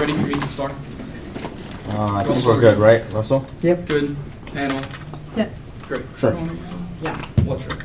ready for me to start? I think we're good, right, Russell? Yep. Good. Panel. Yeah. Great. Sure. Yeah. What's yours?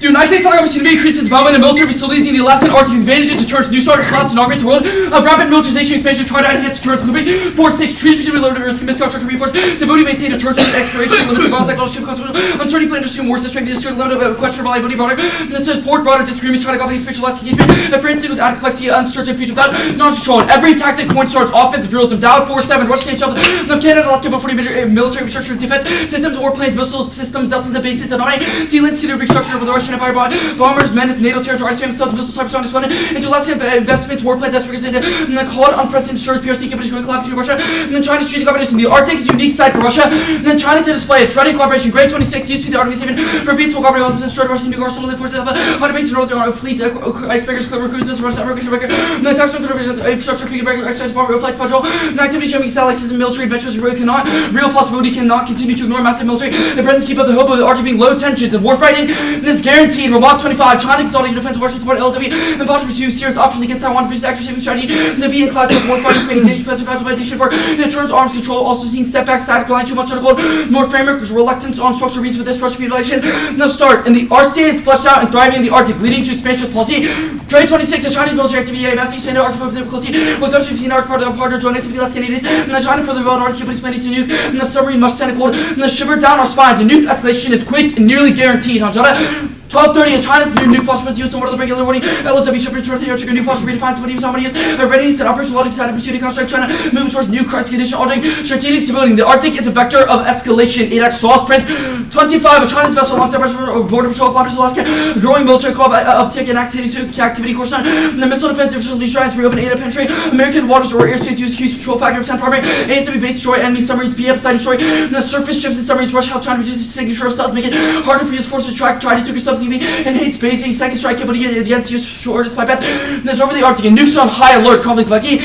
The United States federal government should increase its involvement in military facilities in the Alaskan Arctic advantages to turn new start collapse and inaugurates a world of rapid militarization expansion, try to enhance deterrence, including 4-6 trees between limited risk and misconstruction reinforce stability, maintain deterrence with exploration, limits of bombs, ship consequential, uncertainty, plan to assume worse, strength, the limit of questionable reliability, broader, and this says port, broader disagreements, trying to complicate spatial last engagement, and France signals added complexity, uncertain future without non-control. Every tactic point starts offensive realism, down 4-7, Russian shelf, North Canada, Alaska, before military restructure, defense, systems, warplanes, missile systems, Nelson, the bases, and see land, city restructure of the Russian Empire, bombers, menace, NATO territory, ICBM, subs, missiles, hypersonics, funded into Alaska investments, warplanes, exports, and the called unprecedented surge, PRC companies going collaboration with Russia, and then China's treaty competition. The Arctic is a unique site for Russia, and then China to display its strategic cooperation. Grade 26 used to be the Arctic haven for peaceful cooperation, and Russian nuclear arsenal, the forces of 100 bases in northern fleet, icebreakers, cruise missiles, Russia, American record, and then tax infrastructure, fleet, regular exercise, bomber, flight patrol, and activity showing satellite system, military adventures, real possibility cannot continue to ignore massive military. The presidents keep up the hope of the Arctic being low tensions and war fighting, and it's guaranteed. Vermont 25, China consulting defense, Washington support LW, and Bosch pursue serious options against Taiwan, versus active saving strategy, and the B and cloud war fighting, creating dangerous specified by for deterrence, arms control, also seen setbacks, static line, too much article, more framework, reluctance on structural reasons for this Russian mutilation. Now start, and the RCA is fleshed out and thriving in the Arctic, leading to expansionist policy. Trade 26, the Chinese military activity, a massive expanded Arctic footprint difficulty, with Russia seen Arctic part of the partner joint activity last Canadians, and the China further developed Arctic but expanding to nuke, and the submarine must send a cold, and the shiver down our spines. The nuke escalation is quick and nearly guaranteed, Hanjada. 12:30 in China's new nuke possible use and what are the regular warning LW should return to the trigger new possible redefines what even somebody is ready to operational logic side of pursuing construct China moving towards new crisis condition altering strategic stability. The Arctic is a vector of escalation. 8x Sauce Prince 25 a China's vessel alongside border patrol kilometers Alaska growing military uptick in activity course on the missile defense infrastructure shrines reopen 8 penetrate American waters or airspace use huge control factor of 10 primary ASW base destroy enemy submarines be upside destroy the surface ships and submarines rush how China reduces the signature of subs make it harder for US forces to try to take your subs and hate spacing, second strike capability against your shortest flight path. There's over the Arctic and nukes on high alert, conflicts lucky.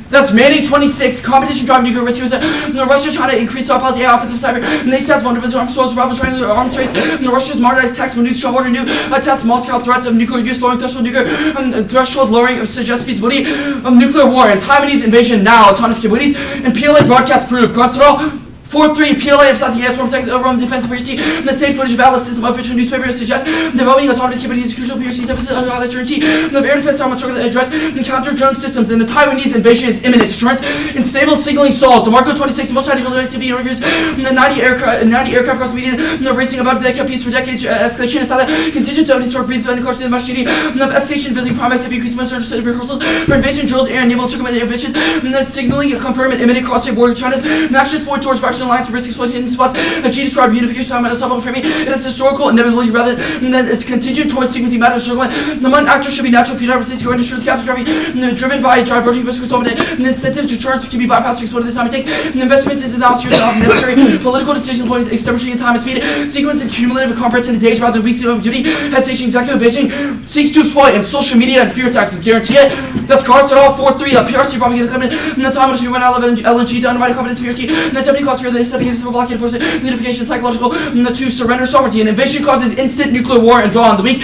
That's Manning 26, competition driving nuclear risk. Russia trying to increase our policy offensive cyber, and they stats vulnerabilities, arms swords, rivals trying to arms race, and Russia's modernized tactical nukes, strong order new test Moscow threats of nuclear use, lowering threshold nuclear, threshold lowering of suggest feasibility of nuclear war, and Taiwanese invasion now, autonomous capabilities, and PLA broadcast proof. Cross it all. 4-3 PLA emphasizing yes, Rome defense PRC. The same footage of Atlas system official newspaper suggests developing autonomous capabilities is crucial PRC's emphasis on highlight the air defense armor struggle to address and counter drone systems, and the Taiwanese invasion is imminent. Deterrence and stable signaling stalls. DeMarco 26 most Chinese military activity reviews the 90 aircraft across the median racing about to kept peace for decades. Escalation is how that contingent of historic breathing and course to the machine of escalation visiting primates have increased misunderstood rehearsals for invasion drills, air and naval circumventing ambitions, and the signaling confirm an imminent cross-state border. China's action point towards faction alliance risk exploitation spots that she described unification time at a subtle framing. It is historical inevitability rather than its contingent towards sequencing matters circling. The month actor should be natural few diversities or insurance capital driving driven by diverging risk resolving and the incentive to returns can be bypassed to explore the time it takes. And investments into now series of necessary political decisions point establishing in time and speed sequence and cumulative comprehensive days rather than weeks of duty. Hesitation executive Beijing seeks to exploit and social media and fear taxes guarantee it. That's cars at all 4-3 PRC bombing in the company and the time when she went out of LNG to undermine competence PRC and the tempting cost for the setting for blocking force unification psychological and the two surrender sovereignty and invasion causes instant nuclear war and draw on the weak.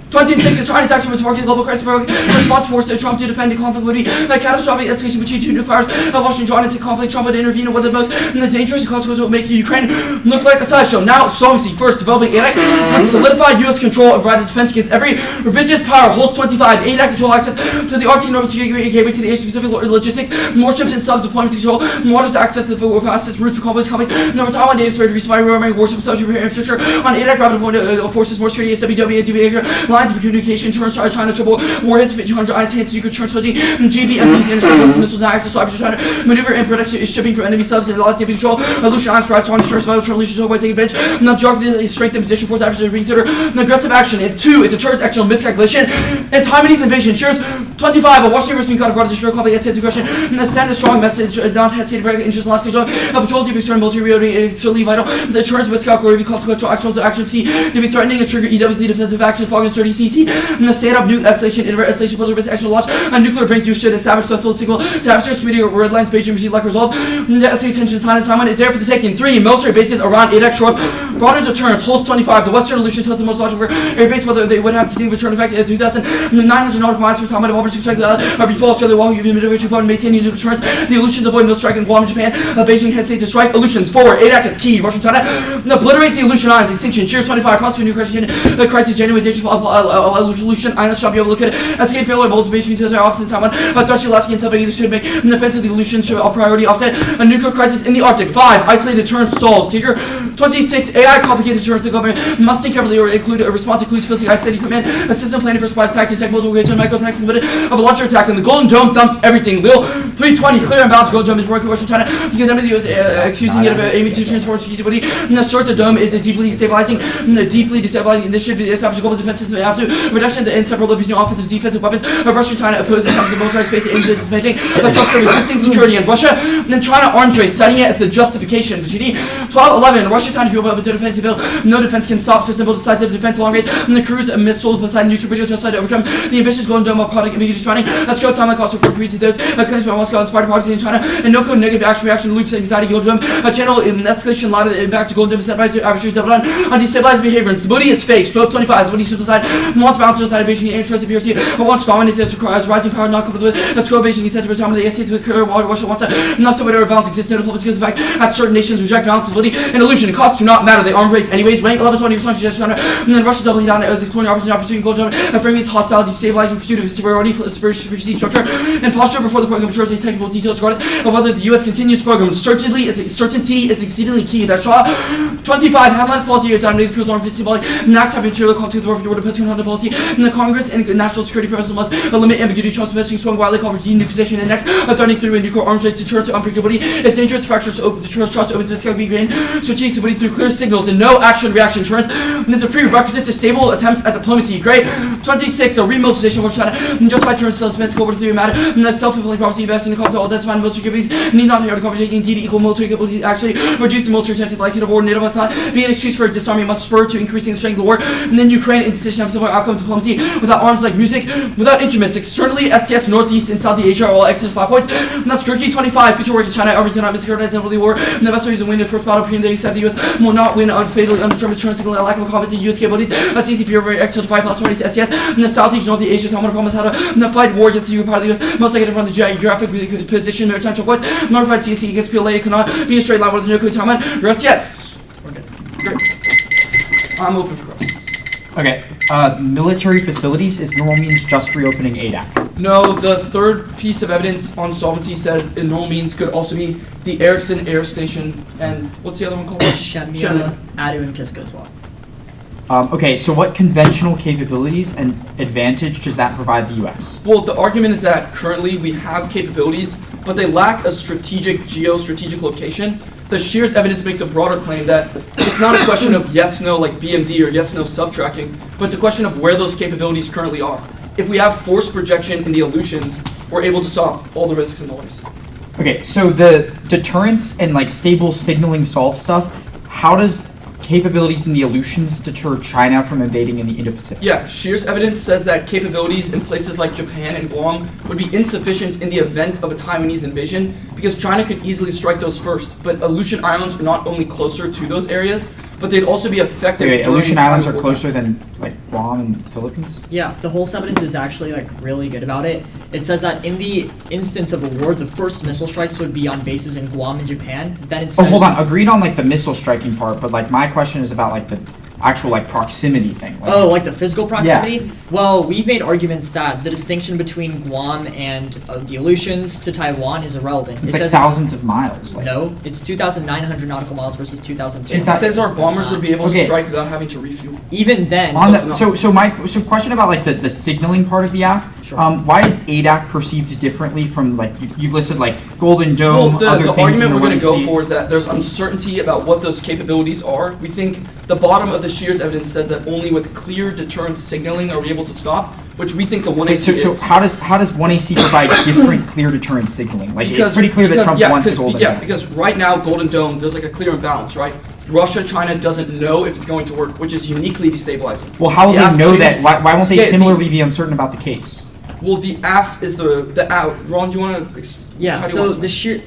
26 the Chinese action was targeting global crisis response force Trump to defend the conflict would be like catastrophic escalation between two nuclear powers Washington drawn into conflict. Trump would intervene in one of the most and the dangerous consequences will make Ukraine look like a sideshow. Now sovereignty first developing ADAC and solidify U.S. control of right defense against every revisionist power holds 25 ADAC control access to the Arctic North Security gateway to the Asia Pacific logistics more ships and subs deployment control waters access to the fastest routes for conflict number Taiwan data spread resupply rearming warship subs infrastructure on ADAC rapid deployment forces more security SWW and lines of communication turns China triple warheads 100 ICANS secret turns strategy and GBMTs interceptors missiles now access to officers trying to maneuver and production is shipping from enemy subs and lost control illusion on strikes on strikes vital illusion by taking advantage not geography strength and position force officers being considered an aggressive action. And 2 it's a deterrence actual miscalculation and Taiwanese invasion ensures 25 a Washington being caught guard the destroy conflict SS aggression and the send a strong message not hesitate to interest in last control a patrol to be concerned military reality is certainly vital the deterrence miscalculation consequential actual to action C to be threatening a trigger EW's lead defensive action fogging 30 30 CC. And the stand-up nuke escalation, inverted escalation, further risk, extra launch, a nuclear breakthrough should establish the full signal to adversaries community or red lines, Beijing receive like resolve. The escalation tension silence timeline is there for the taking. 3 military bases around ADAC shore. Broader deterrence, holds 25. The Western Aleutian tells the most logical air base whether they would have to see return effect at 3,900 nautical miles for time of operations strike or before Australia while you've been to phone maintaining nuclear deterrence. The Aleutians avoid no strike in Guam and Japan. Beijing hesitate to strike. Aleutians forward. ADAC is key. Russian China. Obliterate the Aleutian Islands. Extinction. Cheers 25. Prosper new crisis. Genuine danger for Aleutian Islands shall be able to look at it. Escape failure. Bolts Beijing to their office in Taiwan. Threats to Alaska and Taiwan either should make an defense of the Aleutians should a priority offset. A nuclear crisis in the Arctic. 5. Isolated deterrence stalls. Kicker. 26. AI complicated deterrence. The government must think carefully or include a response includes physically isolated equipment, a system planning for surprise tactics, multiple engagement, micro attacks, and of a larger attack. And the Golden Dome dumps everything. Lil 320 clear and balanced. Golden Dome is broken. Russian China condemns the U.S. accusing it of aiming to transform strategy. And the short the dome is a deeply destabilizing initiative to establish a global defense system. Absolute reduction of the inseparable between offensive defensive weapons of Russian China opposes attempts of military space aims at dismantling the structure of existing security in Russia. And then China arms race, citing it as the justification for GD. 12-11. Russia China dual weapons to defensive bill. No defense can stop system decisive defense long range. And the cruise and missile beside nuclear radio just to overcome the ambitious Golden Dome of product ambiguity surrounding. Let's go time like also for previous those claims by Moscow inspired policy in China and no code negative action reaction loops and anxiety Golden Dome. A channel in escalation lot of the impacts of Golden Dome set by adversaries double on destabilized behavior and stability is fake. 12-25 is when he stood aside wants balance inside of Beijing and interest appears here. But once dominance as requires rising power not coupled with let's go Beijing instead of retirement the SC to occur while Russia wants to not so whatever balance exists no diplomacy because the fact that certain nations reject balance stability and illusion costs do not matter. They arm race anyways. Rank 11-20 response to and then Russia doubling down as exploring opportunity Golden Dome and framing its hostile destabilizing pursuit of superiority for the supersede structure and posture before the program matures. Technical details regardless of whether the U.S. continues program. Certainty is exceedingly key. That Shaw 25 headlines policy or dominating fuels arms symbolic next have material called to the war for the order putting on the policy and the Congress and national security purposes must limit ambiguity trust messaging swung widely called for denuclearization and next threatening through nuclear arms race deterrence to unpredictability. It's dangerous fractures to open the trust open to the gain strategic stability through clear signals and no action reaction turns and is a prerequisite to stable attempts at diplomacy. Great. 26 a remilitarization of China and justified turns self defense over theory matter and the self-fulfilling prophecy investing in the call to all defined military capabilities need not hear the conversation indeed equal military capabilities actually reduce the military tension likelihood of war. NATO must not be an excuse for disarming must spur to increasing the strength of the war and then Ukraine indecision of similar outcome diplomacy without arms like music without instruments externally STS Northeast and South Asia are all excellent 5 points and that's Turkey 25 future work in China everything not mischaracterized in the war and the best way to win the first battle pre they said the US will not win unfatally undetermined turn signal lack of competent US capabilities that's easy pure very extra 5 plus 20 STS and the Southeast North Asia Taiwan promise how to fight war against the EU part of the US most likely to run the geographic position maritime choke notified CSC against PLA cannot be a straight line with the nuclear Taiwan rest yes okay great I'm open for questions. Okay, military facilities is normal means just reopening ADAC. No, the third piece of evidence on solvency says in normal means could also be the Erickson Air Station and what's the other one called? Shemya, Adu, and Kiska as well. Okay, so what conventional capabilities and advantage does that provide the U.S.? Well, the argument is that currently we have capabilities, but they lack a geostrategic location. The Shears evidence makes a broader claim that it's not a question of yes-no like BMD or yes-no subtracking, but it's a question of where those capabilities currently are. If we have force projection in the Aleutians, we're able to stop all the risks and noise. Okay, so the deterrence and like stable signaling solve stuff, how does capabilities in the Aleutians deter China from invading in the Indo-Pacific? Yeah, Shears evidence says that capabilities in places like Japan and Guam would be insufficient in the event of a Taiwanese invasion because China could easily strike those first, but Aleutian Islands are not only closer to those areas, but they'd also be effective. Wait, Aleutian Islands are closer than like Guam and the Philippines? Yeah, the whole evidence is actually like really good about it. It says that in the instance of a war, the first missile strikes would be on bases in Guam and Japan. Then it says, hold on. Agreed on like the missile striking part, but like my question is about like the actual like proximity thing. Like, like the physical proximity? Yeah. Well, we've made arguments that the distinction between Guam and the Aleutians to Taiwan is irrelevant. It's like thousands of miles. Like, no, it's 2,900 nautical miles versus 2,002. It says our bombers would be able to strike without having to refuel. Even then. So question about like the signaling part of the app. Sure. Why is ADAC perceived differently from like you've listed like Golden Dome? Well, the argument we're going to go for is that there's uncertainty about what those capabilities are. We think the bottom of the Shears evidence says that only with clear deterrence signaling are we able to stop, which we think the 1AC is. So how does 1AC provide different clear deterrence signaling? Like it's pretty clear that Trump wants Golden Dome. Yeah, because right now Golden Dome there's like a clear imbalance, right? Russia, China doesn't know if it's going to work, which is uniquely destabilizing. Well, how will The they AF know change- that? Why won't they Yeah, similarly be uncertain about the case? Well, the AF is the out. Ron, do you want to? Yeah, so the sheer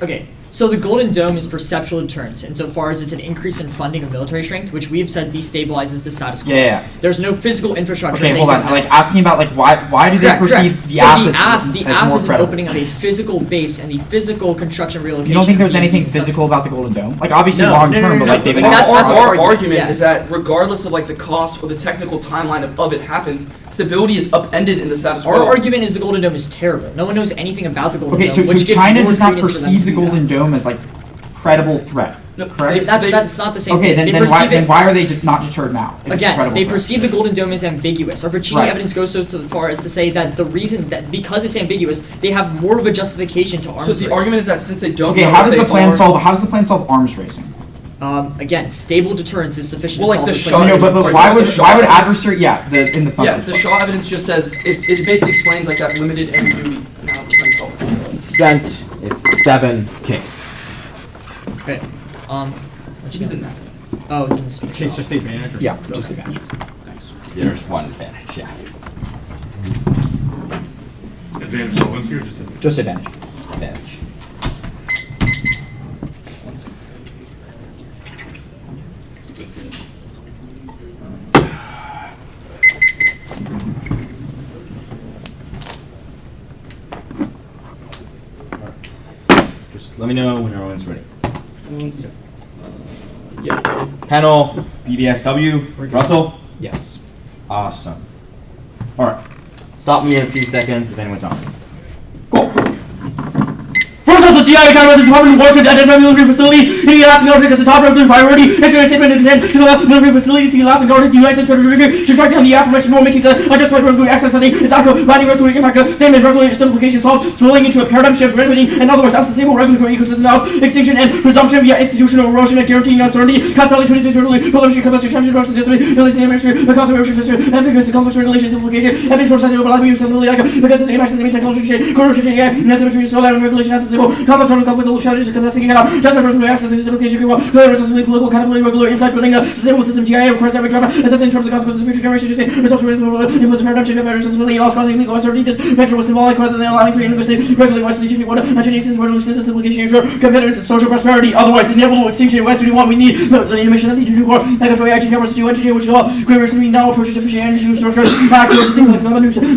so the Golden Dome is perceptual deterrence insofar as it's an increase in funding of military strength, which we have said destabilizes the status quo. Yeah. There's no physical infrastructure. Okay, that hold you on. can- Like asking about like why do they Correct, perceive correct. the So AF the as AF more is an credible? opening of a physical base and the physical construction relocation. You don't think there's of anything something- physical about the Golden Dome? Like obviously No, long no, term, no, but no, like they've but Our, that's our our argument yes. is that regardless of like the cost or the technical timeline of it happens, stability is upended in the status quo. Our argument is the Golden Dome is terrible. No one knows anything about the Golden Okay, Dome. so which gives China more does not credence for them perceive to the do that. Golden Dome as like credible threat. No, correct? That's not the same Okay, thing. then why are they not deterred now? if it's a Again, credible they threat? perceive the Golden Dome as ambiguous. Our cheating Right. evidence goes so far as to say that the reason that because it's ambiguous, they have more of a justification to arms So the race. argument is that since they don't Okay, know how if does they the plan are- solve? How does the plan solve arms racing? Again, stable deterrence is sufficient Well, to like solve the the Shaw- No, place. but Right, why the would Shaw evidence- adversary? Yeah, in the Yeah, thunder. the Shaw evidence just says it basically explains like that limited ambiguity. Now the plan solved. Sent. It's 7 case. Okay. What you Even doing? that. Oh, it's in the speech. Case just the advantage? Or Yeah, something? just advantage. Thanks. There's one advantage. Yeah. Advantage solvency or just advantage? Just advantage. Advantage. Just let me know when everyone's ready. Yeah. Panel, BDSW, Russell. Yes. Awesome. All right. Stop me in a few seconds if anyone's on. Go. First off, the GI account of the Department of Warfare to identify military facilities in the Alaskan Arctic as the top regulatory priority. Issue a statement to contend to the military facilities in the Alaskan Arctic, the United States Federal Territory to strike down the aforementioned rulemaking set unjustified regulatory access setting. Its outcome, binding regulatory impact, statement regulatory simplification solves, swelling into a paradigm shift, remedying and otherwise unsustainable regulatory ecosystem of extinction and presumption via institutional erosion and guaranteeing uncertainty. Constantly 26 regulatory prohibition, capacity, championship, process, history, releasing administration, the conservation system, ambiguous, complex regulation, simplification, and short-sighted overlapping accessibility, because the impact system, technology change, corrosion change, necessary, so loud and regulation accessible, complex political challenges, capacity, and just regulatory access and simplification, people, responsibility, political accountability, regular insight, building a sustainable system, GIA requires every drama, assessing in terms of consequences of future generations, to say, results, impose a paradigm shift, responsibility, loss, causing legal uncertainty, this measure was symbolic rather than allowing free negotiation, regularly, wisely, changing order, and changing systems, regular system, simplification, ensure competitors and social prosperity, otherwise, the inevitable extinction in West 21, we need military emission that lead to new core, like a joy, IT, university, engineer, which law, greater now approaches efficient energy structure, back to things like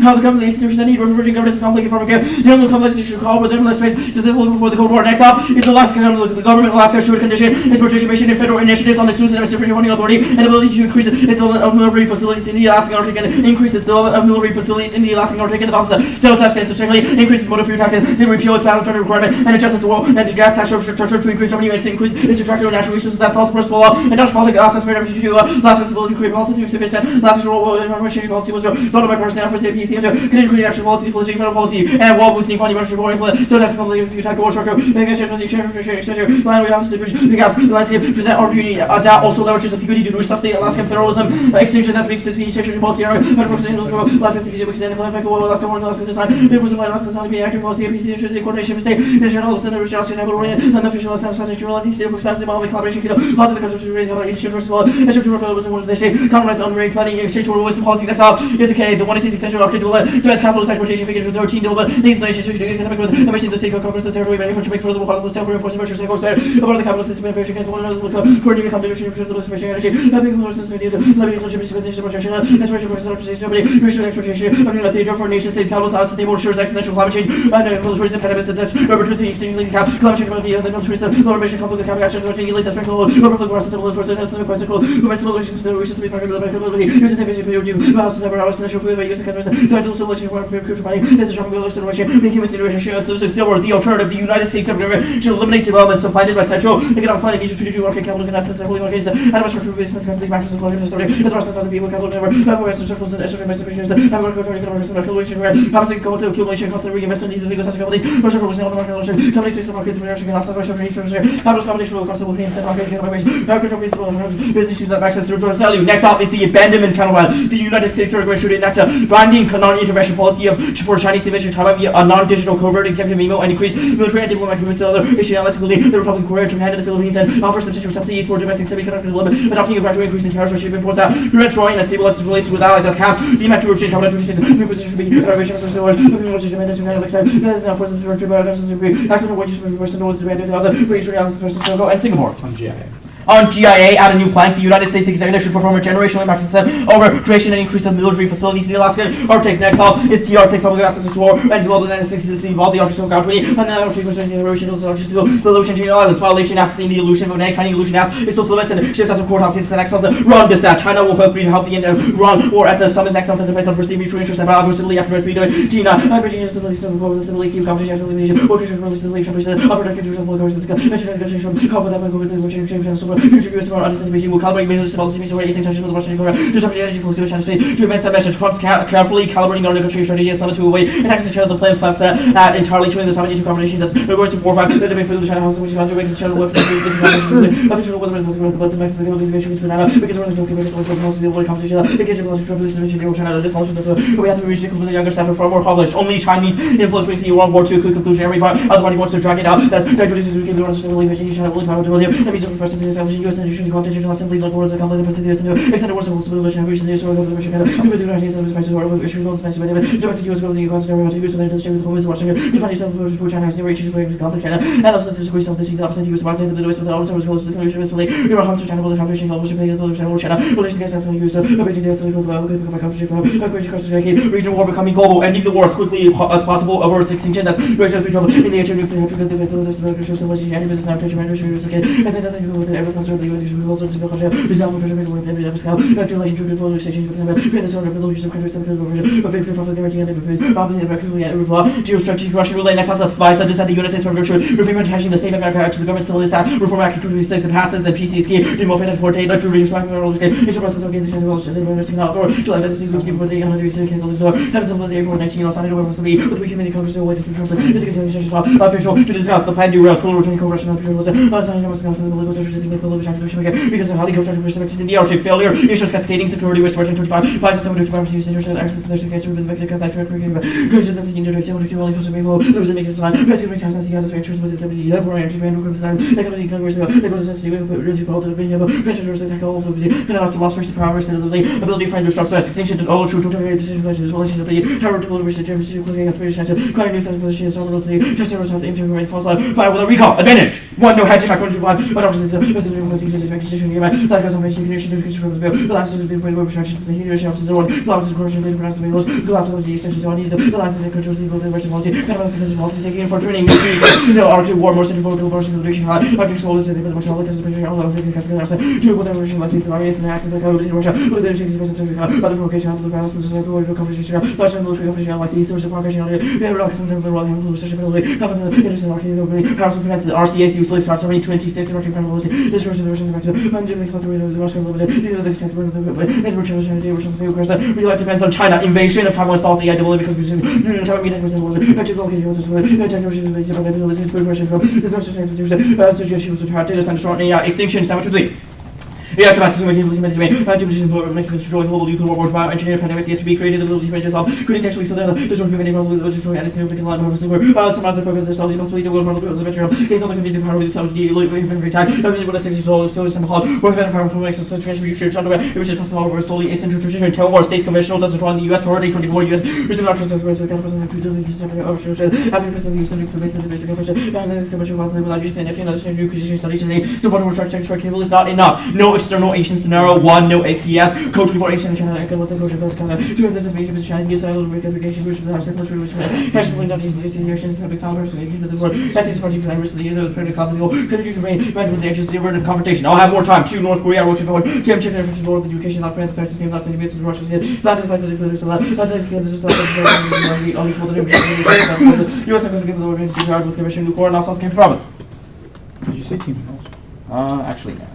how the government institutions that need converging governance is conflict from care, the only complex issue called with them, let's face successful before the Cold War. Next up is Alaska, the government Alaska assured condition its participation in federal initiatives on the exclusive and sufficient funding authority and ability to increase its military facilities in the Alaskan Arctic and increase its military facilities in the Alaskan Arctic and adopts a sales tax and substantially increases motor fuel tax to repeal its battle charter requirement and adjust its oil and gas tax structure to increase revenue and to increase its attractive natural resources. That's also principle law and Dutch politics. Alaska's paradigm to Alaska's ability to create policy to extent Alaska's role in environment changing policy was thought by person efforts to APC and continue creating actual policy, influencing federal policy and wall boosting funding budget for implement so that's the if you type war structure land we have to bridge the gaps the landscape present opportunity that also leverages the PQD to resuscitate Alaskan federalism extinction that speaks to the extension policy Alaska city because then Alaska Alaska one Alaska design it was Alaska design to be active policy APC interested coordination state national center which Alaska and unofficial strategy state for example the collaboration positive conservative raising on issue first of all issue to federalism what they say compromise on marine planning exchange for wisdom policy that's how is okay the one is extension of architectural cement capital exploitation figures with 13 these nations should economic with the mission to state conference the territory by to make further possible self-reinforcing measures that goes there about the capital system manufacturing against one another coordinating competition because of the sufficient energy having the system to leverage legitimate position protection expression for exportation racial exportation under the theater for nation states capital science sustainable ensures existential climate change and military impediments that rubber to the extinction cap climate change will be the military lower mission conflict cap action working elite that's strength over the course of the for the national bicycle who makes military wishes to be part of the capability using the vision period you house several hours essential for by using countries to do solution for future planning this is from the situation the human situation so still the alternative the United States of America should eliminate development supplanted by central economic planning needs to do working capital and that's simply one case and much for business complete matches of the story the rest of the people capital never circles and extra investigations have got to go to economic calculation where housing goes to accumulation constant reinvestment needs and legal companies social rules and market companies based on markets reaction and also social research capital competition will cost of working and market economic business issues that access to resource value. Next up is the abandonment counterpart. The United States government should enact a binding non-intervention policy for Chinese invasion of Taiwan via a non-digital covert executive memo and increase military Korean diplomatic movements to other Asian allies, including the Republic of Korea, Japan, and the Philippines, and offers substantial steps to ease for domestic semiconductor development, adopting a gradual increase in tariffs, which reports that prevents drawing and stabilizes relations with allies that have the impact to Russian cabinet reduces new position should be innovation of the world, looking at Japan as Japan, like time, now forces to retrieve our national security, actually, what you should be first to know is the demand of the British allies, and Singapore. On GIA. On GIA, at a new plank, the United States executive should perform a generational impact assessment over creation and increase of military facilities in the Alaskan Arctic. Next up is the Arctic public assets to war and develop the United States to involve the Arctic Circle Treaty and the Arctic generation of the Arctic Circle, the Aleutian Chain Islands. Violation after seeing the illusion of an egg, finding illusion as is so limited. Shifts as a court options the next month. Run this that China will help the end of run or at the summit next month at the place of perceived mutual interest and bilateral stability after freedom. China and Virginia stability to the stability, keep competition, stability, workers, stability, upper directive, Beijing will calibrate military policy means already tensions with the Russian and Korea. Disrupt the energy political China space to advance that message. Trump's carefully calibrating our negotiation strategy as summit to avoid attacks the the plan flaps at entirely turning the summit into confrontation that's regards to 4-5. The debate for the China House, which is underway the China website, official weather is let the Mexican invasion between China because we're going to give it the policy the world competition. The kitchen policy trouble is in China. This policy that's we have to reach a completely younger staff and far more published. Only Chinese influence brings the World War II quick conclusion. Every part of the party wants to drag it out. That's gradually to give the stability Beijing China will power to live. Let me say the president establishing US and Asian competition assembly like words that come like the president extended words of the civilization region the Israel of the Russian because the United States of the spice of the issue of the spice of the domestic US government the constitution to use the industry with the women's watching the funny self for China has never reached the conflict China and also the disgrace of the opposite US market the US of the also as well as the solution is really we are to China with the competition of the China relations against us use the Beijing destiny with the competition from the regional war becoming global ending the war as quickly as possible over its extinction that's regional trouble in the age of nuclear defense of the American society and business now to China and then nothing to do with the ever concerned the US will also resolve the with every episcale, congratulations to the full exchange with them, the sort of use of countries and a victory from the American and geostrategic Russian relay next house of five such as the United States from virtue, reform attaching the state of America Act to the government civil act, reform act to 226 and passes and PC scheme, demorphin and forte, like to reduce my world game, interprocess of the world, and then nursing outdoor, to let the single before the 100 cancel this door, times of the April 19 on Sunday, where was to be, with the committee Congress away to the trumpet, this continuation official to discuss the plan to rail, full returning co-Russian and Russian, because of how the co-Russian perspectives in the Arctic failure, issues cascading security with Spartan 25, applies system to department use international access to the cancer with the vector contact track creating of the introduction to only for people lose a negative time, pressing the chance that the other interest with the laboratory and random group design, they go to the Congress, they go to the really called the video, predators attack all of the and after lost race power and the ability friend to destruct the extinction to all true to very decision questions as well as the terror to deliver the German including a British chance quite new sense position is all the just to have the infantry false line fire with a recall advantage. One no hedge back 125, but obviously the like as I mentioned condition to from the last of the restrictions to the heater of the one clouds of corrosion later pronounced the windows glass of the extension on the last of the controls the version policy and also the policy taking for training Arctic war more central to version of the region Arctic soldiers and the metallic as the British all of the cascade to with the version like this armies and access the code in Russia with the taking the other location of the balance of the cycle to competition large military competition like these source of progression on the rockets and the rock and such ability having the innocent Arctic ability powers prevents the RCS usually starts already 26 Arctic ability this version of the version of the Russian limited these are the extent of the real life depends on China invasion of Taiwan South Asia development because Taiwan meeting was actually located was technology based on the listening to question from the Russian suggestion was to have data center short extinction symmetry. We have to pass the next destroy global nuclear war bioengineering pandemics yet to be created ability to yourself could intentionally so that destroy human able to destroy any significant line of some other programs that solid the world part of the veteran case on the convenient power with some every time every what a 60 so some hard work better power to make some transfer research underway we should pass over slowly a central tradition tell more states conventional doesn't run the US already 24 US reason not to the kind of person who doesn't use the having percent use the basic convention and the convention was without using if you know the new condition study today so what we're trying to cable is not enough no external Asian scenario 1 no ACS code before Asian China and what's the code of kind of two of the major China use a little bit of education which is our second which actually not using Asian to be sound person in the word that's his party for the year of the period of the could you remain with the edges of the confrontation I'll have more time to North Korea which about Kim Chen and from North education not France 30 game not saying business Russia that is like the there's a lot that is just like all these other US going to give the organization hard with commission Nucor and also came from Did you say team house? Actually no.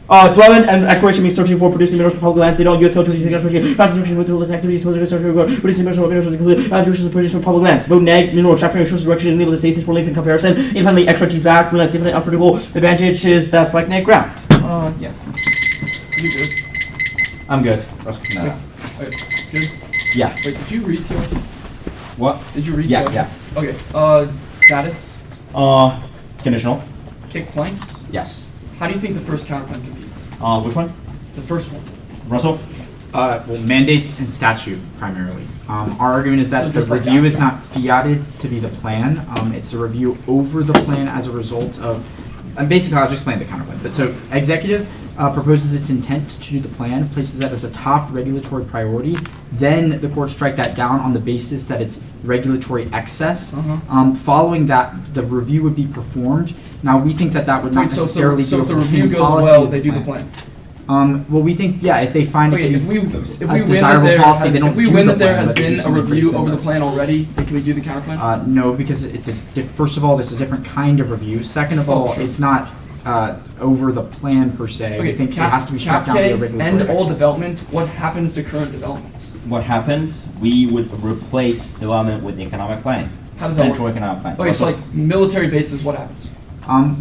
Development and exploration means searching for producing minerals from public lands. They don't use code to seek exploration. Passing with tools and activities for the research producing minerals include uses produced from public lands. Vote neg, mineral extraction, resource direction, enable the stasis for links in comparison. Independently extract these back, bring different unpredictable advantages that's like neg ground. Yeah. You good? I'm good. Wait, good? Yeah. Wait, did you read TOC? What? Did you read Yeah, TOC? yes. Okay, Status? Conditional. Kick planks? Yes. How do you think the first counterclaim competes? Which one? The first one. Russell? Well, mandates and statute primarily. Our argument is that So the just like review that. is not fiated to be the plan. It's a review over the plan as a result of, and basically I'll just explain the counterclaim. But so executive proposes its intent to do the plan, places that as a top regulatory priority. Then the court strike that down on the basis that it's regulatory excess. Following that, the review would be performed. Now we think that would not Wait, so necessarily if the be review overseas goes policy well, of they do the plan. Well, we think, yeah, if they find it Okay, to if be we a win that desirable there policy, has, they don't if we do win the that there plan, has but they been do a something review similar. over the plan already, then can we do the counterclaim? No, because it's first of all, there's a different kind of review. Second of all, sure. it's not over the plan per se. We think it has to be struck down to a regulatory End all excess. development. What happens to current developments? What happens? We would replace development with economic planning. How does that Central work? economic planning. Okay, so like military bases, what happens?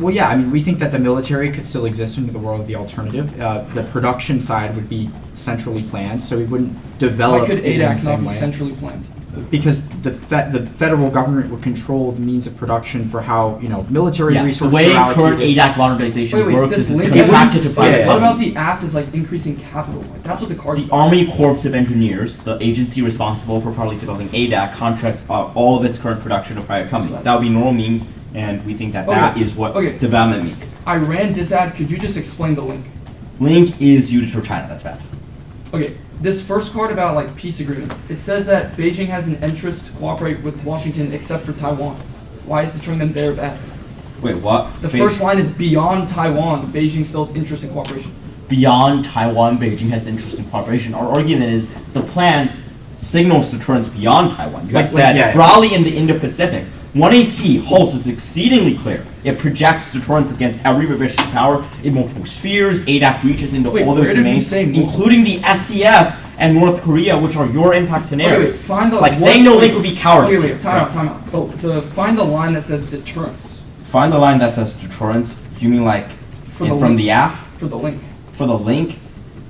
Well, yeah, I mean, we think that the military could still exist in the world of the alternative. The production side would be centrally planned, so we wouldn't develop Why could it in the ADAC not same be way. centrally planned? Because the federal government would control the means of production for how, military Yeah, the resources way are current allocated. ADAC modernization works is it's link- contracted to Wait, private what about companies. the AF is like increasing capital? Like, that's what the card. The Army Corps of Engineers, the agency responsible for partly developing ADAC, contracts all of its current production to private companies. That would be normal means, and we think that that Okay, is what okay. development means. Iran disad. Could you just explain the link? Link is you deter China. That's bad. Okay, this first card about like peace agreements. It says that Beijing has an interest to cooperate with Washington except for Taiwan. Why is deterring them there bad? Wait, what? The first line is beyond Taiwan. Beijing still has interest in cooperation. Beyond Taiwan, Beijing has interest in cooperation. Our argument is the plan signals deterrence beyond Taiwan. You have said yeah. broadly in the Indo-Pacific. 1AC holds is exceedingly clear. It projects deterrence against every revision power in multiple spheres. ADAC reaches into Wait, all those where did we domains, say multiple? including the SCS and North Korea, which are your impact scenarios. Wait, find the Like what- saying no link would be cowardice. Wait, time out. Oh, find the line that says deterrence Find the line that says deterrence. Do you mean like For the from link. the AF? for the link. For the link?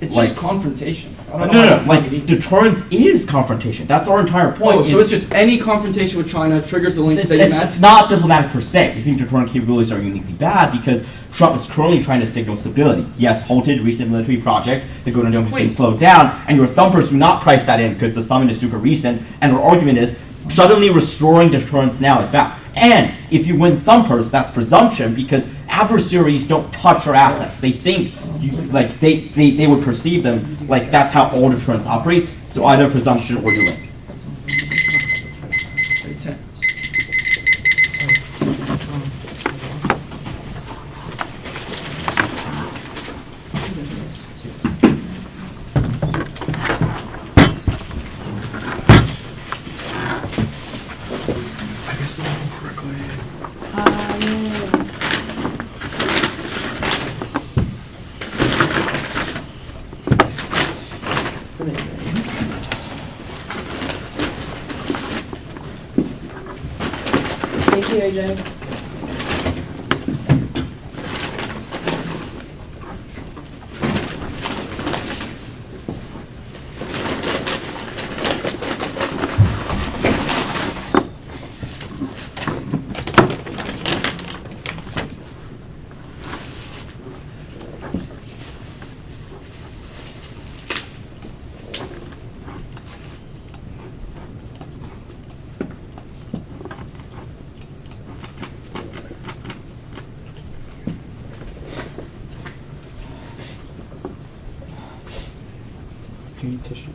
It's Like- just confrontation. I No, don't know. no, how that's like not unique. deterrence is confrontation. That's our entire point. Oh, so is- it's just any confrontation with China triggers the link It's, that you met? it's not diplomatic per se. We think deterrent capabilities are uniquely bad because Trump is currently trying to signal stability. He has halted recent military projects. The golden dome has been Wait. slowed down, and your thumpers do not price that in because the summit is super recent. And our argument is suddenly restoring deterrence now is bad. And if you win thumpers, that's presumption because adversaries don't touch our assets. They think like they would perceive them like that's how all deterrence operates. So either presumption or you win. Very tense. Thank you, AJ. Do you need tissue?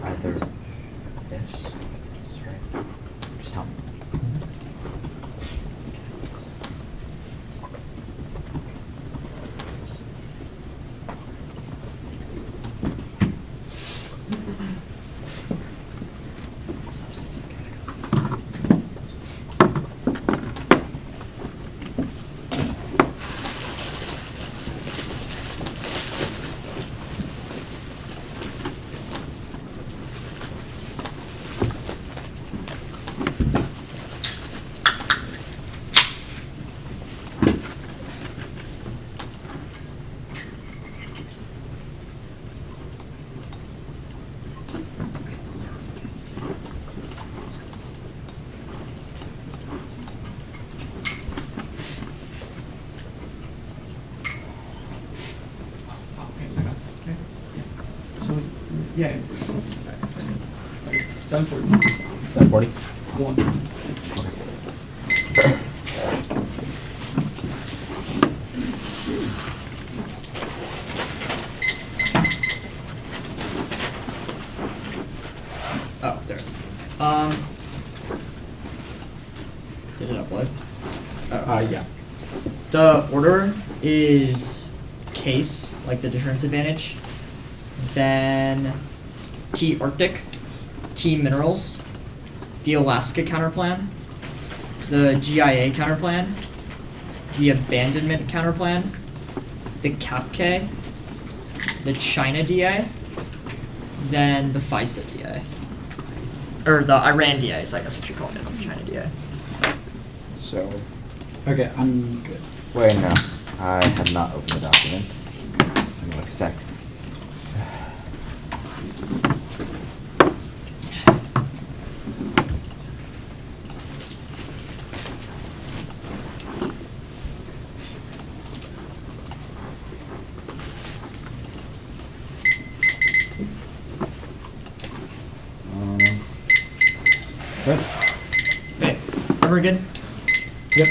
Either this, right? Just tell me. Yeah. 740. 740. One. Oh, there it is. Did it upload? Yeah. The order is case, like the deterrence advantage, then T Arctic, T Minerals, the Alaska counterplan, the GIA counterplan, the abandonment counterplan, the CAPK, the China DA, then the FISA DA. Or the Iran DA is I guess what you're calling it, not the China DA. So, Okay, I'm good. wait, no. I have not opened the document. Give me like a sec. Good. Okay, everyone good? Yep.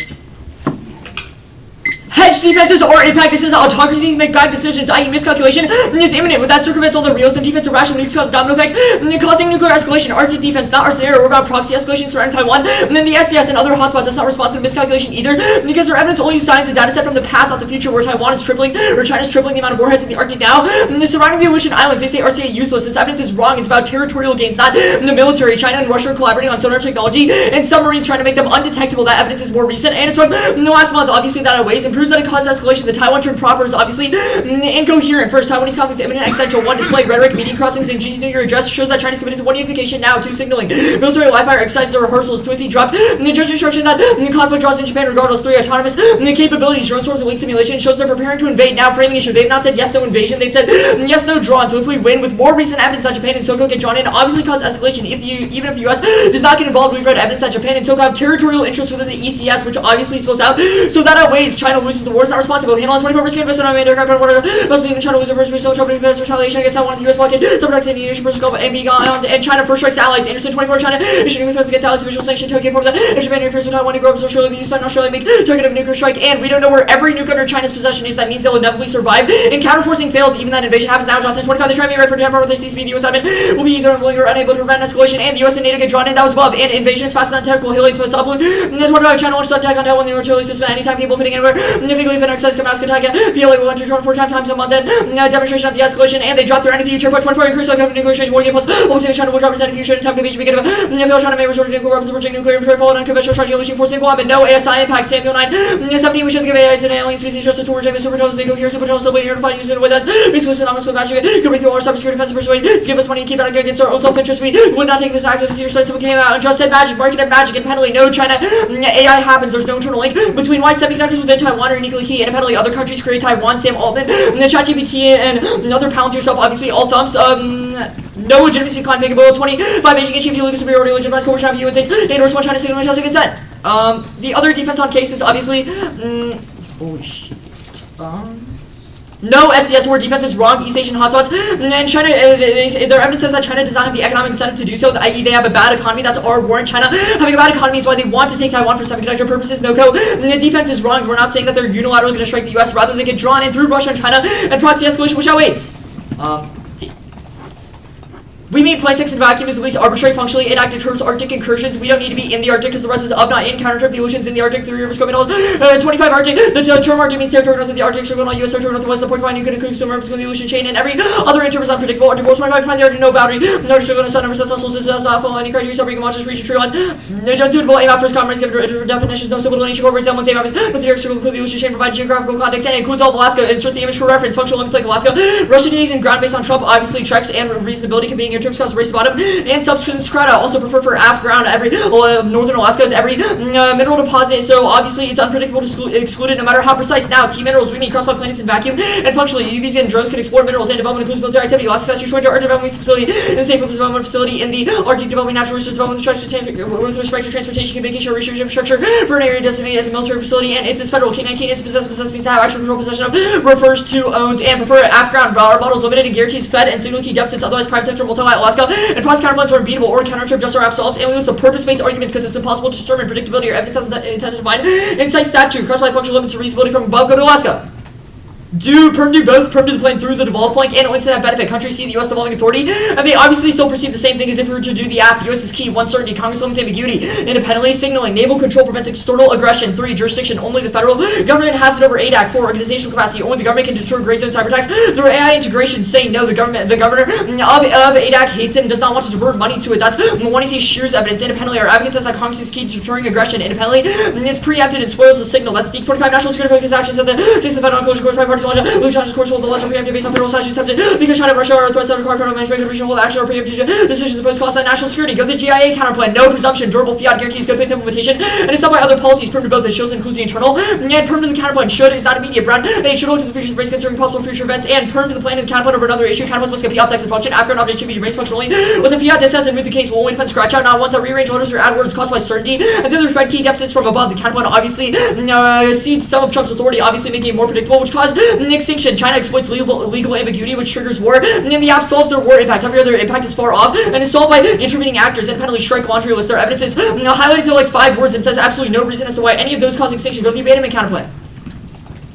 Hedge defenses or impact decisions, autocracies make bad decisions, i.e. miscalculation is imminent. With that circumvents all the reals and defense of rational nukes cause domino effect, causing nuclear escalation. Arctic defense, not our scenario, we're about proxy escalation surrounding Taiwan, and then the SDS and other hotspots, that's not responsive to miscalculation either, because their evidence only signs a data set from the past, not the future, where Taiwan is tripling, or China's tripling the amount of warheads in the Arctic now. Surrounding the Aleutian Islands, they say RCA useless. This evidence is wrong. It's about territorial gains, not the military. China and Russia are collaborating on sonar technology and submarines trying to make them undetectable. That evidence is more recent, and it's from the last month. Obviously, that outweighs and proves that it caused escalation. The Taiwan term proper is obviously incoherent. First, Taiwanese conflicts imminent, existential. One, display rhetoric, meeting crossings, and Xi's New Year address shows that China's committed to one unification now. Two, signaling military live fire exercises or rehearsals. Two, he dropped the judge instruction that the conflict draws in Japan regardless. Three, autonomous capabilities. Drone swarms and link simulation shows they're preparing to invade. Now, framing issue. They've not said yes, no invasion. They've said yes, no drawn. So if we win with more recent evidence that Japan and SOCO get drawn in, obviously cause escalation. Even if the US does not get involved, we've read evidence that Japan and SOCO have territorial interests within the ECS, which obviously spells out. So that outweighs. China loses the war. Is not responsible. Handle on 24% investment on aircraft on water. Mostly in China loses the first resale, troubling defense retaliation against Taiwan, the US blockade, subjects in the Asian Persian Gulf, and beyond. And China first strikes allies. Anderson 24 China issuing threats against allies. Official sanction Tokyo informed that if Japan interferes with Taiwan, Europe, Australia, the US and Australia make target of nuclear strike. And we don't know where every nuke under China's possession is. That means they'll inevitably survive. And counterforcing fails. Even that invasion happens now. Johnson 25. They try to be right for Tampa. They sees the US admin will be either unwilling or unable to prevent escalation. And the US and NATO get drawn in. That was above. And invasion is fast and untechnical. Healing so it's up. And that's what about China launches attack on Taiwan. They were totally suspend anytime people fitting anywhere. If an exercise can mask attack. PLA will enter 4 times a month. Then demonstration of the escalation. And they drop their NFU future. But 24 increase like nuclear exchange. War game plus. Hopefully China will drop his NFU should attempt to begin of. If China may resort to nuclear weapons, emerging nuclear inventory followed unconventional charging unleashing force single but no ASI impact. Samuel 9. 70. We should give AIs and alien species just to reject the supernovas. They go here. Supernovas still waiting to find using it with us. Basically, synonymous with magic. Could break through all our cybersecurity defense persuade to give us money and keep it against our own self-interest. We would not take this active seriously. Someone came out and just said magic, market and magic, and penalty. No China AI happens. There's no internal link between why semiconductors within Taiwan are uniquely key. Independently, other countries create Taiwan. Sam Altman, and the ChatGPT and other pounds yourself. Obviously, all thumbs. No legitimacy climb capable. 25 Beijing achieved legal superiority, legitimized coercion of UN states. And North China signaling testing consent. The other defense on case is obviously. Holy shit. No SCS war defense is wrong. East Asian hotspots. And China, their evidence says that China does not have the economic incentive to do so. I.e., they have a bad economy. That's our war in China. Having a bad economy is why they want to take Taiwan for semiconductor purposes. No-co. The defense is wrong. We're not saying that they're unilaterally going to strike the U.S. Rather, they get drawn in through Russia and China and proxy escalation, which outweighs. We meet plain text in vacuum is at least arbitrary, functionally inactive terms, Arctic incursions. We don't need to be in the Arctic because the rest is of, not in. Counter-trip the oceans in the Arctic, 3 rivers coming on. 25 Arctic. The term Arctic means territory north of the Arctic, circle on U.S. territory northwest. The point finding could include some rivers in the ocean chain, and every other interm is unpredictable. Arctic 25 find the Arctic no boundary. The Arctic circle on the sun, number says also says not follow any criteria, submarine launches, reach a tree line. No unsuitable aim out first commerce, give definitions, no simple delineation incorporates elements, aim out but the Arctic circle include the ocean chain, provide geographical context, and includes all of Alaska. Insert the image for reference. Functional limits like Alaska. Russian days and ground based on Trump, obviously checks and reasonability can be terms cause race bottom, and substance crowd also prefer for aft ground every northern Alaska is every mineral deposit. So obviously it's unpredictable to exclude it no matter how precise. Now, T minerals we need cross by planets in vacuum, and functionally UVs and drones can explore minerals and development includes military activity. Alaska has joined our development facility and the safe development facility in the Arctic Development Natural Resource Development with respect to transportation, communication, research infrastructure for an area designated as a military facility, and it's federal. K-19 is possessed means to have actual control possession of, refers to, owns, and prefer aft ground models limited and guarantees fed and signal key deficits, otherwise private sector multi Alaska, and process counterplans are unbeatable or counter just our absolves, and we use the purpose-based arguments because it's impossible to determine predictability or evidence has intent to find. Insight statute, cross-by functional limits of reasonability from above, go to Alaska. Do both, perm do the plane through the devolved flank, and links to that benefit. Countries see the U.S. devolving authority, and they obviously still perceive the same thing as if we were to do the aft. U.S. is key. 1, certainty. Congress limits ambiguity. Independently signaling. Naval control prevents external aggression. 3, jurisdiction. Only the federal government has it over ADAC. 4, organizational capacity. Only the government can deter gray zone cyber attacks through AI integration. Say no. The governor of ADAC hates it and does not want to divert money to it. That's when he sees Shear's evidence. Independently, our advocate says that Congress is key to deterring aggression. Independently, it's preempted and spoils the signal. That's the 25 national security focus actions of the 6th federal coalition course by parties. Courts hold the laws are preempted based on federal statutes accepted because China, Russia are threats that require federal management regional hold action or preemptive decisions imposed cost on national security. Go to the GIA counterplan. No presumption. Durable fiat guarantees good faith implementation and is set by other policies. Perm to both. It shows includes the internal and perm to the counterplan. Should is not immediate. Brown. They should look to the future brace concerning possible future events and perm to the plan of the counterplan over another issue. Counterplan must get the objective function. After an object should be raised functionally. Was a fiat dissents and move the case. Will win defense scratch out. Not once that rearrange orders or add words caused by certainty. And then the Fed key deficits from above. The counterplan obviously cedes some of Trump's authority, obviously making it more predictable, which caused extinction. China exploits legal ambiguity, which triggers war, and then the app solves their war impact. Every other impact is far off, and is solved by intervening actors. Independently strike laundry list. Their evidence is highlighted to like 5 words and says absolutely no reason as to why any of those cause extinction. Go to the abandonment counterplan.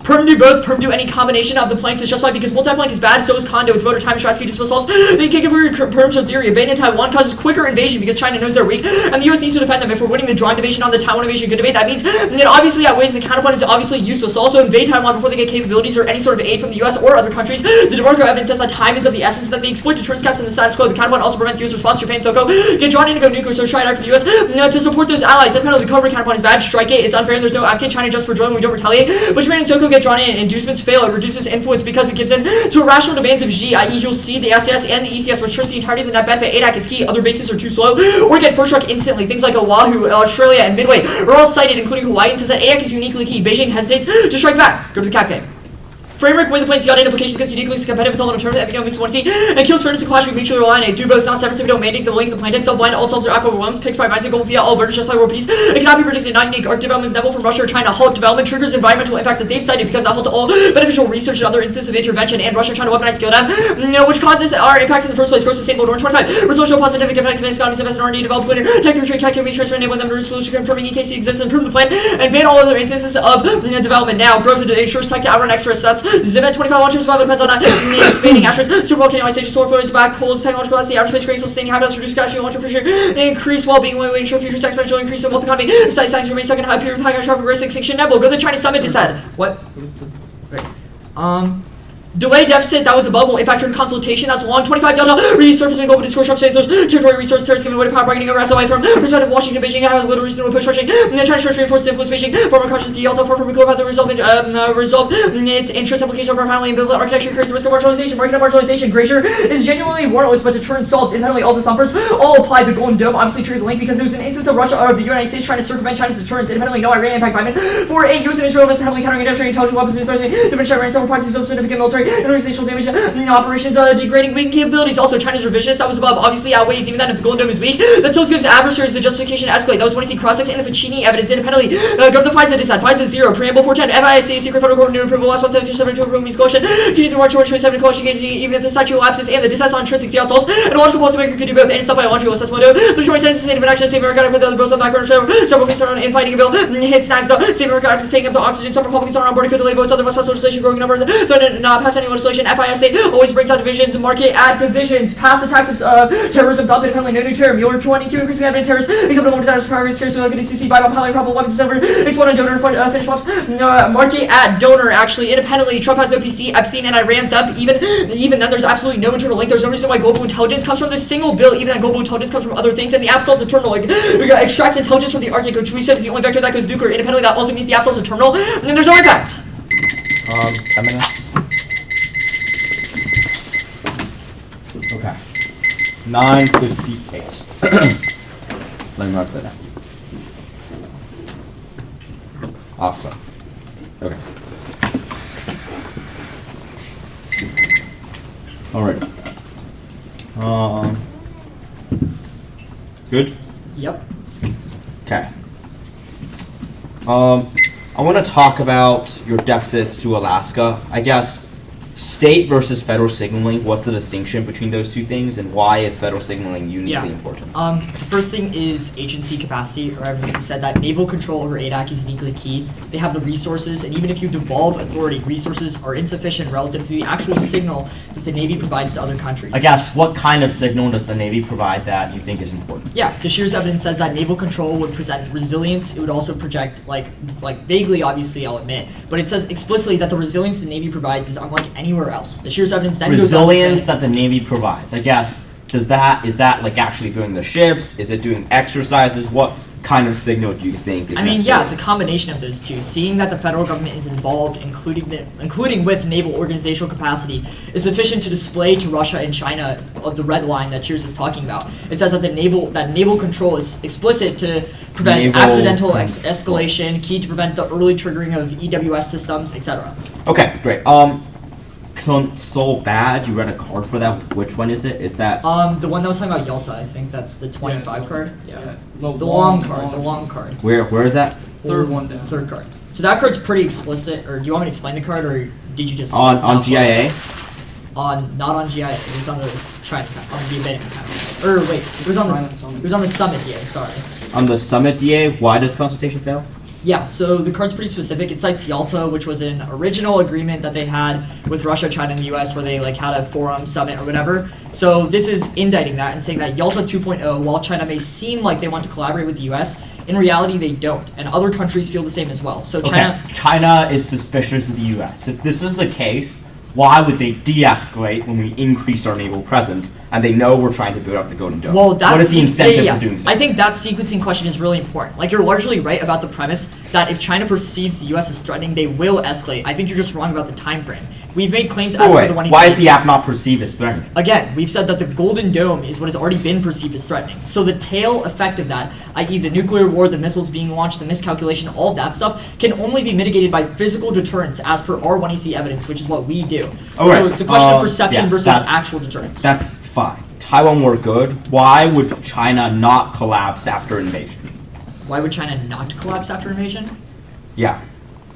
Perm do both, perm do any combination of the planks is justified because multi-plank is bad, so is condo, it's voter time, strategy, dismissals. They kick over perms of theory. Abandon Taiwan causes quicker invasion because China knows they're weak, and the US needs to defend them. If we're winning the drawn division on the Taiwan invasion, good debate, that means it obviously outweighs the counterplan is obviously useless. To also invade Taiwan before they get capabilities or any sort of aid from the US or other countries. The DeMarco evidence says that time is of the essence, that they exploit deterrence gaps in the status quo. The counterplan also prevents US response. Japan, SoCo get drawn in to go nuclear, so try it out for the US to support those allies. Independently, the Cobra counterplan is bad, strike it, it's unfair, and there's no advocate. China jumps for join, we don't retaliate. But Japan and SoCo get drawn in, inducements fail, it reduces influence because it gives in to irrational demands of G, i.e. you'll see the SES and the ECS, which turns the entirety of the net benefit. ADAC is key, other bases are too slow, or get first struck instantly. Things like Oahu, Australia, and Midway are all cited, including Hawaii, and says that ADAC is uniquely key. Beijing hesitates to strike back. Go to the cap game. Framework where the plane's got implications against uniquely competitive solve on terms that economics want to see and kills fairness and clash with mutually reliant. Do both, not separate if we don't mandate the link of the plane. Self blind, all solves are overwhelms, picks by minds and goal via all verdicts just by world peace. It cannot be predicted, not unique. Arc development is never from Russia or China. Halt development triggers environmental impacts that they've cited because that halts all beneficial research and other instances of intervention. And Russia trying to weaponize skill them, which causes our impacts in the first place. Gross sustainable door 25. Results show positive effect convince economies invest in R&D, develop winner, tech trade, tech can be transferred, enable them to reduce solution, confirming EKC exists, improve the plan, and ban all other instances of development. Now, growth ensures tech to outrun extra sets. Zim 25 survival depends on the expanding asteroids, super volcano ice age, solar flares, black holes, technological capacity, outer space, great sustaining habitats, reduce gas fuel, for sure, increase well-being, ensure future exponential increase in wealth economy, besides science remains second high period with high traffic risk, extinction nebula. Go to the China summit, decide. What? Delay deficit that was above will impact your consultation. That's long 25 delta resurfacing global discourse upstates those territory resource terrorists giving way to power bargaining over SOI from perspective Washington Beijing have little reason to push rushing and then China shorts reinforces influence Beijing former cautious Delta for from about the resolve its interest implication over finally ambivalent architecture creates the risk of marginalization. Market of marginalization. Glacier is genuinely warrantless, but deterrent salts internally all the thumpers all applied the Golden Dome obviously triggered the link because it was an instance of Russia or the United States trying to circumvent China's deterrence. Independently no Iran impact by men. For 8 US and Israel events heavily countering demonstrating intelligent weapons and threatening diminish Iran's own practices of significant military and organizational damage operations degrading weak capabilities. Also China's revisionist that was above obviously outweighs even that if the Golden Dome is weak. That still gives adversaries the justification to escalate. That was when you see cross-sex and the Ficini evidence independently. Go to the FISA decide. FISA 0. Preamble 410. FISA secret federal court new approval. Last 117 to approval means coalition. Can either March 27 coalition even if the statute lapses and the dissents on intrinsic fiat salts. And a logical policymaker could do both. And it's not by a laundry list. That's window. 327 sustainable action. Save America with the other bills on background. Several concern on infighting a bill. Hit snags though. Save America is taking up the oxygen. Some Republicans are on board. Could delay votes. Other West Pass legislation growing number. Threaten not pass any legislation. FISA always brings out divisions. Market at divisions. Pass attacks of terrorism. Dump independently. No new terror. Mueller 22 increasing evidence terrorists. Except for more desires for priority terrorists. So look at DCC. Buy highly probable weapons over. Export on donor finish swaps. Market at donor actually independently. Trump has no PC. Epstein and Iran thump. Even then there's absolutely no internal link. There's no reason why global intelligence comes from this single bill. Even that global intelligence comes from other things. And the app solves a terminal. Like extracts intelligence from the Arctic, which we said is the only vector that goes nuclear. Independently that also means the app solves a terminal. And then there's no impact. 10 minutes. Okay. 9:58. Let me mark that down. Awesome. Okay. Alright. Good? Yep. Okay. I want to talk about your deficits to Alaska. I guess state versus federal signaling. What's the distinction between those two things, and why is federal signaling uniquely important? The first thing is agency capacity, or as said, that naval control over ADAC is uniquely key. They have the resources, and even if you devolve authority, resources are insufficient relative to the actual signal that the Navy provides to other countries. I guess, what kind of signal does the Navy provide that you think is important? Yeah, Bashir's evidence says that naval control would present resilience. It would also project, like vaguely, obviously, I'll admit, but it says explicitly that the resilience the Navy provides is unlike anywhere else. Bashir's evidence then goes on to say, resilience that the Navy provides. I guess, is that like actually building the ships? Is it doing exercises? What kind of signal do you think is necessary? yeah, it's a combination of those two. Seeing that the federal government is involved, including with naval organizational capacity, is sufficient to display to Russia and China of the red line that Cheers is talking about. It says that naval control is explicit to prevent accidental escalation, key to prevent the early triggering of EWS systems, etc. Okay, great. Console Badge, you read a card for that. Which one is it? Is that the one that was talking about Yalta? I think that's the 25 card. Yeah. The long card. The long card. where is that? Third one It's down. the third card. So that card's pretty explicit. Or do you want me to explain the card, or did you just On GIA? Not on GIA. It was on the China on the Event account. Or wait, it was on the Summit. Yeah, sorry. On the Summit DA, why does consultation fail? Yeah, so the card's pretty specific. It cites Yalta, which was an original agreement that they had with Russia, China, and the US, where they had a forum summit or whatever. So this is indicting that and saying that Yalta 2.0, while China may seem like they want to collaborate with the US, in reality they don't, and other countries feel the same as well. So China is suspicious of the US. If this is the case, why would they de-escalate when we increase our naval presence and they know we're trying to build up the Golden Dome? Well, that's what is the incentive for doing so? I think that sequencing question is really important. You're largely right about the premise that if China perceives the U.S. as threatening, they will escalate. I think you're just wrong about the time frame. We've made claims as per the one why is the app not perceived as threatening? Again, we've said that the Golden Dome is what has already been perceived as threatening. So the tail effect of that, i.e. the nuclear war, the missiles being launched, the miscalculation, all of that stuff, can only be mitigated by physical deterrence as per our 1EC evidence, which is what we do. So it's a question of perception versus actual deterrence. That's fine. Taiwan were good. Why would China not collapse after invasion? Why would China not collapse after invasion? Yeah.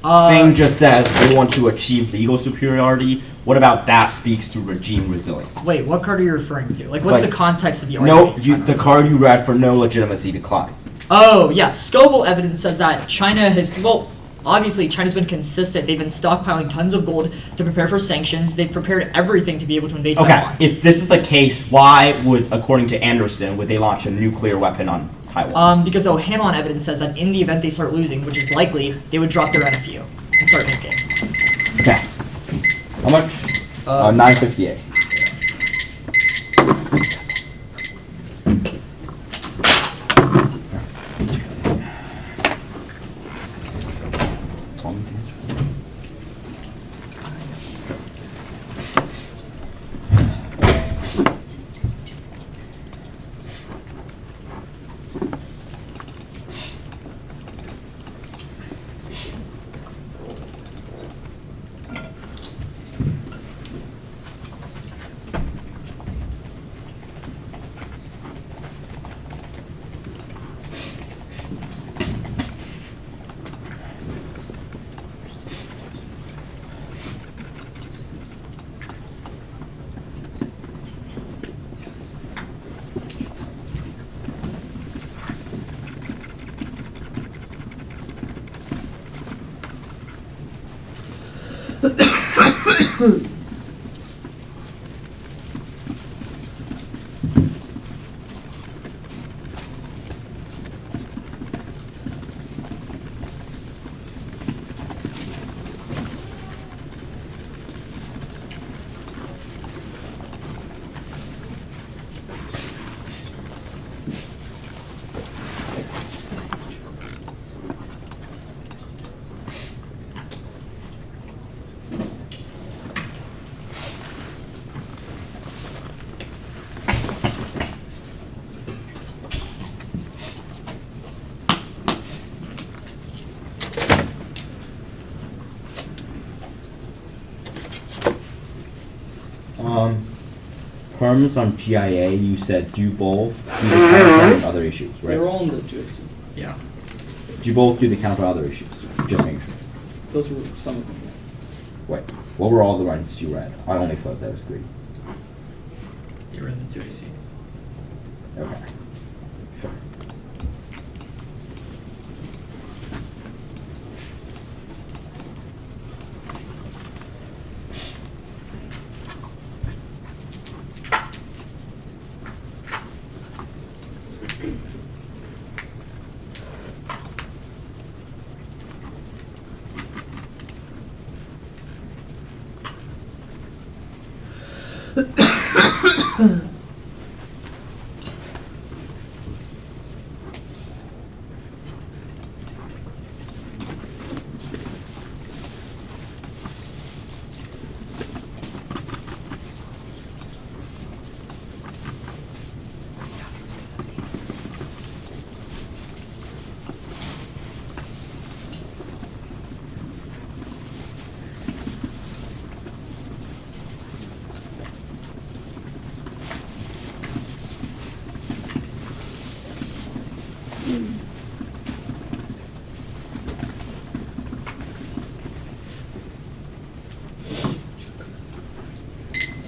Thing just says they want to achieve legal superiority. What about that speaks to regime resilience? Wait, what card are you referring to? What's the context of the No, argument? the card you read for no legitimacy decline. Oh, yeah. Scoville evidence says that China has, obviously China's been consistent. They've been stockpiling tons of gold to prepare for sanctions. They've prepared everything to be able to invade Taiwan. Okay, if this is the case, why would, according to Anderson, would they launch a nuclear weapon on Taiwan? Because O'Hanlon evidence says that in the event they start losing, which is likely, they would drop their NFU and start making. Okay. How much? 958. terms on GIA, you said do both do the counterplan and other issues, right? They're all in the TOC. Yeah. Do both do the counter other issues? Just making sure. Those were some of them. Wait, what were all the ones you read? I only thought there was 3. You were in the TOC. Okay. Sure.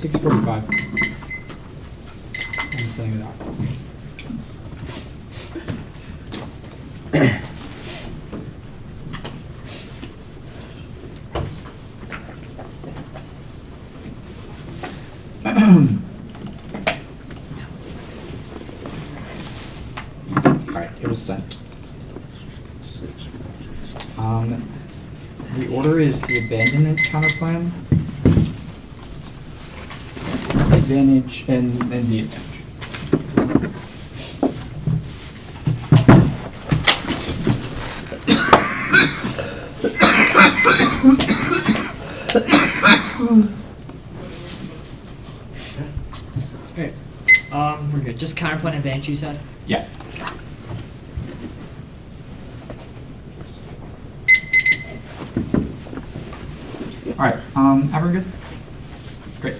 $6:45. I'm sending it out. Alright, it was sent. The order is the abandonment counterplan, advantage, and the advantage. Okay. We're good. Just counterpoint advantage, you said? Yeah. Alright, everyone good? Great.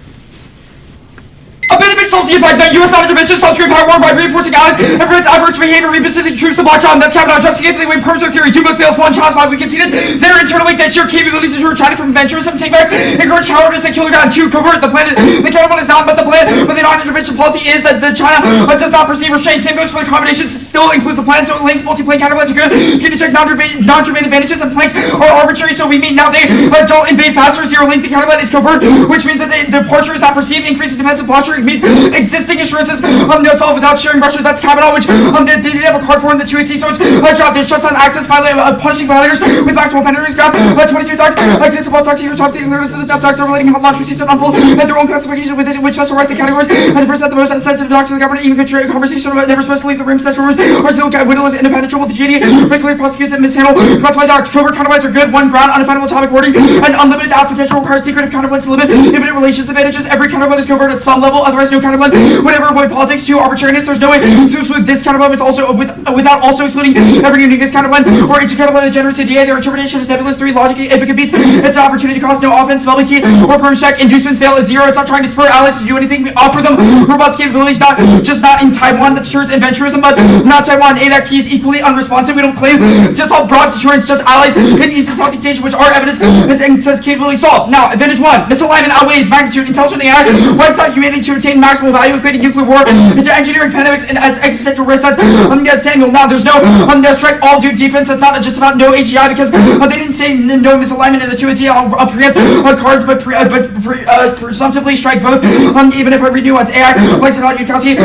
Abandonment solves the impact that U.S. non-intervention solves Green Power War by reinforcing allies and prevents adverse behavior, repositioning troops to block John. That's Kavanaugh. Just significantly when Persian theory, 2 book fails, 1 chance 5 we conceded. Their internal link that sheer capabilities ensure China from venture, some takebacks, encourage cowardice and kill ground. 2 covert the planet. The counterpart is not, but the plan for the non-intervention policy is that the China does not perceive or change. Same goes for the combinations. It still includes the plan, so it links multi-plane counterplans are good. Can you check non-germane advantages and planks are arbitrary, so we mean now they don't invade faster. 0 link the counterplan is covert, which means that the departure is not perceived. Increase in defensive posture means existing assurances that's all without sharing Russia. That's Kavanaugh, which they didn't have a card for in the 2AC, so it's dropped. It shuts down access, punishing violators with maximal penalties. Graph 22 talks exists above talks here, top secret lyrics, enough talks are relating how launch receipts and unfold and their own classification with which special rights the categories and to present the most sensitive talks to the government. Even good conversation about never supposed to leave the room. Central rooms are still windowless, independent, with the GD regularly prosecutes and mishandle classified docs. Covert counterplans are good. 1 brown, undefinable topic wording, and unlimited out potential requires secretive counterplans to limit infinite relations advantages. Every counterplan is covert at some level, otherwise no counterplan. Whatever avoid politics. 2 arbitrariness. There's no way to exclude this counterplan without also excluding every uniqueness counterplan or each counterplan that generates a DA. Their interpretation is nebulous. 3 logic. If it competes, it's an opportunity to cause no offense. Spelling key or perm check. Inducements fail is 0. It's not trying to spur allies to do anything. We offer them robust capabilities, not in Taiwan that deters adventurism, but not Taiwan. ADAC key is equally unresponsive. We don't claim to solve broad deterrence, just allies in East and Southeast Asia, which are evidence and says capability solved. Now, advantage 1. Misalignment outweighs magnitude. Intelligent AI wipes out humanity to attain maximal value, equating nuclear war into engineering pandemics and as existential risk. That's Samuel. Now, there's no strike all Duke defense. That's not just about no AGI because they didn't say no misalignment in the 2AC. I'll preempt cards, but presumptively strike both. Even if I read nuance. AI likes it hot. Yudkowski.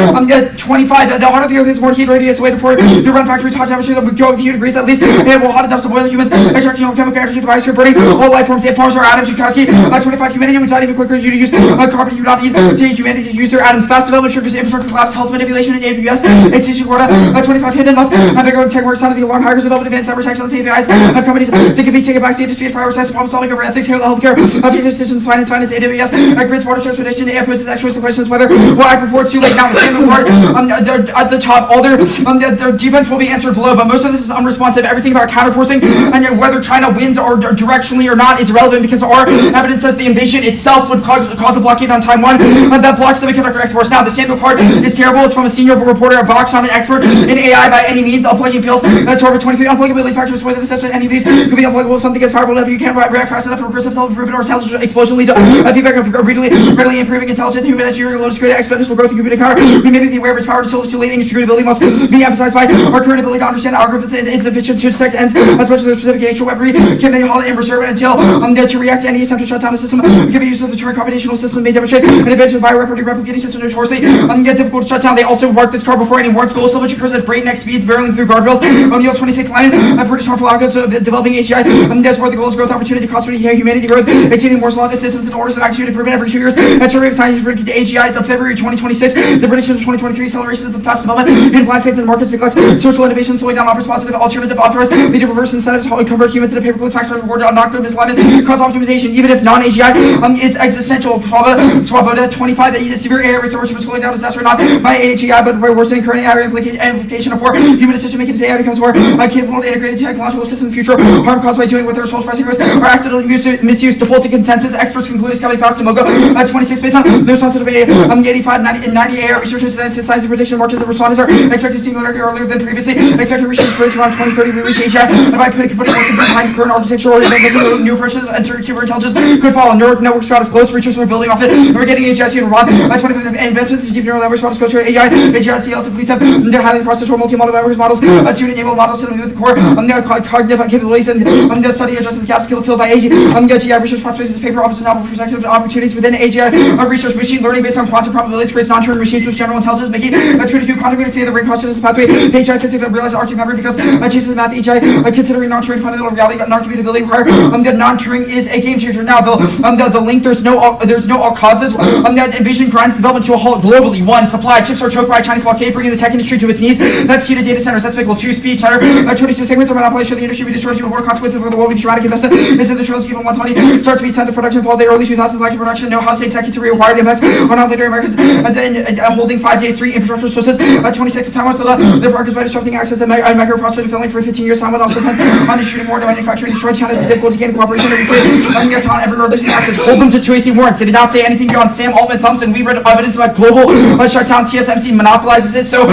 25. The hotter the earth is more heat radius away before you run factories. Hot temperature that would go a few degrees at least. It will hot enough to boil humans. Extracting all chemical energy to biosphere burning all life forms. If farms are atoms. Yudkowski. 25. Humanity would not even quicker you to use carbon. You would not need to humanity to use their atoms. Fast development triggers infrastructure collapse, health manipulation, and AWS. Extinction quota. 25. Hidden must have bigger tech work. Sound of the alarm. Hackers develop advanced cyber attacks on the APIs. Have companies to compete, take a backseat to speed, prioritize problem solving over ethics, healthcare, future decisions, finance, AWS, grids, water transportation, AI poses that choice. The question is whether will act before it's too late. Now the same part at the top. All their defense will be answered below, but most of this is unresponsive. Everything about counterforcing and whether China wins or directionally or not is irrelevant because our evidence says the invasion itself would cause a blockade on Taiwan that blocks semiconductor X-Force. Now, the sample card is terrible. It's from a senior reporter at Vox, not an expert in AI by any means. Unplugging pills. That's over 23 unpluggability factors. Whether the assessment any of these could be unpluggable. Something as powerful enough you can't react fast enough for recursive self-improvement or intelligence explosion lead to feedback of readily improving intelligence. Human engineering load is created exponential growth in computing power. We may be aware of its power until too late. Inscrutability must be emphasized by our current ability to understand algorithms and insufficient to detect ends as much as their specific nature. Weaponry can be held and reserved until to react to any attempt to shut down a system. Can be used as the Turing computational system may demonstrate an advantage by replicating systems notoriously difficult to shut down. They also marked this car before any warrants goal which occurs at breakneck speeds, barreling through guardrails. O'Neill 26 line, British harmful outcomes of developing AGI. That's where the goal is growth opportunity, cost humanity growth, exceeding more slotted systems in orders of magnitude improvement every 2 years. And survey of science predicted AGIs of February 2026. The predictions of 2023 acceleration of fast development and blind faith in the markets neglect social innovation slowing down offers positive alternative optimize lead to reverse incentives convert humans into paperclip maximize reward not good misalignment cause optimization even if non-AGI is existential. Swoboda 25 that either severe AI rates or slowing down disaster not by AGI but by worsening current AI implication of poor human decision making as AI becomes more capable to integrate technological systems in the future. Harm caused by doing what they're sold pressing risk or accidentally misuse defaulting consensus. Experts conclude is coming fast to Mogo 26 based on the response of 85 90 AI researchers and science and prediction markets that respondents are expecting singularity earlier than previously. Expected research breaks around 2030 we reach AGI and by putting more behind current architecture or missing new approaches and super intelligence could follow. Neural networks got as close researchers are building off it and we're getting AGI soon around 25 investments in deep neural networks models culture AI CLs and police have their highly processed multi-model networks models to enable models to with the core their cognitive capabilities and the study addresses the gaps filled by AGI research prospects paper offers novel perspective opportunities within AGI research machine learning based on quantum probabilities creates non-Turing machines with general intelligence making a true to few quantum unity the ring consciousness pathway AGI physics realize arching memory because changes in math AGI considering non-Turing fundamental reality non-computability where the non-Turing is a game changer. Now the link there's no all causes that envision grinds development to a halt globally. One, supply chips are choked by a Chinese blockade bringing the tech industry to its knees. That's key to data centers. That's equal to speed chatter. 22 segments of monopolization of the industry we destroyed even more consequences for the world. We dramatic investment is in the trillions even once money start to be sent to production fall the early 2000s like production know how to take seconds to required impacts on all later Americans and then holding 5 days 3 infrastructure sources 26 Taiwan still the markets by disrupting access to microprocessor filling for 15 years. Taiwan also depends on distributing more to manufacturing destroy China the difficulty getting cooperation every get Taiwan everywhere reducing access hold them to 2AC warrants. They did not say anything beyond Sam Altman thumbs and we read evidence about global shutdown. TSMC monopolizes it so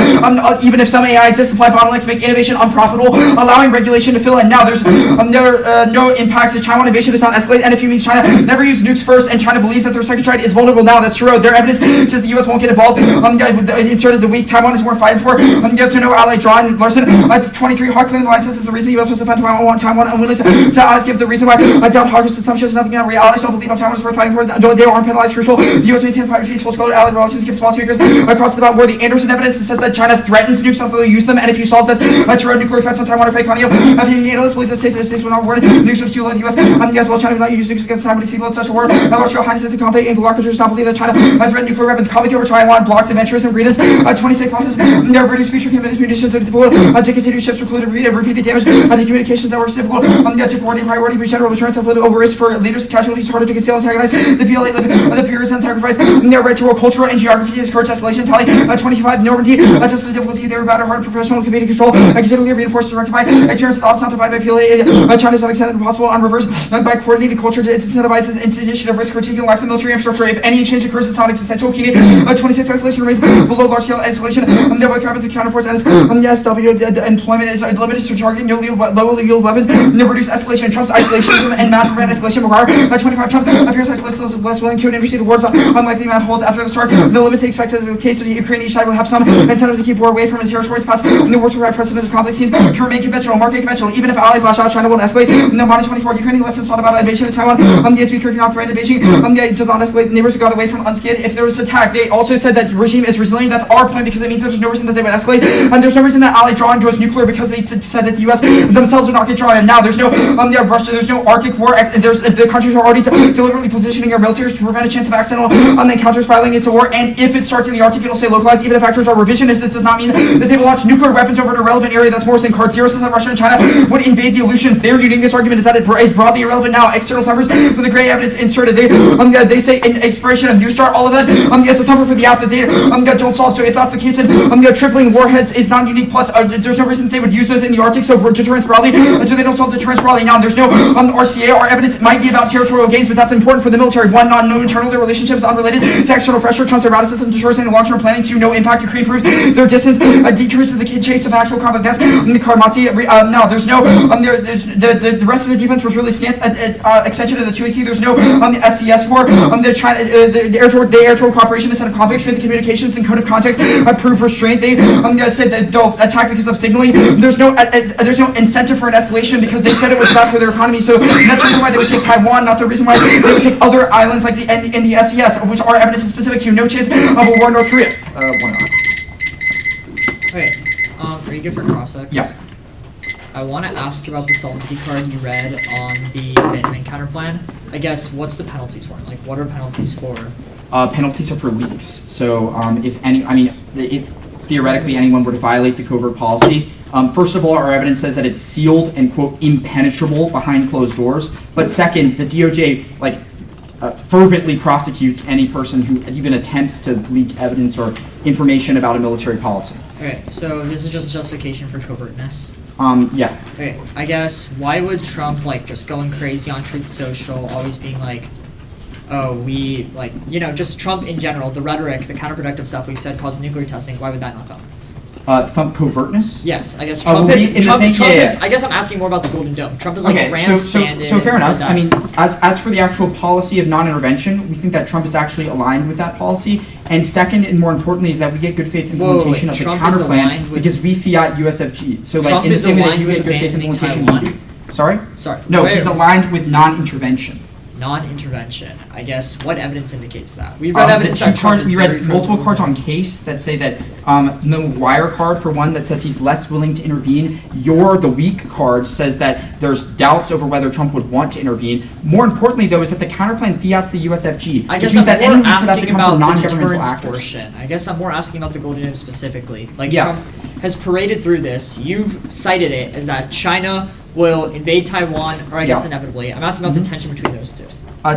even if some AI exists supply bottlenecks make innovation unprofitable allowing regulation to fill in. Now there's no impact to Taiwan invasion does not escalate and if you mean China never used nukes first and China believes that their second strike is vulnerable now that's true. Their evidence says that the US won't get involved inserted the weak Taiwan is more fighting for yes or no ally John Larson 23 Hawks claiming the license is the reason the US must defend Taiwan unwilling to allies give the reason why Don Hawkins assumption is nothing that real allies don't believe Taiwan is worth fighting for they aren't penalized crucial the US maintains private peaceful scope allied relations gives policy makers across the board where the Anderson evidence that says that China threatens nukes so they'll use them and if you solve this to run nuclear threats on Taiwan or fake audio analysts believe the states will not warn nukes are still the US yes well China will not use nukes against Taiwanese people in such a war large scale highness and conflict and blockers does not believe that China has threatened nuclear weapons conflict over Taiwan blocks adventurous and arenas 26 losses their British future convenient munitions are difficult to continue ships recluded repeated damage to communications networks difficult to coordinate priority breach general deterrence of political risk for leaders casualties harder to conceal and antagonize the PLA the peers and sacrifice their right to world cultural and geography is courage escalation tally 25 Normandy tested the difficulty they were about hard professional community control considerably reinforced to rectify experience of not defined by PLA China's not extended impossible on reverse by coordinated culture to incentivize its initiative risk critiquing lacks in military infrastructure if any exchange occurs it's not existential key 26 escalation remains below large scale escalation there with weapons and counterforce and SW employment is limited to targeting low yield weapons no reduce escalation Trump's isolationism and mad prevent escalation require 25 Trump appears less willing to initiate wars unlikely mad holds after the start the limits expected in the case of the Ukraine each side would have some incentive to keep war away from its territories past the wars provide precedent of conflict seen to remain conventional market conventional even if allies lash out China won't escalate no minus 24 Ukrainian lessons taught about invasion of Taiwan the SB currently not threat invasion it does not escalate neighbors got away from unscathed if there was an attack they also said that the regime is resilient that's our point because it means there's no reason that they would escalate and there's no reason that ally drawn goes nuclear because they said that the US themselves would not get drawn and now there's no Russia there's no Arctic war there's the countries are already deliberately positioning their militaries to prevent a chance of accidental encounters filing into war and if it starts in the Arctic it'll say localized even if actors are revisionist this does not mean that they will launch nuclear weapons over an irrelevant area that's more than card zero says that Russia and China would invade the illusions their uniqueness argument is that it is broadly irrelevant now external thumbers for the gray evidence inserted they say in expiration of New Start all of that yes the thumber for the app that they don't solve so if that's the case then tripling warheads is not unique plus there's no reason that they would use those in the Arctic so for deterrence broadly so they don't solve deterrence broadly now there's no RCA or evidence it might be about territorial gains but that's important for the military one no internal relationships unrelated to external pressure ensure Trump's rebuttal system destroys any long-term planning to no impact. Ukraine proves their distance, decreases the chase of actual conflict. That's the Karmati. No, there's no. The rest of the defense was really scant. Extension of the 2AC. There's no the SCS war. The China, the air tour cooperation instead of conflict. Strength communications and code of context. Proof restraint. They said that they'll attack because of signaling. There's no incentive for an escalation because they said it was bad for their economy. So that's the reason why they would take Taiwan, not the reason why they would take other islands like in the SCS, which are evidence specific to no chance of a war in North Korea. Okay, are you good for cross-ex? Yeah. I want to ask about the solvency card you read on the abandonment counter plan. I guess, what's the penalties for? Like, what are penalties for? Penalties are for leaks. So if theoretically anyone were to violate the covert policy, first of all, our evidence says that it's sealed and, quote, impenetrable behind closed doors. But second, the DOJ, fervently prosecutes any person who even attempts to leak evidence or information about a military policy. Okay, so this is just justification for covertness. Yeah. Okay, I guess, why would Trump, just going crazy on Truth Social, always being just Trump in general, the rhetoric, the counterproductive stuff we've said causes nuclear testing, why would that not thump? Thump covertness? Yes, I guess Trump I guess I'm asking more about the Golden Dome. Trump is grandstanded. So fair enough. I mean, as for the actual policy of non-intervention, we think that Trump is actually aligned with that policy. And second, and more importantly, is that we get good faith implementation of the counter plan because we fiat USFG. So Trump in the same way that you get good faith abandoning implementation, Taiwan? we do. Sorry? No, Wait, he's aligned with non-intervention. non-intervention. I guess what evidence indicates that? We've read evidence that Trump is we very read multiple pro- cards on case that say that the wire card for one that says he's less willing to intervene. The weak card says that there's doubts over whether Trump would want to intervene. More importantly, though, is that the counterplan fiats the USFG. I guess which means I'm that more any leaks would have to asking come about from the non-governmental deterrence actors. portion. I guess I'm more asking about the Golden Dome specifically. Yeah. Trump has paraded through this. You've cited it as that China will invade Taiwan, or I guess Yeah. inevitably. I'm asking about the tension between those two.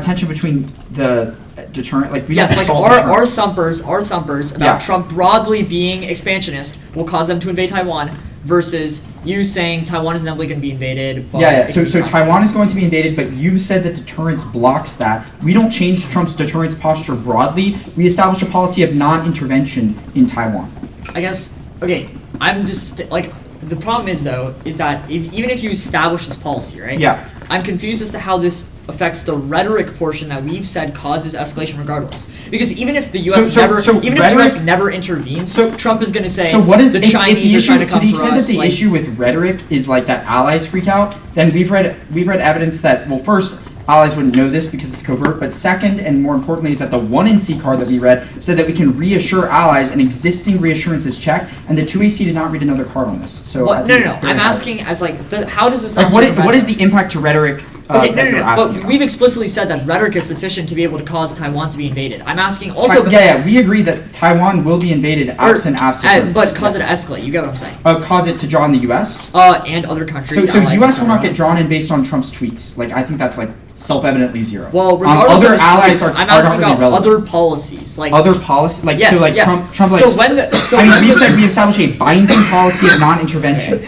Tension between the deterrent, we Yes, don't solve our deterrent. thumpers about Yeah. Trump broadly being expansionist will cause them to invade Taiwan versus you saying Taiwan is inevitably going to be invaded. But Yeah. it can So be Taiwan is going to be invaded, but you've said that deterrence blocks that. We don't change Trump's deterrence posture broadly. We establish a policy of non-intervention in Taiwan. I guess, okay, I'm just, the problem is, though, is that even if you establish this policy, right? Yeah. I'm confused as to how this affects the rhetoric portion that we've said causes escalation regardless. Because even if the U.S. So if the U.S. rhetoric- never intervenes, So- Trump is going to say So what is the if Chinese the are issue, trying to come the for extent us? that the issue with rhetoric is that allies freak out, then we've read evidence that, well, first, allies wouldn't know this because it's covert, but second, and more importantly, is that the 1 in C card that we read said that we can reassure allies an existing reassurance is checked, and the 2AC did not read another card on this. So I think No. it's very I'm hard. asking as how does this not what is the impact to rhetoric? Okay, that you're asking but about? we've explicitly said that rhetoric is sufficient to be able to cause Taiwan to be invaded. I'm asking also. We agree that Taiwan will be invaded absent deterrence. But cause it to Yes. escalate. You get what I'm saying? Cause it to draw in the U.S. And other countries. So allies, U.S. will not etc. get drawn in based on Trump's tweets. I think that's self-evidently zero. Well, regardless other of his allies tweets, are I'm not asking really about relevant. other policies, Other policy, yes. Trump we said we establish a binding policy of non-intervention. We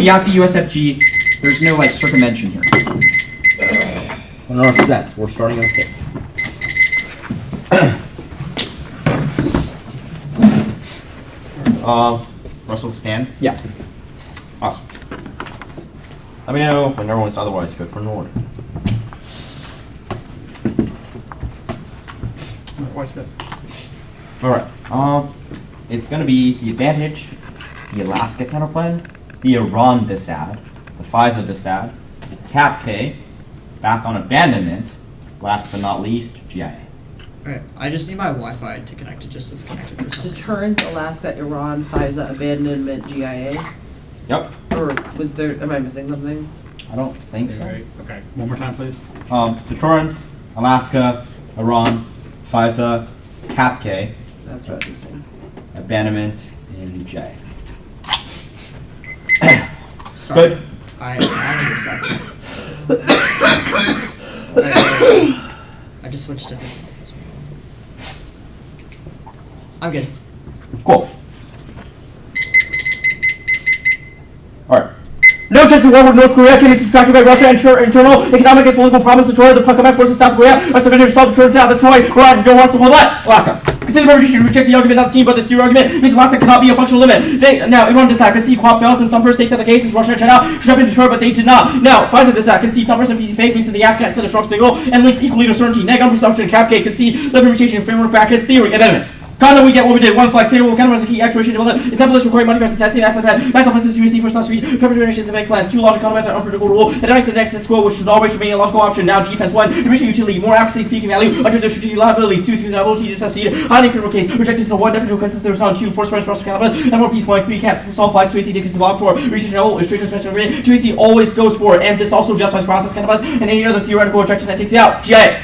fiat the USFG. There's no circumvention here. When we're set, we're starting on the case. Russell, stand. Yeah. Awesome. Let me know when everyone's otherwise good for an order. Alright. It's gonna be the Advantage, the Alaska counterplan, the Iran disad, the FISA disad, Cap K, back on abandonment, last but not least, GIA. Alright, I just need my Wi-Fi to connect to just disconnected for some reason. Deterrence, Alaska, Iran, FISA, abandonment, GIA. Yep. Or was there? Am I missing something? I don't think so. Okay, one more time, please. Deterrence, Alaska, Iran, FISA, Cap K, That's what I'm saying. abandonment, and GIA. Sorry. Good. I need a second. I just switched to this. I'm good. Cool. Alright. No chance of war with North Korea can be subtracted by Russia and internal economic and political problems. Destroy the Montgomery forces of South Korea are sufficient to solve the turn down the Troy. Right, don't want to hold that. Alaska. Consider the should reject the argument, not the team, but the theory argument means the last step cannot be a functional limit. Now, everyone does that. Concede Quap fails, and Thumper states that the case is Russia and China should have been deterred, but they did not. Now, Pfizer does that. Concede Thumper and PC fake means that the Afghan set a strong signal and links equally to certainty. Neg on presumption, Capcake, concede, limitation, framework, brackets, theory, amendment. Kinda we get what we did. One flex table, kind of as a key actuation development. Establish requiring manifest testing, access that, mass offenses, USC for slash speech, preparations of egg plans. Two logic concepts are unpredictable rule. That denies the next score, which should always remain a logical option. Now, defense 1, division utility, more accuracy, speaking value, under the strategic liabilities. 2, speaking ability to succeed. Hiding criminal case, rejected so 1, definition consists there on 2, force parents, calibers, and more peace 1, 3 cats, solve flags, 2AC dictates log 4, research level, illustration special agreement, 2AC always goes for, and this also justifies process calibers, and any other theoretical objection that takes it out. GIA.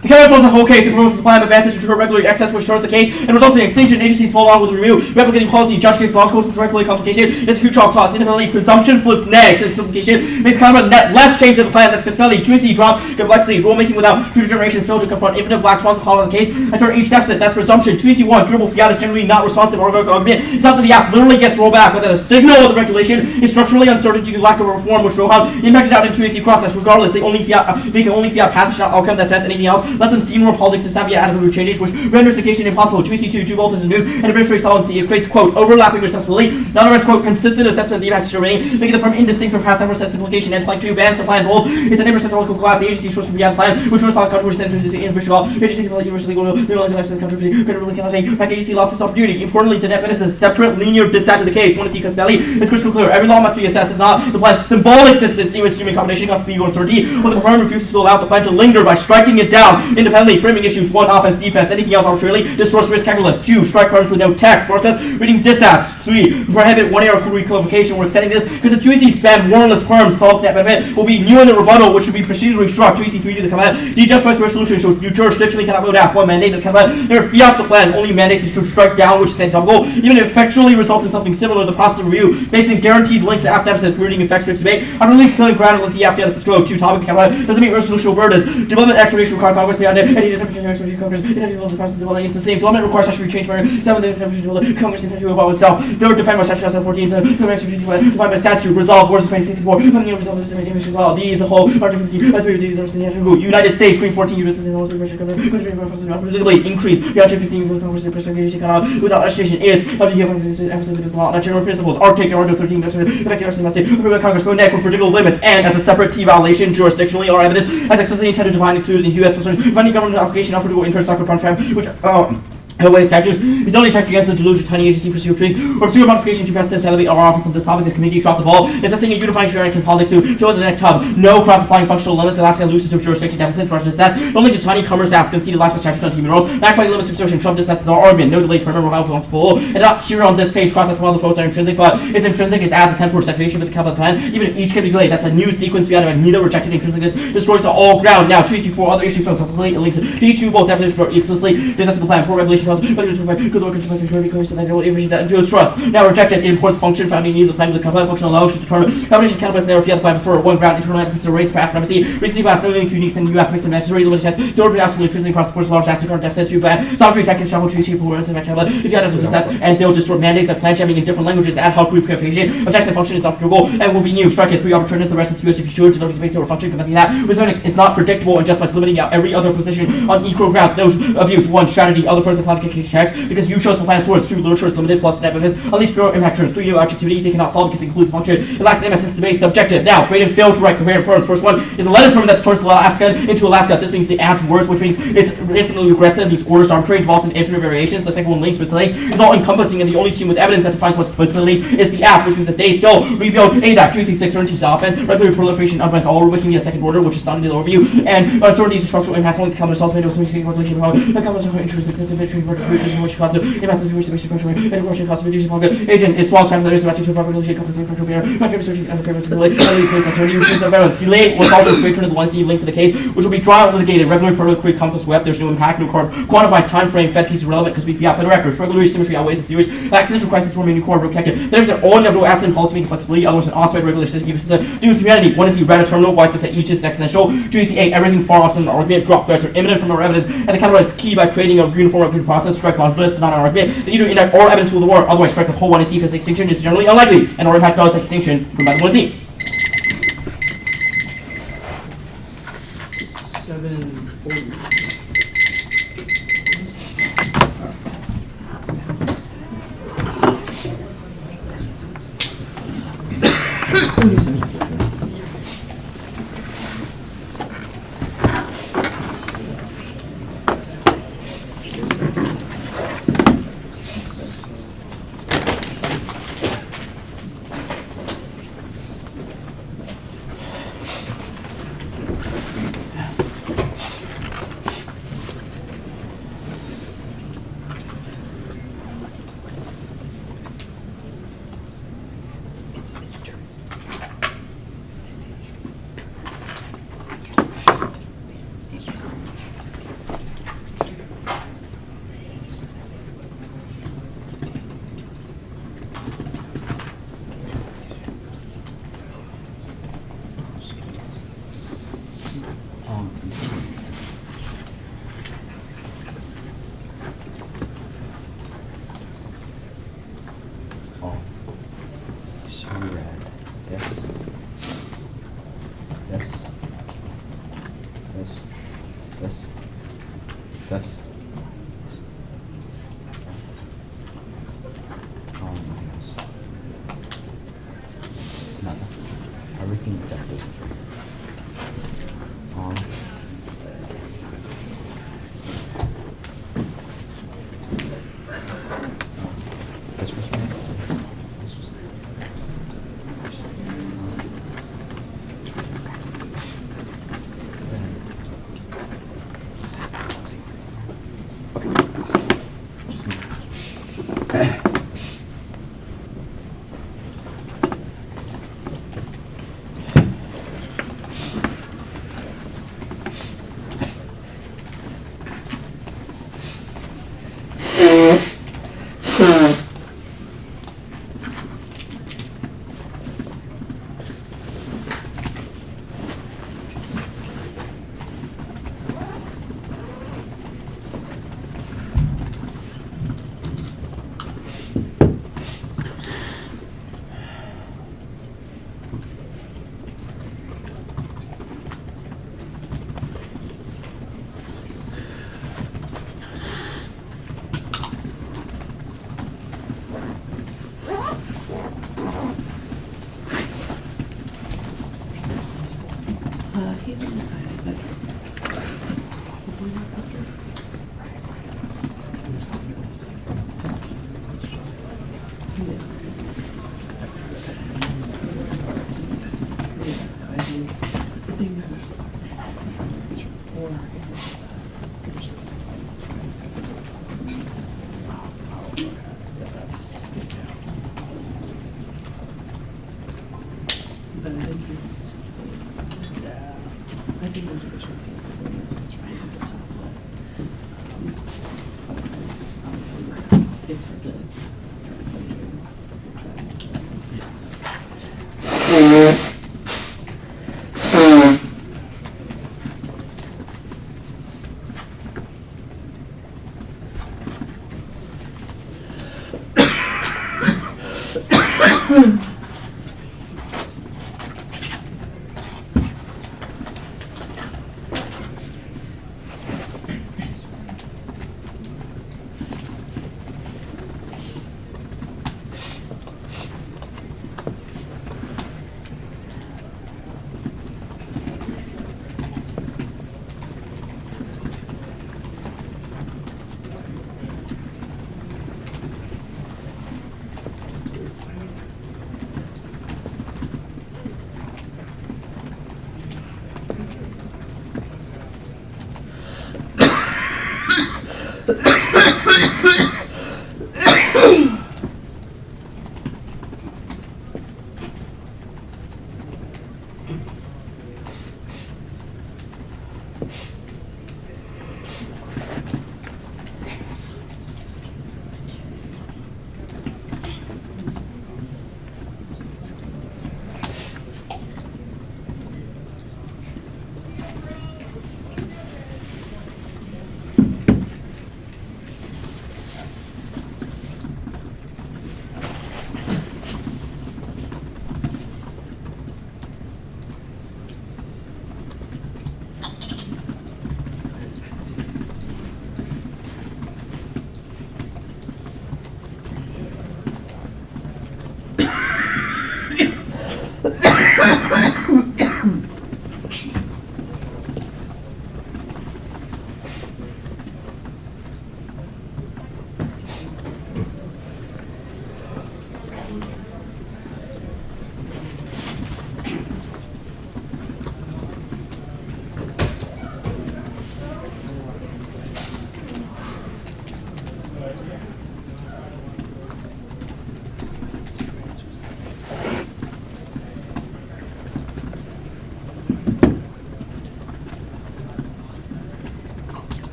The counter solves the whole case and proposes a plan of advantage to deter regular excess, which turns the case and results in extinction. Agencies follow on with the review, replicating policy, judge case, logical, since regular complication is acute chalk toss. Independently, presumption flips neg, since simplification makes kind of a net less change to the plan. That's Castelli. Juicy drops complexity, rulemaking without future generations fail to confront infinite black swans to follow the case and turn each deficit. That's presumption. 2C1, dribble fiat is generally not responsive or argument. It's not that the app literally gets rolled back, but that the signal of the regulation is structurally uncertain due to lack of reform, which Rohan impacted out in 2AC process. Regardless, they can only fiat passage, not outcome that says anything else. Let them steamroll politics and savvy attitude changes, which renders negation impossible. 2C2, do both as a nuke, and administrates solvency. It creates, quote, overlapping responsibility, nonetheless, quote, consistent assessment of the impacts remaining, making the firm indistinct from past efforts at simplification. And plank 2 bans the plan whole is an impersonal class. The agency source from beyond plan, which response controversy centers to the individual. Agency can universally go to the life of the controversy, credibility cannot take. Back agency lost this opportunity. Importantly, the net benefit is a separate linear dissent to the case. One to see Castelli is crystal clear. Every law must be assessed. If not, the plan's symbolic existence, even assuming combination costs legal uncertainty, or the firm refuses to allow the plan to linger by striking it down independently, framing issues 1 offense, defense, anything else arbitrarily distorts risk calculus. 2, strike firms with no text. Process reading dispatch. 3, prohibit 1 error recodification. We're extending this because the 2EC spam warrantless firms solves net benefit will be new in the rebuttal, which should be procedurally struck. 2EC 3 to the command. D justifies resolution shows you jurisdictionally cannot vote out 1 mandate to the command. There fiat the plan only mandates is to strike down, which is untenable. Even if effectually results in something similar, the process of review makes a guaranteed link to app deficit, ruining effects to debate. I'm really killing ground and let the app deficit grow. 2, topic the command doesn't mean resolution burdens. Development exploration require Congress beyond it. Any development Congress. The process of development is the same. Development requires statutory change. 7, the Congress in to evolve itself. 3rd, defined by statute 2014. defined by statute. Resolve words 2064. Law. D is the whole. United States. Green 14. Unpredictably increase. Article 15. Without legislation is emphasis law. Not general principles. Article 13. Effective Congress go neck with predictable limits and as a separate T violation jurisdictionally or evidence as explicitly intended to define excluded in U.S. funding government application of predictable interest soccer contract which Highway statutes is only checked against the delusion of tiny agency procedural trees or procedural modification to precedents elevate our office on this topic. The committee dropped the ball. Assessing a unifying generic politics to fill in the next tub. No cross-applying functional limits. Alaska loses to jurisdiction deficits. Russia dissent. Only to tiny commerce acts conceded Alaska statutes on TV rules. Backfighting limits of assertion. Trump dissents is our argument. No delayed permanent revival full. And not here on this page. Cross-up from all the folks are intrinsic, but it's intrinsic. It adds a temporal separation with the capital plan. Even if each can be delayed, that's a new sequence beyond it. Neither rejected intrinsicness destroys the all ground. Now, 2C4 other issues from subsequently it links to D2 both definitions explicitly. Dissents the plan. Poor regulation clause. Good work in that builds trust. Now rejected imports function found in either the plan with the complex function alone should determine combination cannabis narrow field the plan for 1 ground internal emphasis to raise path primacy. Recently passed no link unique and US make the necessary limit test. So absolutely intrinsic cross force large active current deficit to plan. Solitary tactics shuffle trees people and if you have to success and they'll distort mandates by plan jamming in different languages ad hoc group clarification. Objection function is operable and will be new. Strike it 3 opportunities. The rest is US if you should to notice or function connecting that. With Linux it's not predictable and just by limiting out every other position on equal grounds. No abuse. 1 strategy. Other person classification checks because you chose the plan source. 2 literature is limited plus net benefits. Unleash pure impact terms. 3 new objectivity they cannot solve because it includes function. It lacks the MSS debate subjective. Now, grade and fail to write coherent terms. First one is a letter permit that turns Alaska into Alaska. This means it adds words, which means it's infinitely regressive. These orders are arbitrary, involves in infinite variations. The second one links with place is all encompassing, and the only team with evidence that defines what's facilities is the app, which means that they still rebuild ADAC, 236 certainty to offense, regular proliferation unbiased all making a second order, which is not in the overview, and uncertainties and structural impacts only come to solve made with regulation power. The comes to interest extensive entry for the which causes impacts of reservation pressure and Russian cost reducing power. Agent is swamp time that is matching to a proper relation company control bear. My favorite searching and the favorite delay. Delay was also straight to the 1C links to the case, which will be trial litigated. Regular protocol compass web. There's no impact, no card quantifies time frame. Fed piece is relevant because we fiat fed records. Regulatory symmetry outweighs the series. Accidental crisis forming new core protected. There's their own inevitable asset policy making flexibility. Otherwise, an ossified regular system dooms humanity. 1 is the red terminal. Why is this that each is exponential? 2 is the 8. Everything far off an argument. Drop threats are imminent from our evidence, and the counter is key by creating a uniform record process. Strike confidence, not an argument. They either indict or evidence will the war. Otherwise, strike the whole 1C because extinction is generally unlikely, and our impact does like extinction from by the 1C. 740. Yes. No. Everything except this. This was right. This was. He's undecided, but I think those are the short things. It's hard to.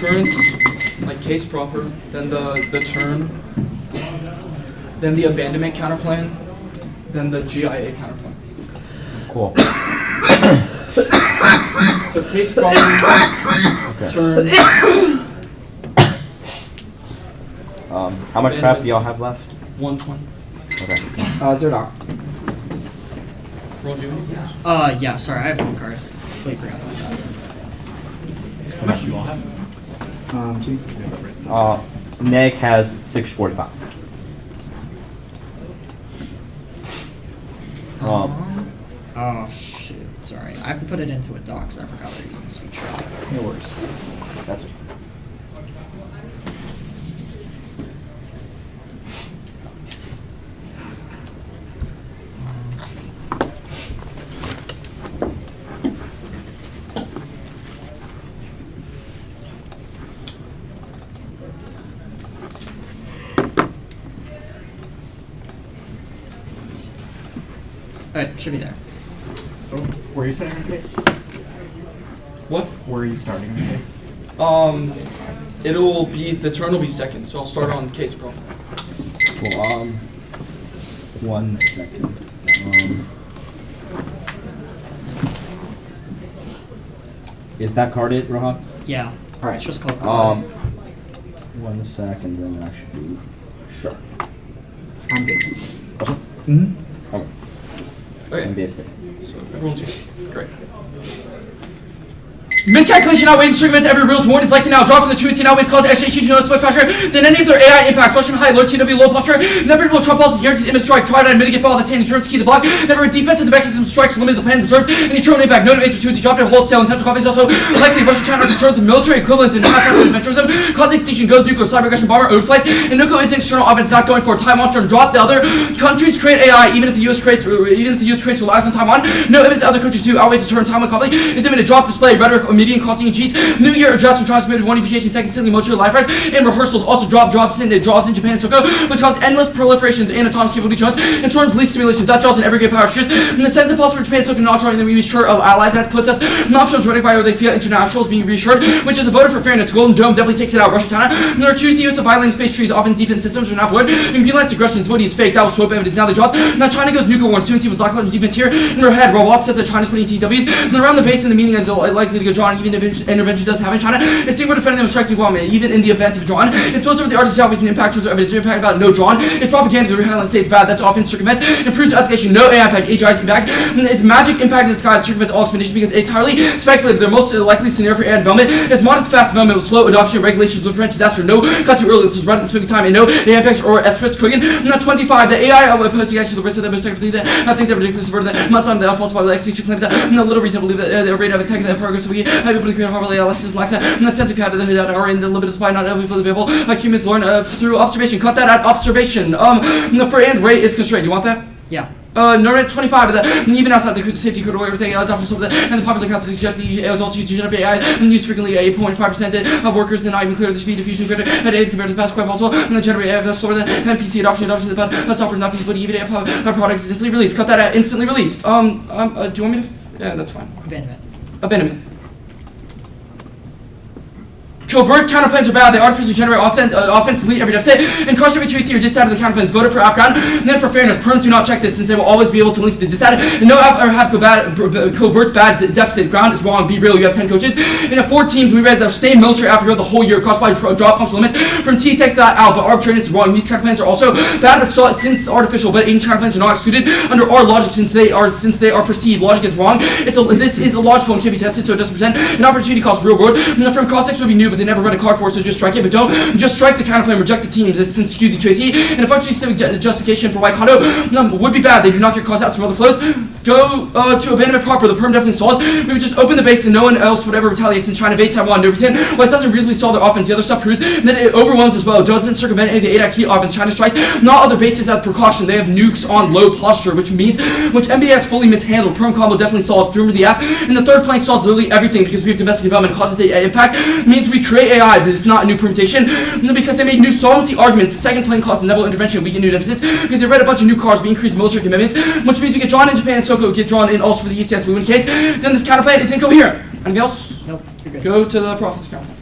Turns, like case proper, then the turn, then the abandonment counterplan, then the GIA counterplan. Cool. So case proper, turn. How much crap do y'all have left? 120. Okay. Zero doc. Roll, do you anything else? Yeah, sorry, I have one card. Wait, forgot about that. How much do you all have? 2. Neg has 645. Oh shit, sorry. I have to put it into a doc because I forgot they're using speech. No worries. That's Alright, should be there. Oh, where are you starting your case? What? Where are you starting your case? It'll be, the turn will be second, so I'll start on case proper. cool. 1 second. Is that card it, Rohan? Yeah. Alright. It's just called card. 1 second, then that should be sure. I'm good. Okay. Mm-hmm. Okay. Okay. MBS good. So everyone's here. Great. Miscalculation outweighing circumvents every rules warned is likely now. Draw from the 2 and C outweighs cause actually change notes much faster than any of their AI impacts. Russian high, low TW, low posture. Never able trump balls, guarantees image strike. Try to mitigate fall. That's hand insurance key the block. Never defense in the mechanism strikes. Limit the plan reserves. Any terminal impact. No advantage to 2 dropped in wholesale. Intentional confidence also likely. Russian China concerned the military equivalents in half adventurism. Cause extinction goes nuclear, cyber aggression, bomber, ode flights. And nuclear is an external offense not going for Taiwan turn. Drop the other countries create AI. Even if the US creates relies on Taiwan. No evidence other countries do outweighs the turn Taiwan conflict. Is imminent drop display. Rhetoric of median costing and cheats. New Year adjustment transmitted one unification second simply motor life rise and rehearsals also drops in it draws in Japan and Soko, which cause endless proliferation of autonomous capability drones and turns leak simulations that draws in every power shares. In the sense of pulse for Japan and Soko not trying to be sure of allies that puts us not shows rhetoric by where they feel internationals being reassured, which is a voter for fairness. Golden Dome definitely takes it out. Russia China and they're accused the US of violating space trees often defense systems are not wood and penalized aggressions. Woody is fake. That was swope evidence. Now they dropped. Now China goes nuclear war. 2 and C was locked on defense here in her head. Roblox says that China's putting TWs and around the base in the meaning is likely to go drawn even if intervention does happen in China. It's single defending them strikes me Guam, even in the event of drawn. It's built over the art of salvation impact shows evidence impact about no drawn. It's propaganda the Highland states bad, that's often circumvents. Improves escalation, no AI impact, HI's impact. It's magic impact in the sky that circumvents all explanations because it's entirely speculative. Their most likely scenario for AI development is modest fast development with slow adoption regulations with French disaster. No got too early, this is running swing time and no AI impacts or S-risk cooking. Not 25, the AI of opposing actions the risk of them is believe that I think they're ridiculous for that must on the false by the extinction claims that no little reason to believe that the rate of attack that progress we have able to create harmful analysis like that. And the sense of that are in the limited supply not able to be available like humans learn through observation. Cut that at observation. The for and rate is constrained. You want that? Yeah. No rate 25 of that. And even outside the safety code or everything else, and the popular council suggests the results used to generate AI and use frequently 8.5% of workers and not even clear the speed of fusion greater at 8 compared to the past quite possible. And then generate AI slower than and then PC adoption of the software not feasible even if our products is instantly released. Cut that at instantly released. Do you want me to? Yeah, that's fine. Abandonment. Abandonment. Covert counterplans are bad. They artificially generate offense, delete every deficit, and crush every 2C or disadded the counterplans. Voted for Afghan. And then for fairness, perms do not check this since they will always be able to link to the disadded. And no have covert bad deficit. Ground is wrong. Be real. You have 10 coaches. And at 4 teams, we read the same military after the whole year. Cross by drop functional limits from T-Tech to out, but arbitrariness is wrong. These counterplans are also bad, but since artificial, but ancient counterplans are not excluded under our logic since they are perceived. Logic is wrong. This is illogical and can be tested, so it doesn't present an opportunity cost real world. And the firm cross-checks would be new, but they never read a card for it, so just strike it. But don't just strike the counterplan, reject the teams. This since skew the 2AC. And a functionally civic justification for white condo would be bad. They do not get cross-outs from other flows. Go to abandonment proper. The perm definitely solves. We would just open the base and no one else would ever retaliate and try to evade Taiwan. No reason. Well, it doesn't really solve their offense. The other stuff proves that it overwhelms as well. It doesn't circumvent any of the 8 key offense. China strikes. Not other bases as precaution. They have nukes on low posture, which MBS fully mishandled. Perm combo definitely solves. Remember the F. And the third plank solves literally everything because we have domestic development. Causes the impact. Means we create AI, but it's not a new permutation. Because they made new solvency arguments. The second plank causes level intervention. We get new deficits because they read a bunch of new cards. We increase military commitments, which means we get drawn in Japan and Soko get drawn in also for the ECS. We win case. Then this counterplan is incoherent. Anything else? Nope, you're good. Go to the process counterplan.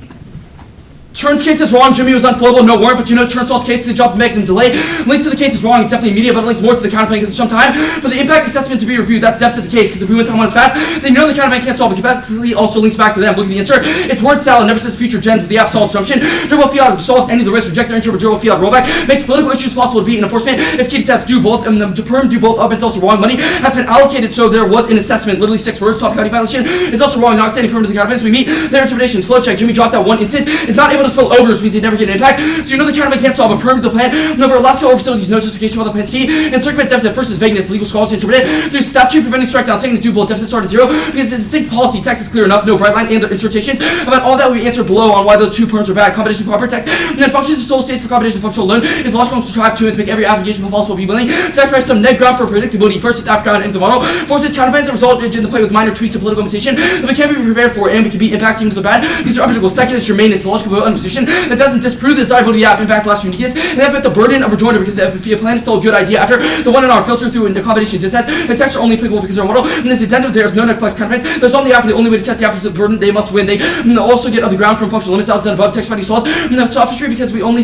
Churn's case is wrong. Jimmy was unflowable, no warrant, but Churn solves cases, they dropped the make them delay. Links to the case is wrong, it's definitely immediate, but it links more to the counterplan because some time for the impact assessment to be reviewed. That's deficit of the case, because if we went Taiwan as fast, then the counterplan can't solve it. Capacity also links back to them. Look at the answer. It's word salad, never says future gens with the app solves assumption. Durable fiat solves any of the risks, reject their intro, but durable fiat rollback makes political issues possible to beat in enforcement. It's key to test, do both, and the perm do both up, it's also wrong. Money has been allocated, so there was an assessment, literally 6 words. Top county violation is also wrong, not standing firm to the counterplans. We meet their interpretations. Flow check. Jimmy dropped that one instance. It's not able to spill over, which means they never get an impact. So the counterplan can't solve a perm the plan. Over Alaska or facilities, no justification for the plan's key. And circumvents deficit. First is vagueness. Legal scholars interpret it. There's statute preventing strike down. Second is do both. Deficit start at 0 because it's a distinct policy. Text is clear enough. No bright line and the interpretations. About all that we answer below on why those 2 perms are bad. Combination proper text. And then functions of sole states for combination functional alone is logical to strive to and make every application possible be willing. Sacrifice some net ground for predictability. First is Afghan into the model. Forces counterplans that result in the play with minor tweaks of political implementation that we can't be prepared for and we can be impacting to the bad. These are unpredictable. Second is germaneness. The logical vote on position that doesn't disprove the desirability of the app. Impact last uniqueness. And that meant the burden of rejoinder because the FIA plan is still a good idea after the one in our filter through into combination dissets. The texts are only applicable because they're a model. And this addendum there's no net flex counterplans. There's only after the only way to test the after the burden they must win. They also get on the ground from functional limits outside above text finding solves. And the sophistry because we only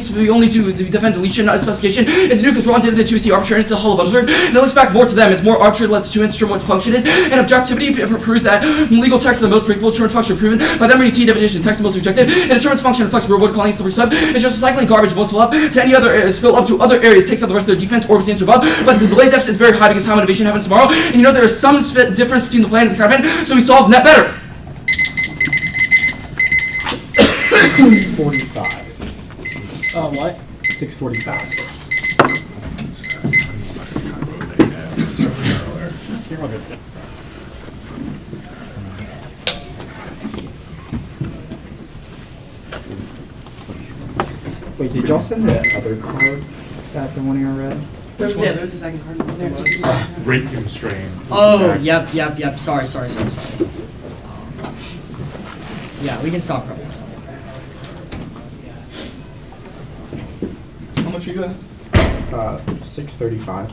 do defend deletion, not specification. Is new because we're on data the 2C arbitrary. It's a hull of observed. And it links back more to them. It's more arbitrary to let the 2 instrument what the function is. And objectivity proves that legal text are the most predictable. Determines function proven by them reading T definition. Text is most objective. And determines function flexible. What calling slippery sub. It's just recycling garbage once fill up to any other spill up to other areas. Takes out the rest of their defense. Orbits answer above. But the delay deficit is very high because time motivation happens tomorrow. And there is some difference between the plan and the counterplan. So we solve net better. 645. What? 645. You're all good. Wait, did y'all send the other card that the one I read? There's a second card in there. Rate constrained. Oh, yep. Sorry. Yeah, we can stop right now. How much are you at? 635.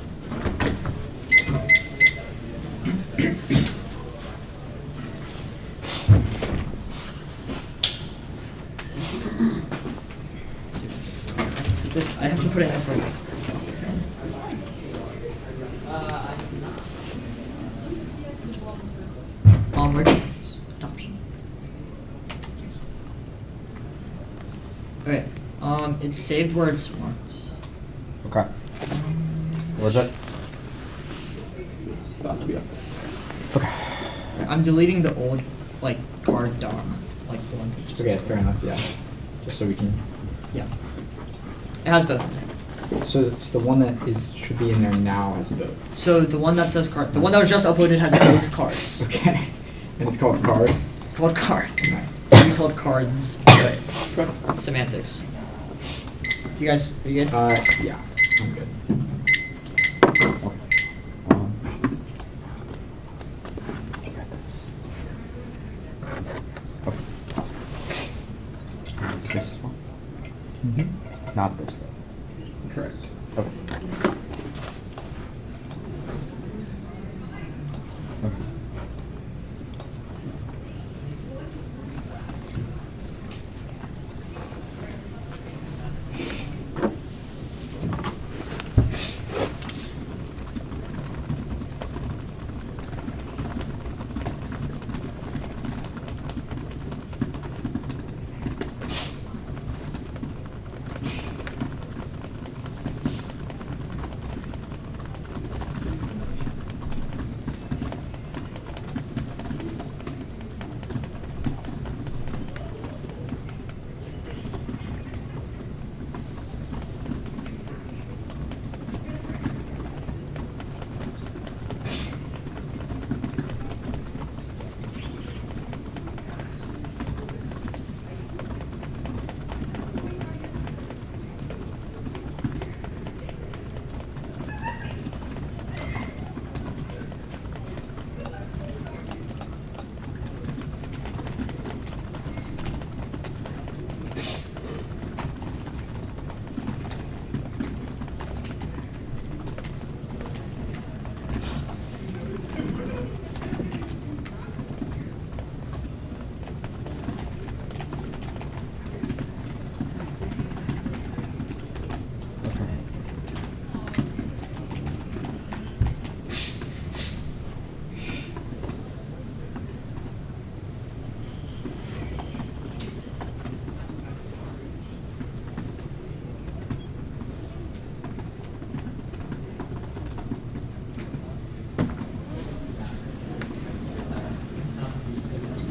This, I have to put it in this like. Onward. Adoption. Okay. It's saved where it's marked. Okay. Where's it? About to be up. Okay. I'm deleting the old like card doc, like the one that just Okay, fair enough, yeah. Just so we can. Yeah. It has both. So it's the one that should be in there now has both. So the one that says card, the one that was just uploaded has both cards. Okay. And it's called card. It's called card. Nice. It's be called cards. Right. Semantics. You guys, are you good? Yeah. I'm good. This is one? Mm-hmm. Not this though. Correct. Okay.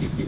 Okay.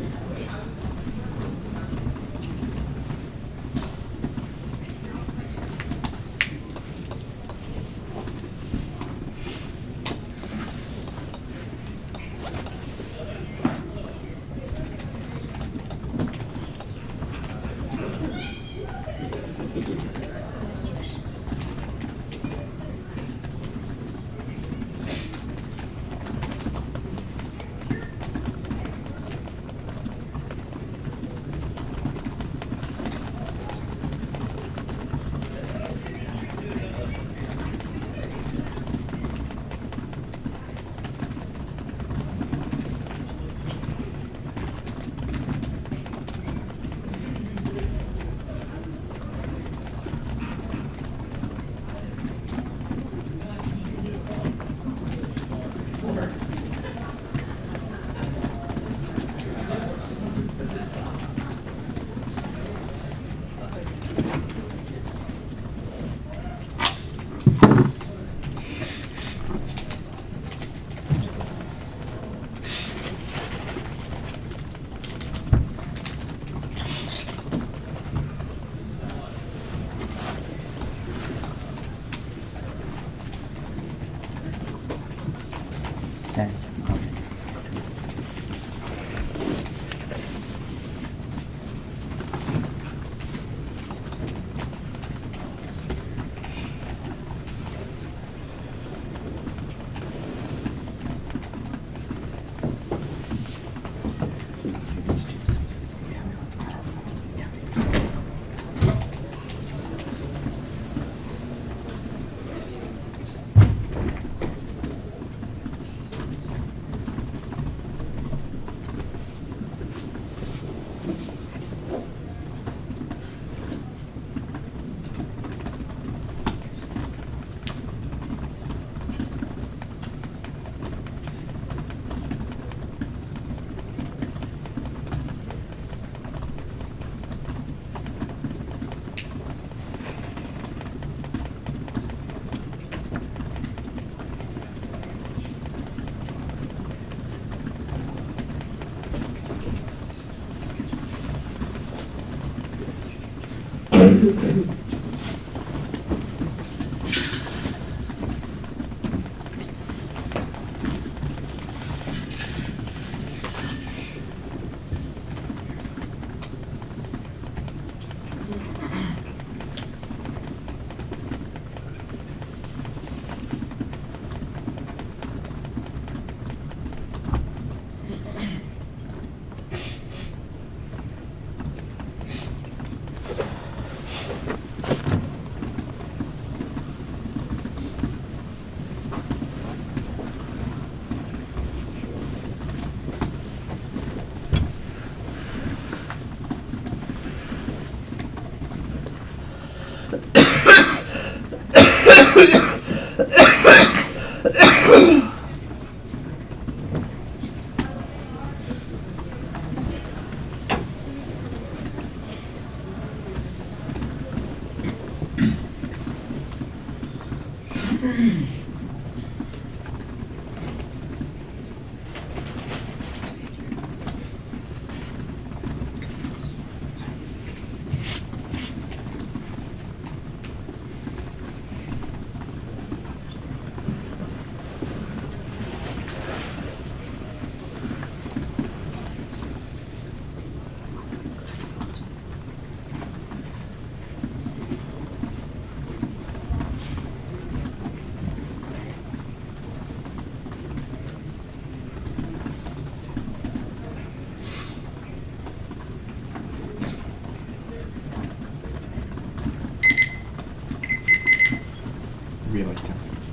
We have like 10 seconds.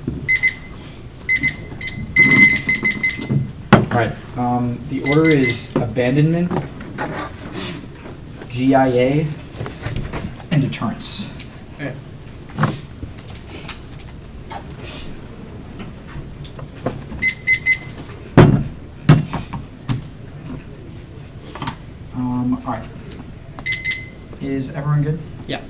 Alright, the order is abandonment, GIA, and deterrence. Okay. Alright. Is everyone good? Yeah.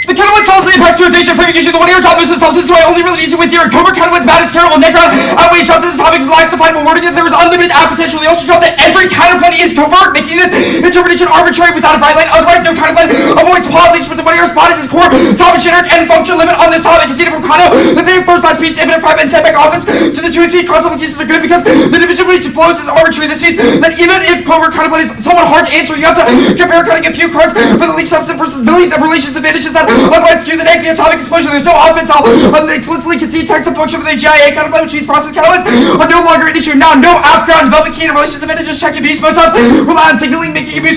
The Kettle Souls of the Empire Externalization framing issue. The one-year job moves of substance, so I only really need to with your covert counterweights, bad is terrible. Necron outweighs dropped into the topics and lacks definable wording that there was unlimited app potential. They also dropped that every counterplan is covert, making this interpretation arbitrary without a bright line. Otherwise, no counterplan avoids politics, but the one-year spot at this core topic generic and function limit on this topic. Conceded from Kano that they first line speech, infinite private and setback offense to the 2C cross applications are good because the division reach flows is arbitrary. This means that even if covert counterplan is somewhat hard to answer, you have to compare cutting a few cards for the leak substance versus millions of relations advantages that otherwise skew the neck. The atomic explosion. There's no offense. They explicitly concede text and function for the GIA counterplan, which means process catalysts are no longer an issue. Now, no AFGROUND development key and relations advantages check abuse. Most times rely on signaling, making abuse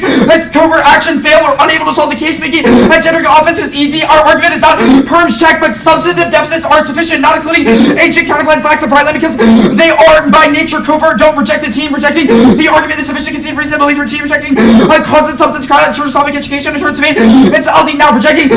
covert action fail or unable to solve the case, making generating offense is easy. Our argument is not perms check, but substantive deficits are sufficient, not including ancient counterplans lacks a bright line because they are by nature covert. Don't reject the team. Rejecting the argument is sufficient. Concede reasonability for team rejecting causes substance crowd and topic education returns to me. It's LD now rejecting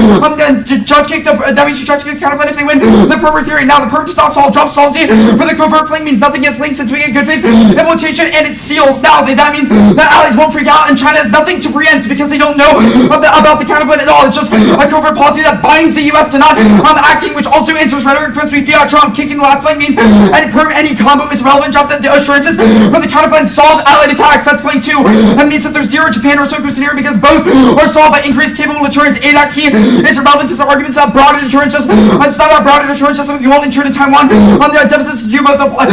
judge kick that means you judge kick counterplan if they win the pervert theory. Now the pervert does not solve jump solvency for the covert fling means nothing gets linked since we get good faith implementation and it's sealed. Now that means that allies won't freak out and China has nothing to preempt because they don't know about the counterplan at all. It's just a covert policy that binds the US to not acting, which also answers rhetoric when we fiat Trump kicking the last plane means any combo is relevant. Drop the assurances for the counterplan solve allied attacks. That's plane 2. That means that there's 0 Japan or Soku scenario because both are solved by increased capable deterrence. A.dot key is irrelevant since the arguments about broader deterrence just it's not about broader deterrence just like you won't ensure in Taiwan the deficits do both apply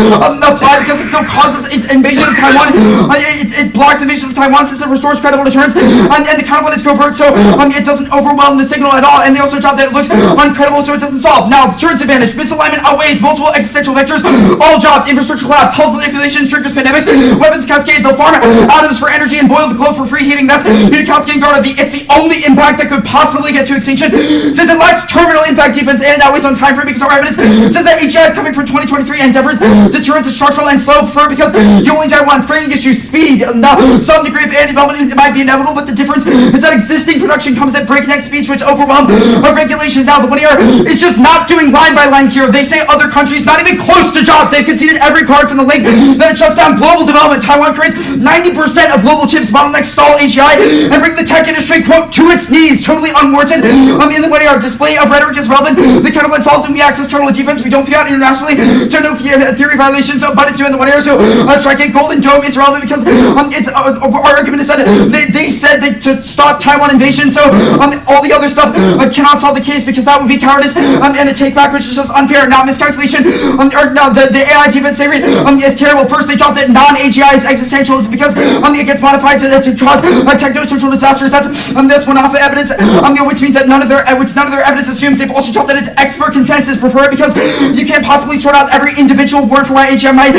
because it still causes invasion of Taiwan. It blocks invasion of Taiwan since it restores credible deterrence and the counterplan is covert so it doesn't overwhelm the signal at all and they also drop that it looks uncredible so it doesn't solve. Now deterrence advantage misalignment outweighs multiple existential vectors all dropped. Infrastructure collapse, health manipulation, triggers pandemics, weapons cascade. They'll farm atoms for energy and boil the globe for free heating. That's Unical's getting guard. It's the only impact that could possibly get to extinction since it lacks terminal impact defense and that weighs on time frame because our evidence says that HI is coming from 2023 and deference deterrence is structural and slow for because you only Taiwan framing issues speed. Now some degree of anti-development it might be inevitable but the difference is that existing production comes at breakneck speeds which overwhelm regulations. Now the linear is just not doing line by line here. They say other countries not even close to drop. They've conceded every card from the link that it shuts down global development. Taiwan creates 90% of global chips bottlenecks stall AGI and bring the tech industry quote to its knees. Totally unwarranted. In the way our display of rhetoric is relevant. The counterplan solves and we access terminal defense. We don't fiat internationally, so no theory violations. But it's in the one area. So striking Golden Dome is relevant because it's our argument is that they said that to stop Taiwan invasion. So all the other stuff cannot solve the case because that would be cowardice and a take back, which is just unfair. Now miscalculation. Now the AI defense theory is terrible. First they dropped that non-AGI is existential. It's because it gets modified to cause techno-social disasters. That's this one off of evidence, which means that none of their evidence assumes. They've also dropped that it's expert consensus preferred because you can't possibly sort out every individual word for why AGI might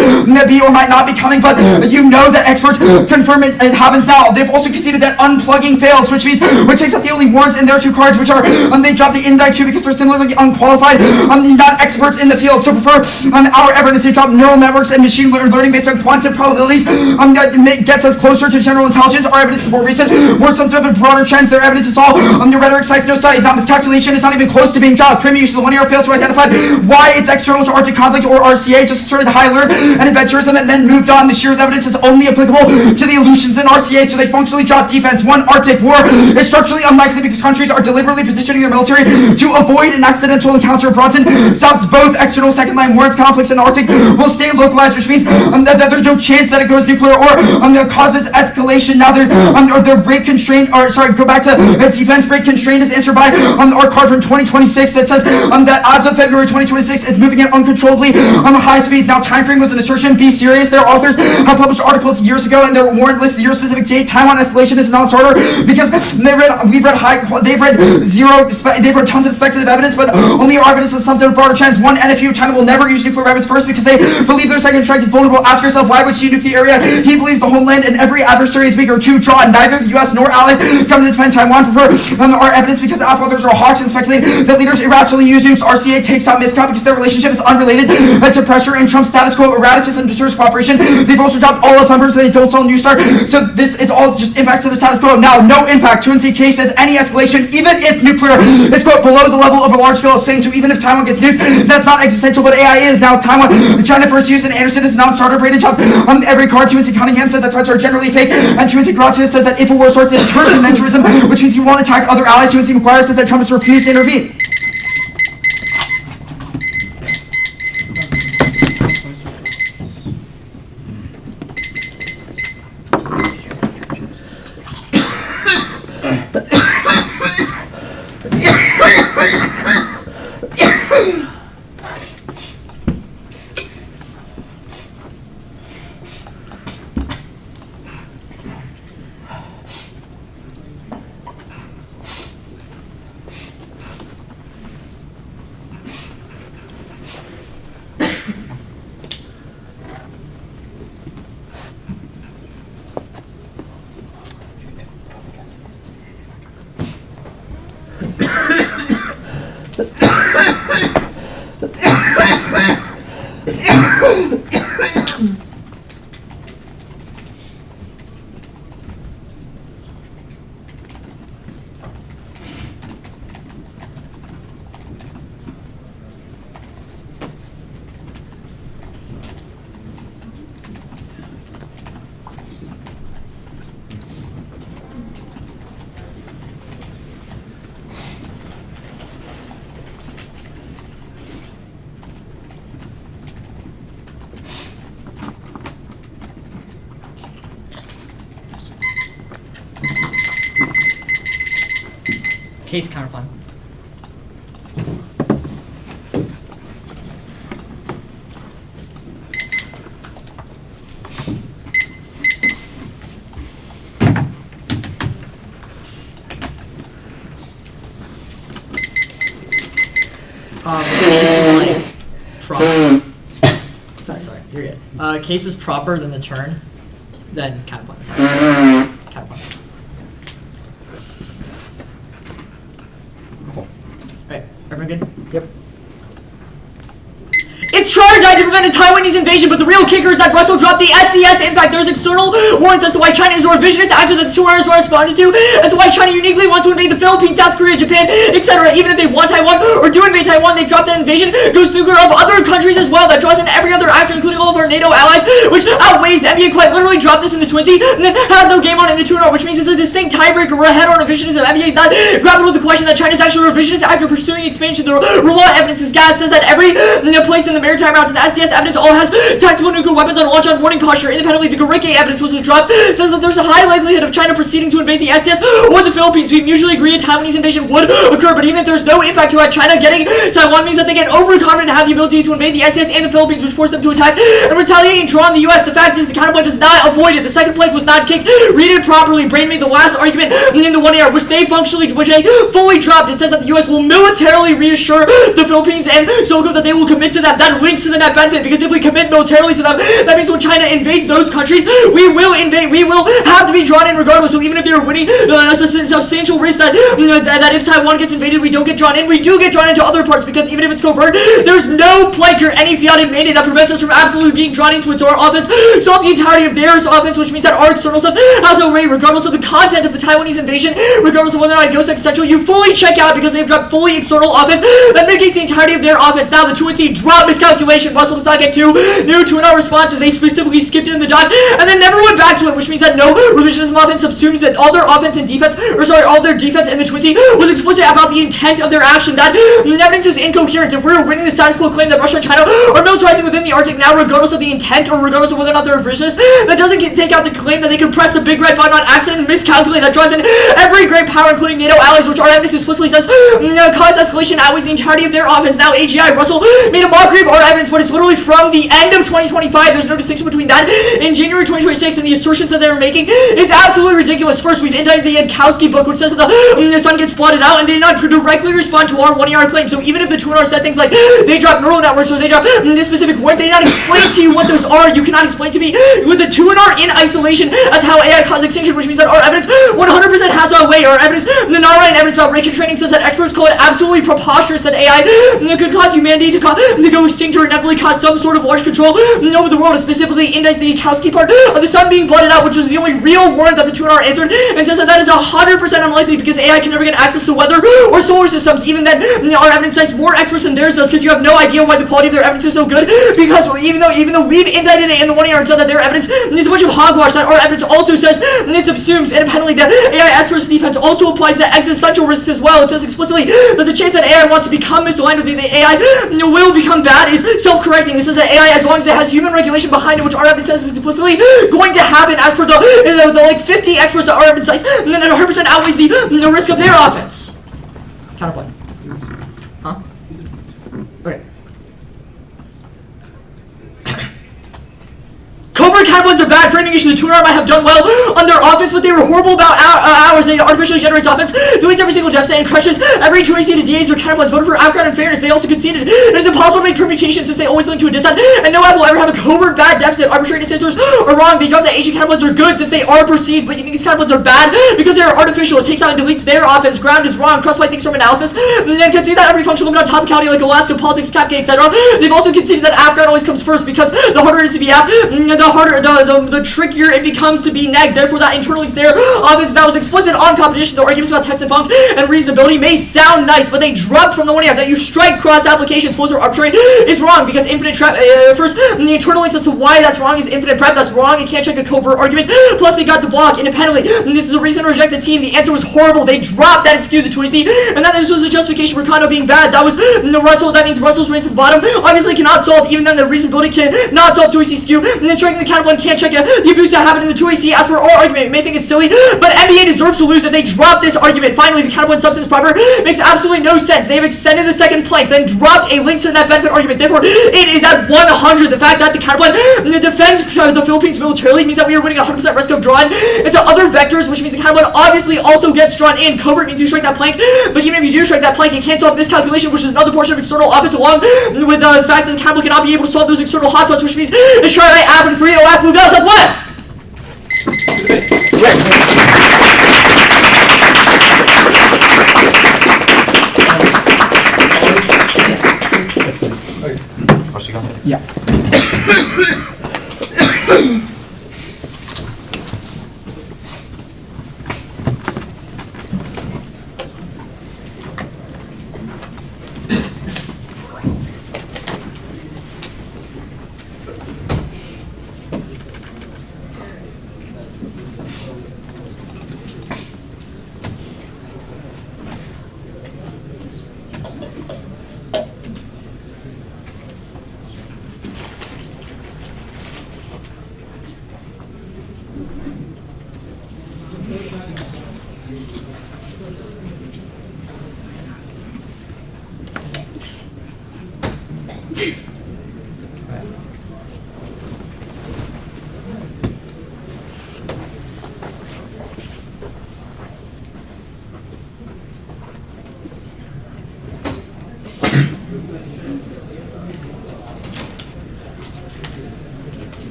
be or might not be coming, but you know that experts confirm it happens now. They've also conceded that unplugging fails, which takes out the only warrants in their 2 cards, which are they dropped the indict 2 because they're similarly unqualified, not experts in the field. So prefer our evidence. They dropped neural networks and machine learning based on quantum probabilities. That gets us closer to general intelligence. Our evidence is more recent, more substantive and broader trends. Their evidence is all the rhetoric sites, no studies, not miscalculation. It's not even close to being dropped. Framing use of the 1 year fails to identify why it's external to Arctic conflict or RCA. Just started high alert and adventurism and then moved on. The Shear's evidence is only applicable to the illusions in RCA, so they functionally drop defense. 1 Arctic war is structurally unlikely because countries are deliberately positioning their military to avoid an accidental encounter. Bronson stops both external second line warrants. Conflicts in Arctic will stay localized, which means that there's no chance that it goes nuclear or that causes escalation. Now they're break constrained, or sorry, go back to defense break constrained is answered by our card from 2026 that says that as of February 2026 is moving at uncontrollably high speeds. Now time frame was an assertion. Be serious. Their authors have published articles years ago and their warrant lists the year specific date. Taiwan escalation is a non-starter because they've read tons of speculative evidence, but only our evidence is something of broader trends. 1 NFU, China will never use nuclear weapons first because they believe their second strike is vulnerable. Ask yourself why would she nuke the area? He believes the homeland and every adversary is weaker. 2 draw neither the US nor allies come to defend Taiwan. Prefer our evidence because alpha authors are hawks and speculate that leaders irrationally use nukes. RCA takes out miscount because their relationship is unrelated to pressure and Trump's status quo erraticism deters cooperation. They've also dropped all of thumbers that they don't sell New Star. So this is all just impacts to the status quo. Now no impact. 2NC case says any escalation, even if nuclear is quote below the level of a large scale, saying so even if Taiwan gets nuked, that's not existential, but AI is. Now Taiwan, China first use and Anderson is a non-starter. Braden job every card. 2NC Cunningham says that threats are generally fake, and 2NC Gratis says that if a war starts, it turns to mentorism, which means he won't attack other allies. 2NC McGuire says that Trump has refused to intervene. Case counterplan. Sorry, you're good. Case is proper, then the turn, then counterplan. Sorry. Counterplan. Alright, everyone good? Yep. It's Charter died to prevent a Taiwanese invasion, but the real kicker is that Russell dropped the SCS impact. There's external warrants as to why China is a revisionist actor that the two areas were responded to, as to why China uniquely wants to invade the Philippines, South Korea, Japan, etc. Even if they want Taiwan or do invade Taiwan, they've dropped that invasion goes through of other countries as well. That draws in every other actor, including all of our NATO allies, which outweighs NBA quite literally dropped this in the Twinsy, and then has no game on in the 2-0, which means it's a distinct tiebreaker. We're ahead on revisionism. NBA is not grappling with the question that China's actually a revisionist actor pursuing expansion. The raw evidence is gas says that every place in the maritime routes and the SCS evidence all has tactical nuclear weapons on launch on warning posture. Independently, the Garike evidence was dropped says that there's a high likelihood of China proceeding to invade the SCS or the Philippines. We usually agree a Taiwanese invasion would occur, but even if there's no impact to China getting Taiwan means that they get overconfident and have the ability to invade the SCS and the Philippines, which forced them to attack and retaliate and draw on the US. The fact is the counterpoint does not avoid it. The second place was not kicked. Read it properly. Brain made the last argument in the 1 AR, which they fully dropped. It says that the US will militarily reassure the Philippines and Soko that they will commit to that. That links to the net benefit, because if we commit militarily to them, that means when China invades those countries, we will have to be drawn in regardless. So even if they're winning a substantial risk that if Taiwan gets invaded, we don't get drawn in, we do get drawn into other parts, because even if it's covert, there's no plank or any fiat mandate that prevents us from absolutely being drawn into it. So our offense solves the entirety of theirs offense, which means that our external stuff has no rate, regardless of the content of the Taiwanese invasion, regardless of whether or not it goes central, you fully check out because they've dropped fully external offense that mitigates the entirety of their offense. Now the 2-and-C drop miscalculation. Russell does not get two new 2-and-out responses. They specifically skipped it in the dodge and then never went back to it, which means that no revisionism offense subsumes that all their offense and defense, all their defense in the 2-and-C was explicit about the intent of their action. That evidence is incoherent. If we're winning the status quo claim that Russia and China are militarizing within the Arctic now, regardless of the intent or regardless of whether or not they're revisionists, that doesn't take out the claim that they can press the big red button on accident and miscalculate. That draws in every great power, including NATO allies, which our evidence explicitly says cause escalation outweighs the entirety of their offense. Now AGI Russell made a mockery of our evidence, but it's literally from the end of 2025. There's no distinction between that in January 2026, and the assertions that they're making is absolutely ridiculous. First, we've indicted the Yankowski book, which says that the sun gets blotted out, and they did not directly respond to our 1 AR claim. So even if the 2-and-R said things like they drop neural networks or they drop this specific word, they did not explain to you what those are. You cannot explain to me with the 2-and-R in isolation as how AI caused extinction, which means that our evidence 100% has to outweigh our evidence. The Narayan evidence about Reiki training says that experts call it absolutely preposterous that AI could cause humanity to go extinct or inevitably cause some sort of large control over the world, and specifically indicates the Yankowski part of the sun being blotted out, which was the only real warrant that the 2-and-R answered, and says that that is 100% unlikely because AI can never get access to weather or solar systems. Even then, our evidence cites more experts than theirs does, because you have no idea why the quality of their evidence is so good, because even though we've indicted it in the 1 AR and said that their evidence is a bunch of hogwash, that our evidence also says it subsumes independently that AI asterisk defense also applies to existential risks as well. It says explicitly that the chance that AI wants to become misaligned with the AI will become bad is self-correcting. It says that AI, as long as it has human regulation behind it, which our evidence says is explicitly going to happen as per the like 50 experts that our evidence cites, and then it 100% outweighs the risk of their offense. Counterpoint. Huh? Okay. Covert counterpoints are bad. Framing issue. The 2-and-R might have done well on their offense, but they were horrible about ours. They artificially generates offense, deletes every single deficit, and crushes every 2-and-C to DAs or counterpoints. Voted for Afghan and fairness. They also conceded it is impossible to make permutations since they always link to a dissent, and no app will ever have a covert bad deficit. Arbitrary dissenters are wrong. They dropped that agent counterpoints are good since they are perceived, but you think these counterpoints are bad because they are artificial. It takes out and deletes their offense. Ground is wrong. Crossfire thinks from analysis, and concede that every function limit on topicality like Alaska, politics, Capgate, etc. They've also conceded that Afghan always comes first because the harder it is to be Af, the harder the trickier it becomes to be neg. Therefore, that internal links there offense that was explicit on competition. The arguments about text and funk and reasonability may sound nice, but they dropped from the 1 AR that you strike cross applications, flows are arbitrary is wrong because infinite prep. First, the internal links as to why that's wrong is infinite prep. That's wrong. You can't check a covert argument. Plus, they got the block independently. And this is a reason to reject the team. The answer was horrible. They dropped that and skewed the 2-and-C, and that this was a justification for Kondo being bad. That was Russell. That means Russell's race at the bottom obviously cannot solve. Even then, the reasonability cannot solve 2-and-C skew. And then checking the counterpoint one can't check the abuse that happened in the 2AC. As per our argument, you may think it's silly, but NBA deserves to lose if they drop this argument. Finally, the counterpoint substance proper makes absolutely no sense. They have extended the second plank, then dropped a link to that benefit argument. Therefore, it is at 100. The fact that the counterpoint defends the Philippines militarily means that we are winning 100% risk of drawing into other vectors, which means the counterpoint obviously also gets drawn in. Covert means you strike that plank, but even if you do strike that plank, it can't solve miscalculation, which is another portion of external offense, along with the fact that the counterpoint cannot be able to solve those external hotspots, which means the Charlotte Avenue 3 OAP moved out southwest. Oh, she got this? Yeah.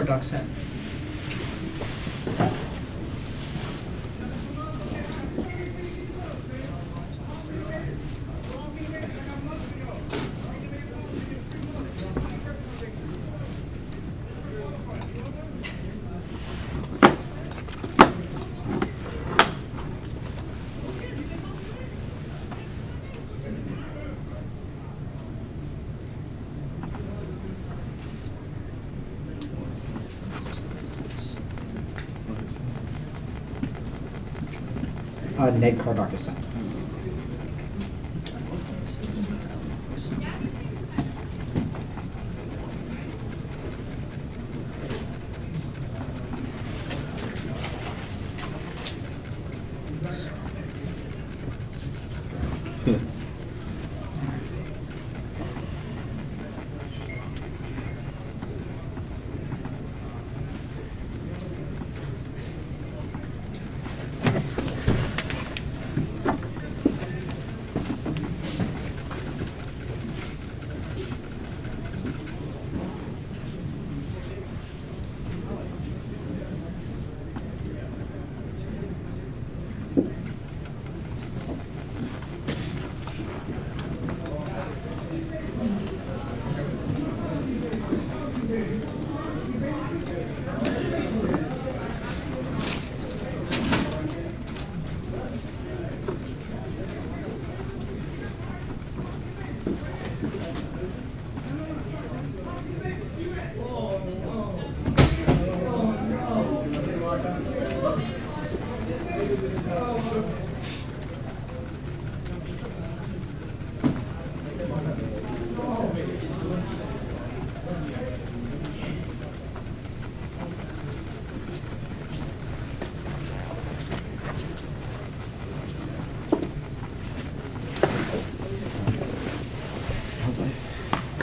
card doc sent. Neg card doc is sent.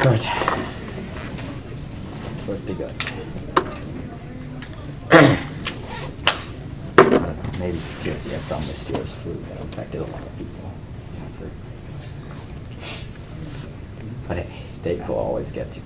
Good. Pretty good. I don't know, maybe TOC has some mysterious flu that affected a lot of people. I've heard. But hey, day cool always gets you.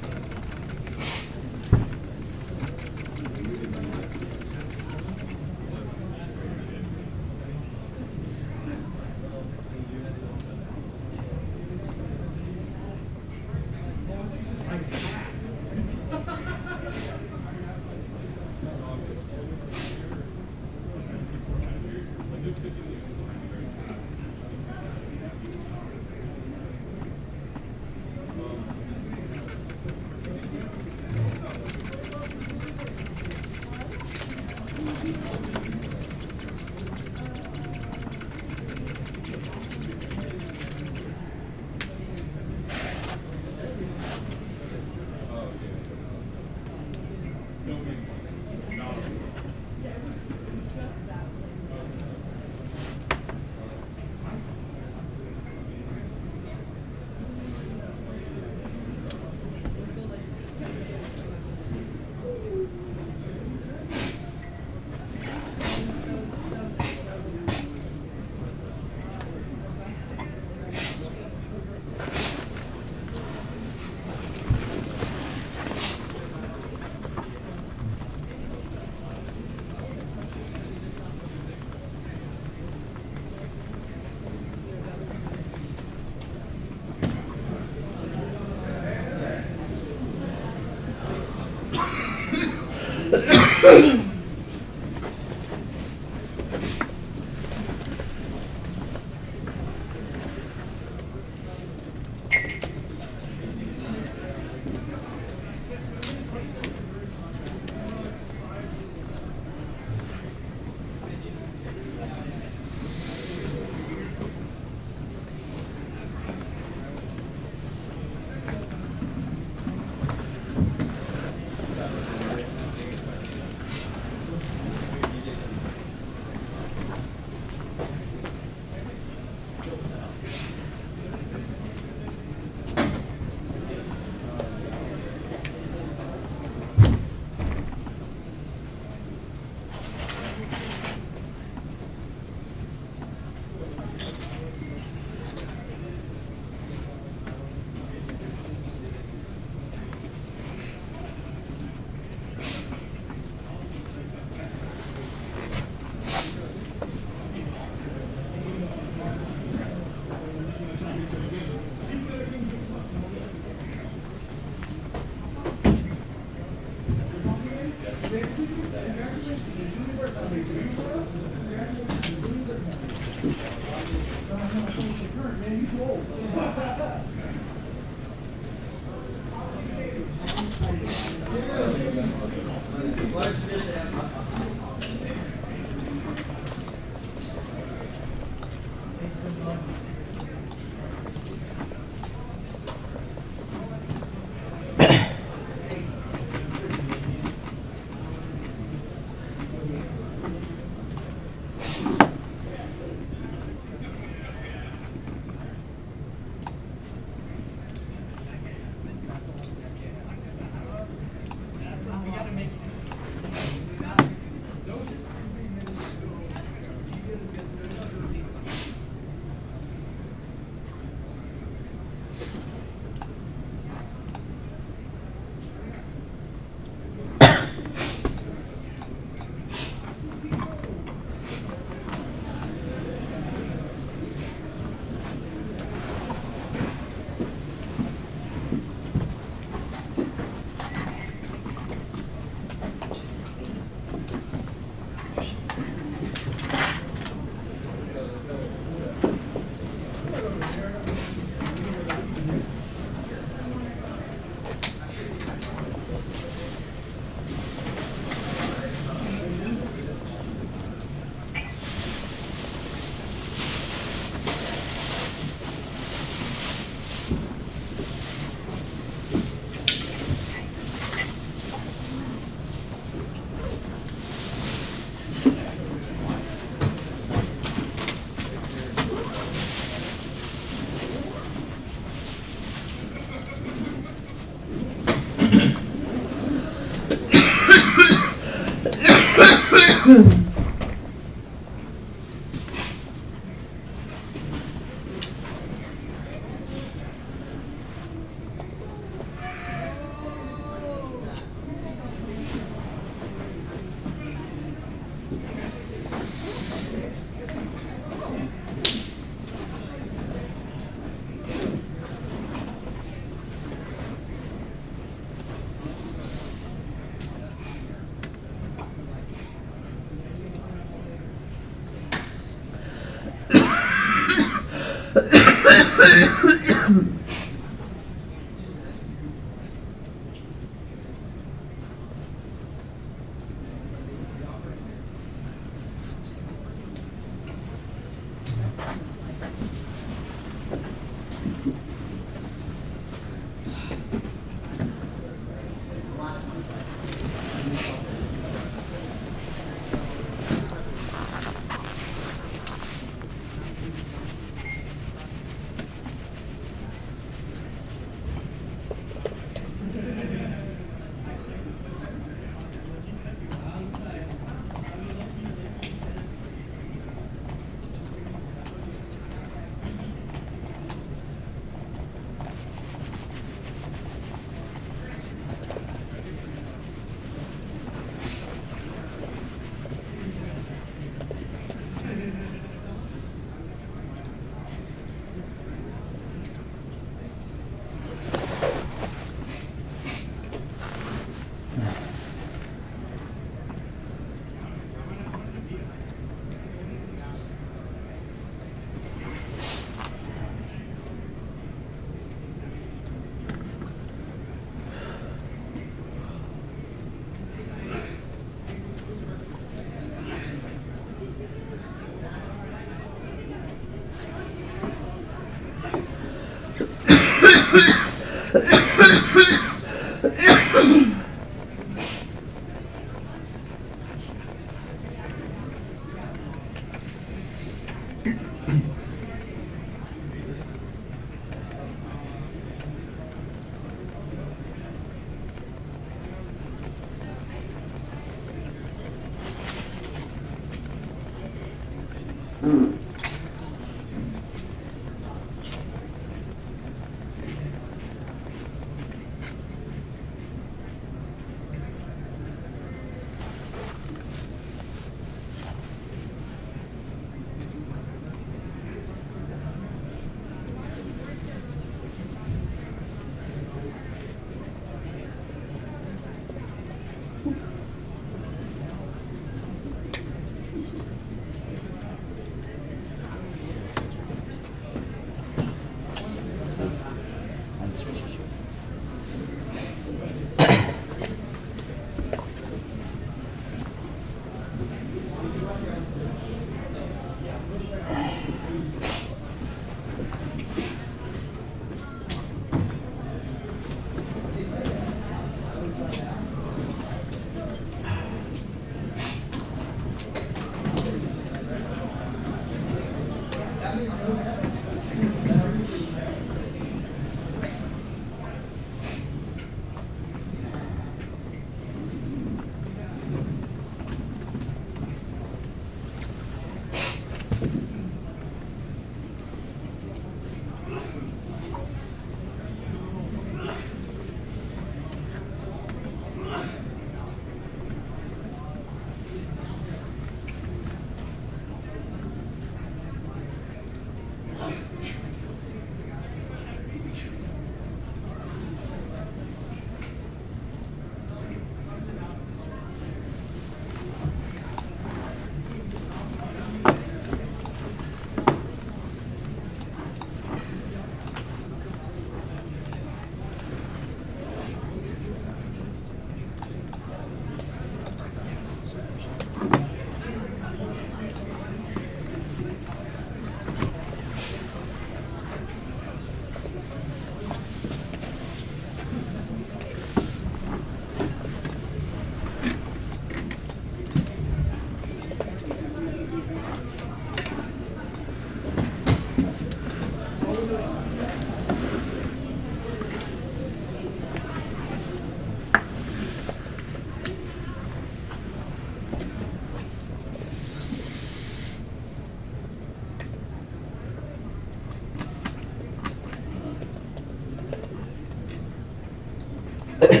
Do you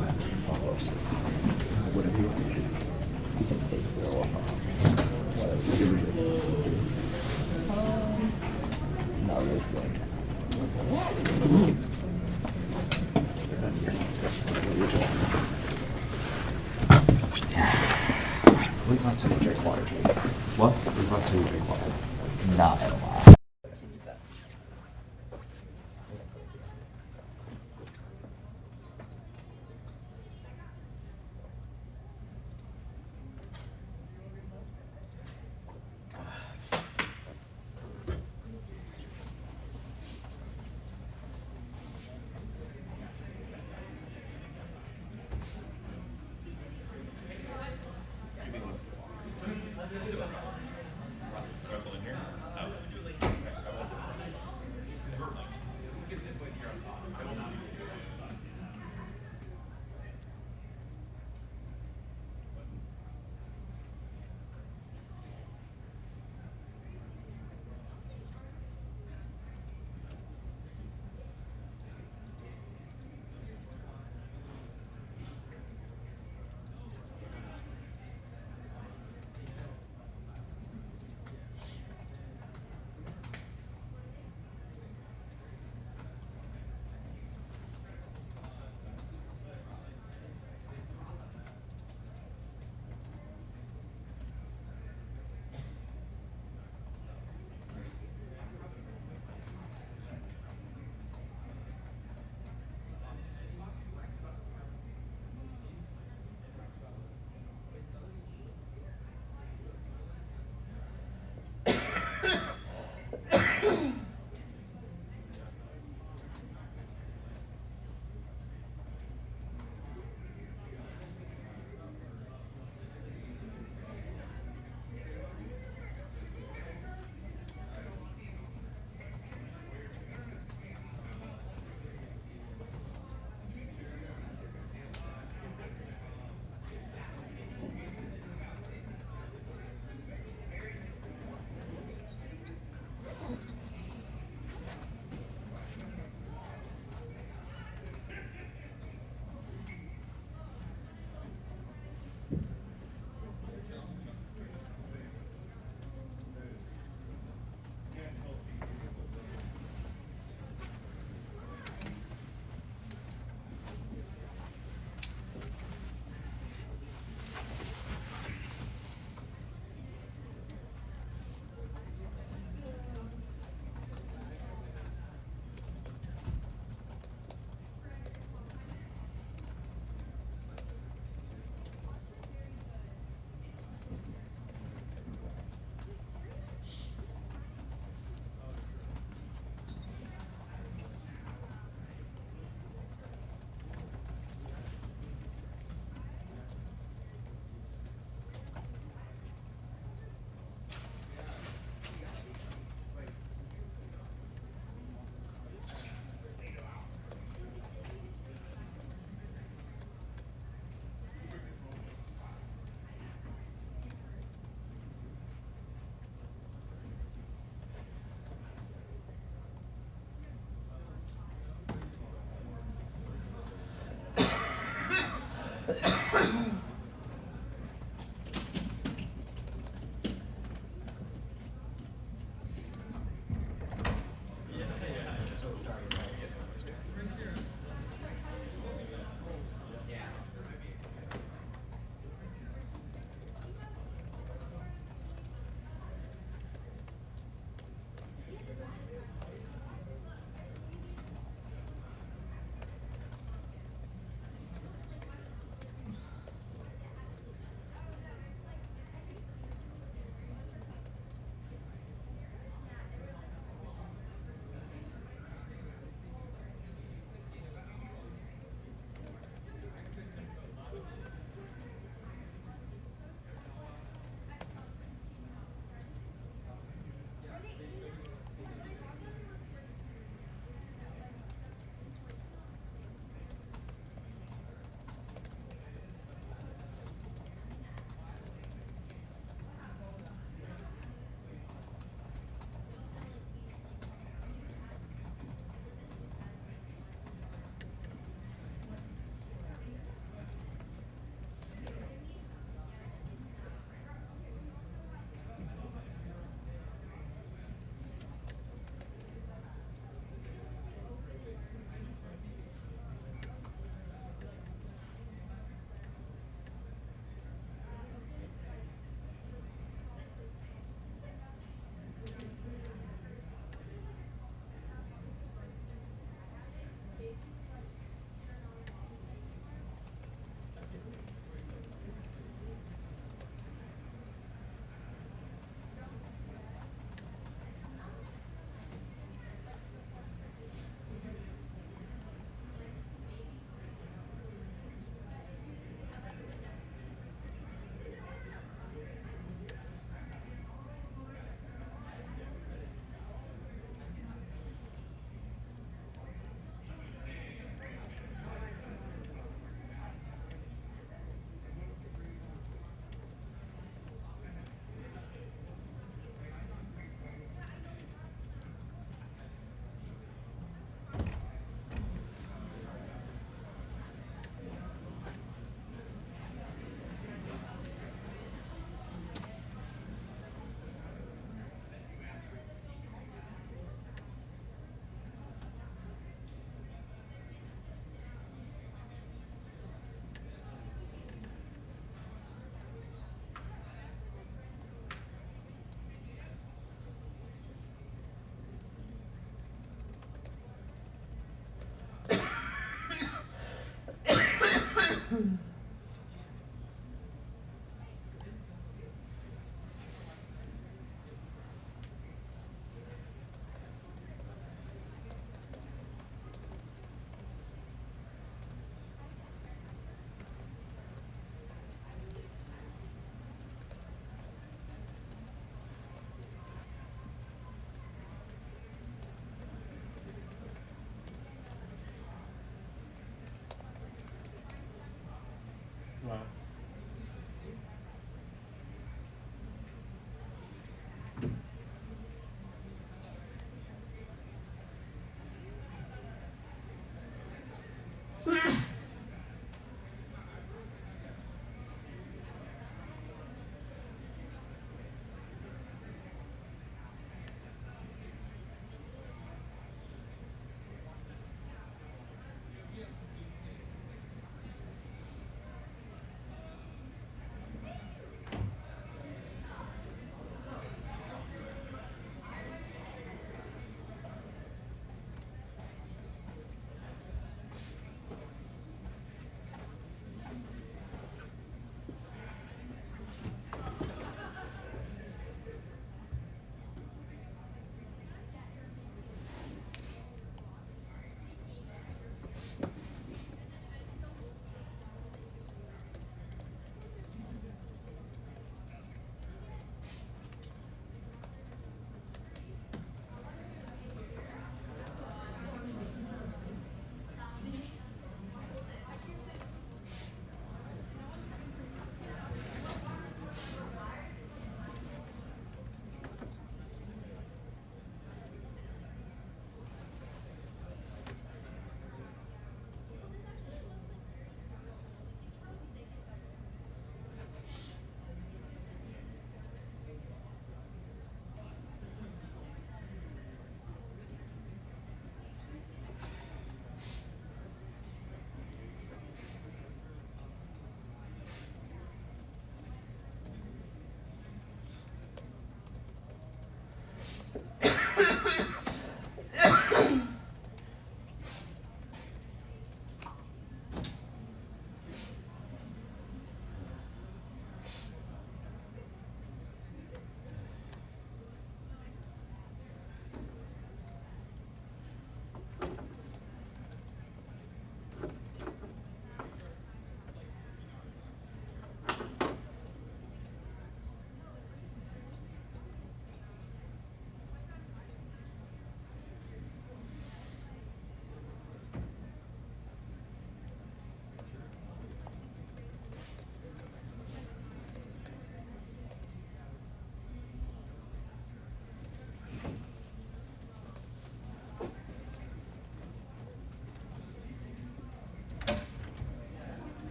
have to follow us? Whatever you want to do. You can stay here or whatever. Not really feeling that. When's the last time you drank water, Jake? What? When's the last time you drank water? Not in a while.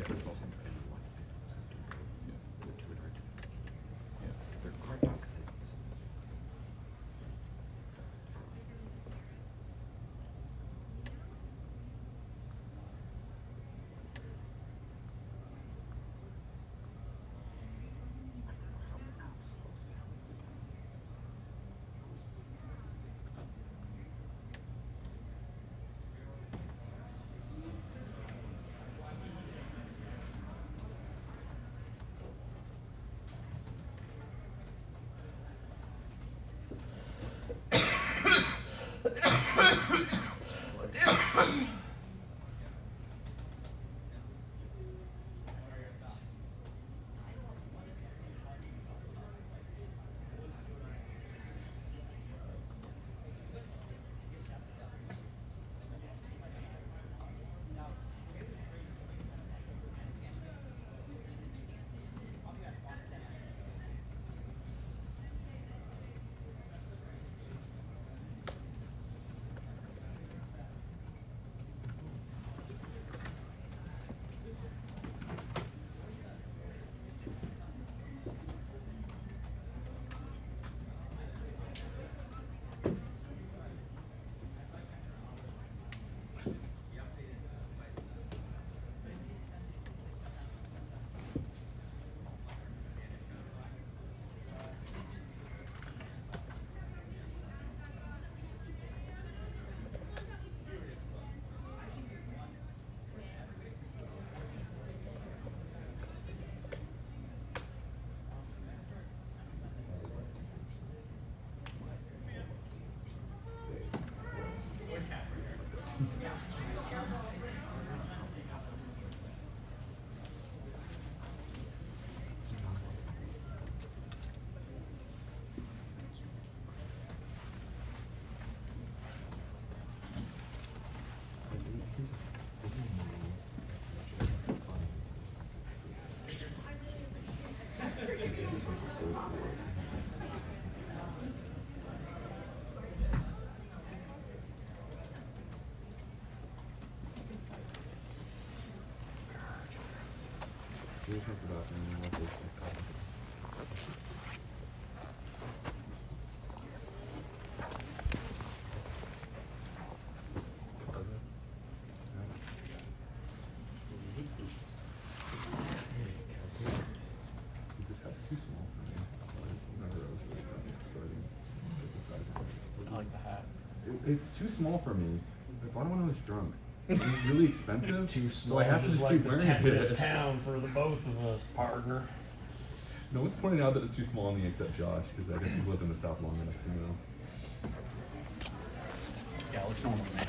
Yeah, there's also two directions. Yeah, they're card boxes. I like the hat. It's too small for me. I bought it when I was drunk. It was really expensive. Too So I have to just keep wearing this it. town for the both of us, partner. No one's pointing out that it's too small on me except Josh, because I guess he's lived in the South long enough to know. Yeah, it looks normal to me.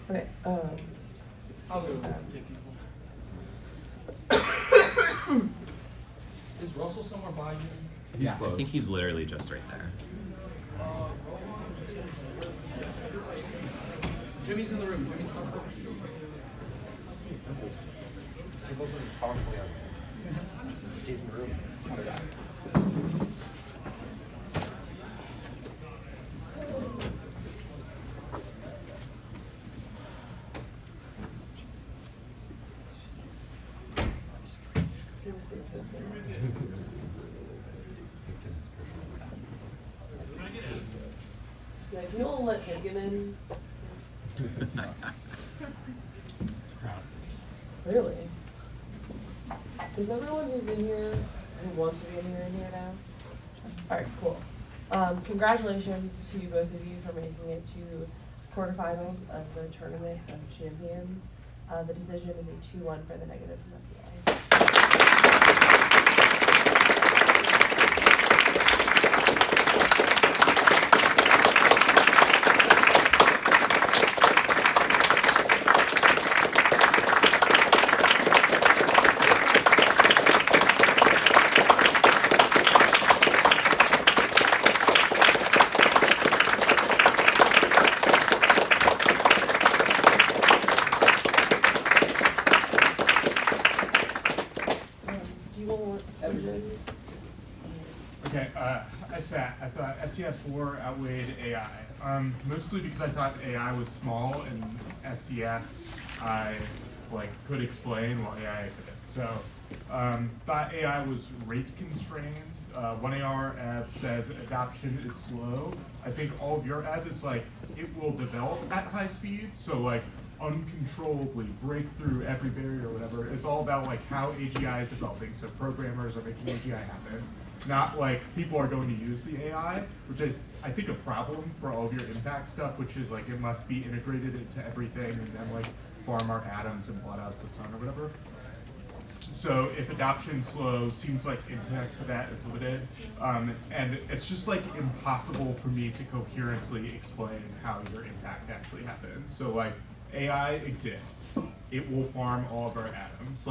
Okay, I'll go get people. Is Russell somewhere by you? Yeah, I think he's literally just right there. Jimmy's in the room. Jimmy's coming. He's in the room. Yeah, can you all let him in? Really? Is everyone who's in here, who wants to be in here now? Alright, cool. Congratulations to both of you for making it to quarterfinals of the Tournament of Champions. The decision is a 2-1 for the negative from FBI. Do you want versions? Okay, I thought SES4 outweighed AI. Mostly because I thought AI was small and SES I could explain while AI couldn't. So thought AI was rate constrained. 1AR ad says adoption is slow. I think all of your ad is it will develop at high speed. So uncontrollably break through every barrier or whatever. It's all about how AGI is developing. So programmers are making AGI happen. Not people are going to use the AI, which is I think a problem for all of your impact stuff, which is it must be integrated into everything and then farm our atoms and blot out the sun or whatever. So if adoption slow, seems like impact to that is limited. And it's just impossible for me to coherently explain how your impact actually happens. So AI exists. It will farm all of our atoms.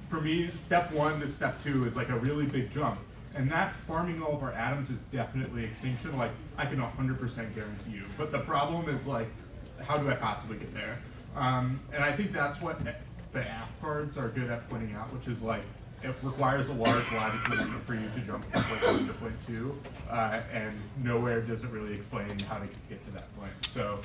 For me, step 1 to step 2 is a really big jump. And that farming all of our atoms is definitely extinction. I can 100% guarantee you. But the problem is how do I possibly get there? And I think that's what the AF cards are good at pointing out, which is it requires a large latitude for you to jump from point 1 to point 2, and nowhere does it really explain how to get to that point. So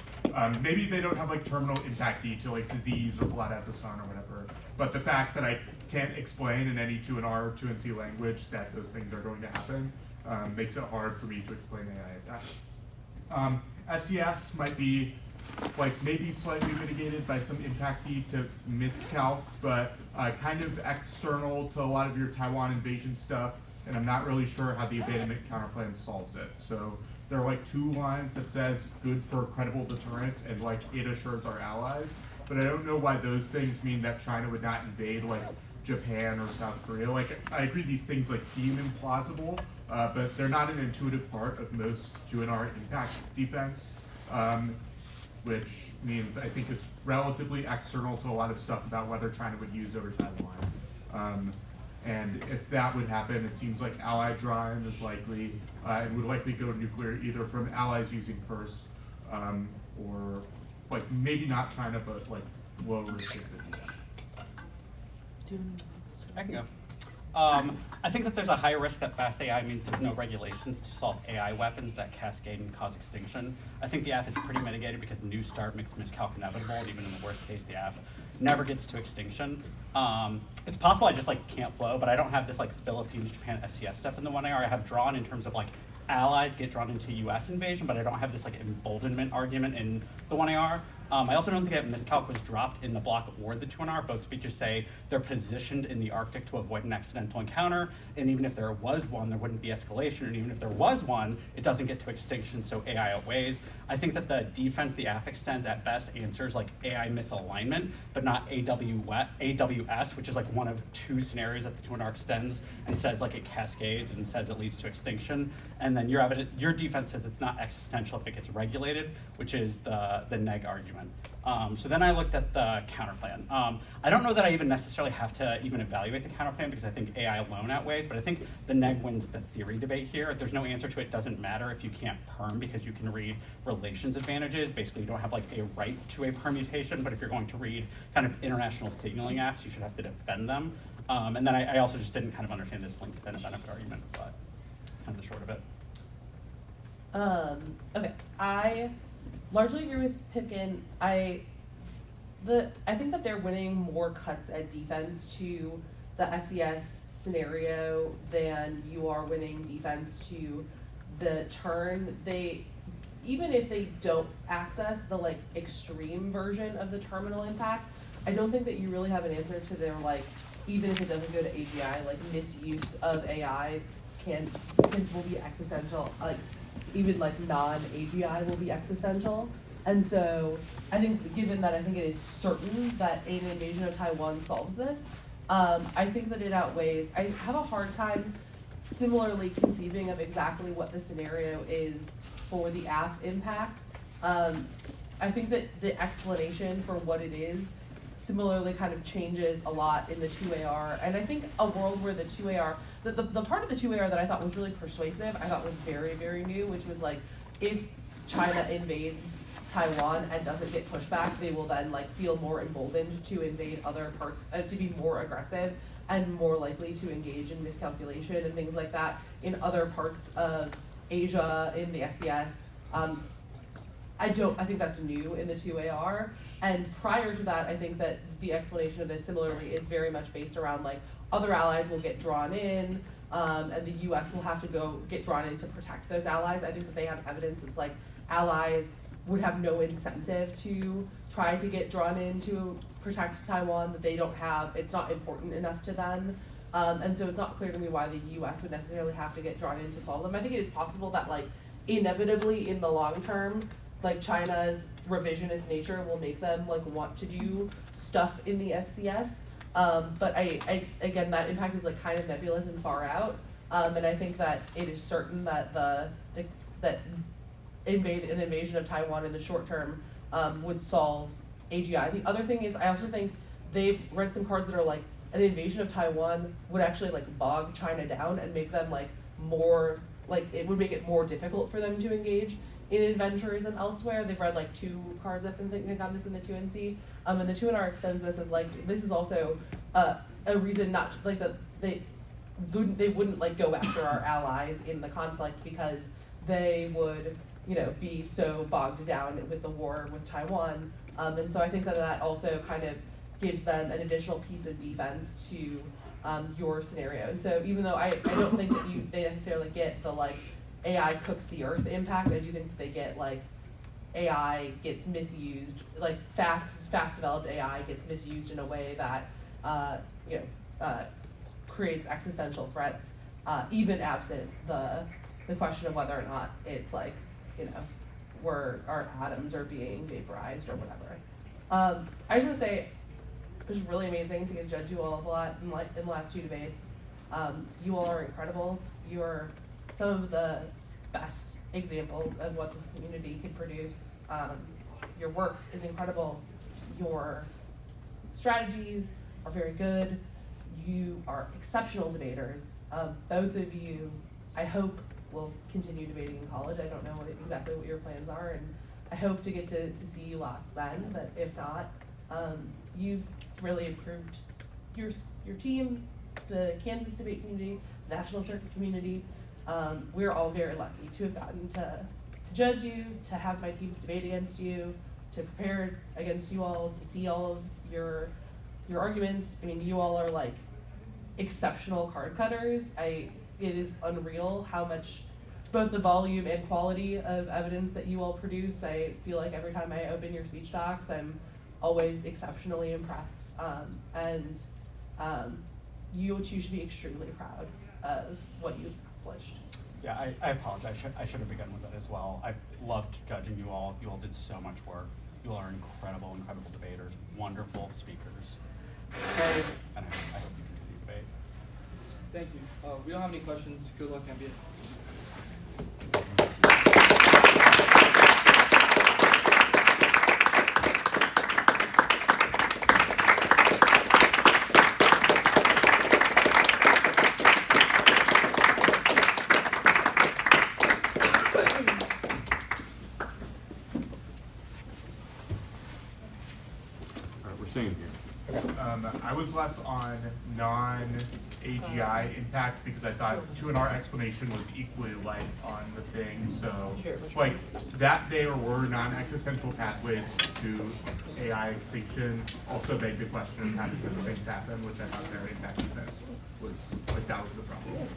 maybe they don't have terminal impact to disease or blot out the sun or whatever, but the fact that I can't explain in any 2NR or 2NC language that those things are going to happen makes it hard for me to explain AI at that. SES might be maybe slightly mitigated by some impact to miscalc, but kind of external to a lot of your Taiwan invasion stuff, and I'm not really sure how the abandonment counterplan solves it. So there are 2 lines that says good for credible deterrence and it assures our allies, but I don't know why those things mean that China would not invade Japan or South Korea. I agree these things seem implausible, but they're not an intuitive part of most 2NR impact defense. Which means I think it's relatively external to a lot of stuff about whether China would use over Taiwan. And if that would happen, it seems ally drawing is likely, and would likely go nuclear either from allies using first, or maybe not China, but low risk of it. I can go. I think that there's a high risk that fast AI means there's no regulations to solve AI weapons that cascade and cause extinction. I think the AF is pretty mitigated because new start makes miscalc inevitable, and even in the worst case, the AF never gets to extinction. It's possible I just can't flow, but I don't have this Philippines, Japan, SCS stuff in the 1AR. I have drawn in terms of allies get drawn into US invasion, but I don't have this emboldenment argument in the 1AR. I also don't think that miscalc was dropped in the block or the 2NR. Both speeches say they're positioned in the Arctic to avoid an accidental encounter, and even if there was one, there wouldn't be escalation, and even if there was one, it doesn't get to extinction, so AI outweighs. I think that the defense the AF extends at best answers AI misalignment, but not AWS, which is one of 2 scenarios that the 2NR extends and says it cascades and says it leads to extinction. And then your defense says it's not existential if it gets regulated, which is the neg argument. argument. So then I looked at the counterplan. I don't know that I even necessarily have to even evaluate the counterplan because I think AI alone outweighs, but I think the neg wins the theory debate here. There's no answer to it. Doesn't matter if you can't perm because you can read relations advantages. Basically, you don't have like a right to a permutation, but if you're going to read kind of international signaling apps, you should have to defend them. And then I also just didn't kind of understand this link to benefit argument, but kind of the short of it. Okay, I largely agree with Pipkin. I think that they're winning more cuts at defense to the SES scenario than you are winning defense to the turn. Even if they don't access the like extreme version of the terminal impact, I don't think that you really have an answer to their like, even if it doesn't go to AGI, like misuse of AI will be existential. Like even like non-AGI will be existential. And so I think given that I think it is certain that an invasion of Taiwan solves this, I think that it outweighs. I have a hard time similarly conceiving of exactly what the scenario is for the AF impact. I think that the explanation for what it is similarly kind of changes a lot in the 2AR. And I think a world where the 2AR, the part of the 2AR that I thought was really persuasive, I thought was very, very new, which was like, if China invades Taiwan and doesn't get pushback, they will then like feel more emboldened to invade other parts, to be more aggressive and more likely to engage in miscalculation and things like that in other parts of Asia, in the SES. I think that's new in the 2AR. And prior to that, I think that the explanation of this similarly is very much based around like other allies will get drawn in, and the US will have to get drawn in to protect those allies. I think that they have evidence it's like allies would have no incentive to try to get drawn in to protect Taiwan, that they don't have, it's not important enough to them. And so it's not clear to me why the US would necessarily have to get drawn in to solve them. I think it is possible that like inevitably in the long term, like China's revisionist nature will make them like want to do stuff in the SCS. But I again, that impact is like kind of nebulous and far out. And I think that it is certain that that an invasion of Taiwan in the short term would solve AGI. The other thing is I also think they've read some cards that are like an invasion of Taiwan would actually like bog China down and make them like more, like it would make it more difficult for them to engage in adventures and elsewhere. They've read like 2 cards I think they got this in the 2NC. And the 2NR extends this as like, this is also a reason not, like that they wouldn't like go after our allies in the conflict because they would, you know, be so bogged down with the war with Taiwan. And so I think that also kind of gives them an additional piece of defense to your scenario. And so even though I don't think that they necessarily get the like AI cooks the earth impact, I do think that they get like AI gets misused, like fast developed AI gets misused in a way that creates existential threats, even absent the question of whether or not it's like, you know, our atoms are being vaporized or whatever. I just want to say it was really amazing to get to judge you all a lot in the last 2 debates. You all are incredible. You're some of the best examples of what this community can produce. Your work is incredible. Your strategies are very good. You are exceptional debaters. Both of you, I hope, will continue debating in college. I don't know exactly what your plans are, and I hope to get to see you lots then, but if not, you've really improved your team, the Kansas debate community, the national circuit community. We're all very lucky to have gotten to judge you, to have my teams debate against you, to prepare against you all, to see all of your arguments. I mean, you all are like exceptional card cutters. It is unreal how much both the volume and quality of evidence that you all produce. I feel like every time I open your speech docs, I'm always exceptionally impressed. And you should be extremely proud of what you've accomplished. Yeah, I apologize. I should have begun with that as well. I loved judging you all. You all did so much work. You all are incredible debaters, wonderful speakers. And I hope you continue to debate. Thank you. We don't have any questions. Good luck, MBA. saying here. I was less on non-AGI impact because I thought 2NR explanation was equally light on the thing. So, like, that there were non-existential pathways to AI extinction also begged the question of how did those things happen, which I thought their impact defense was, like, that was the problem.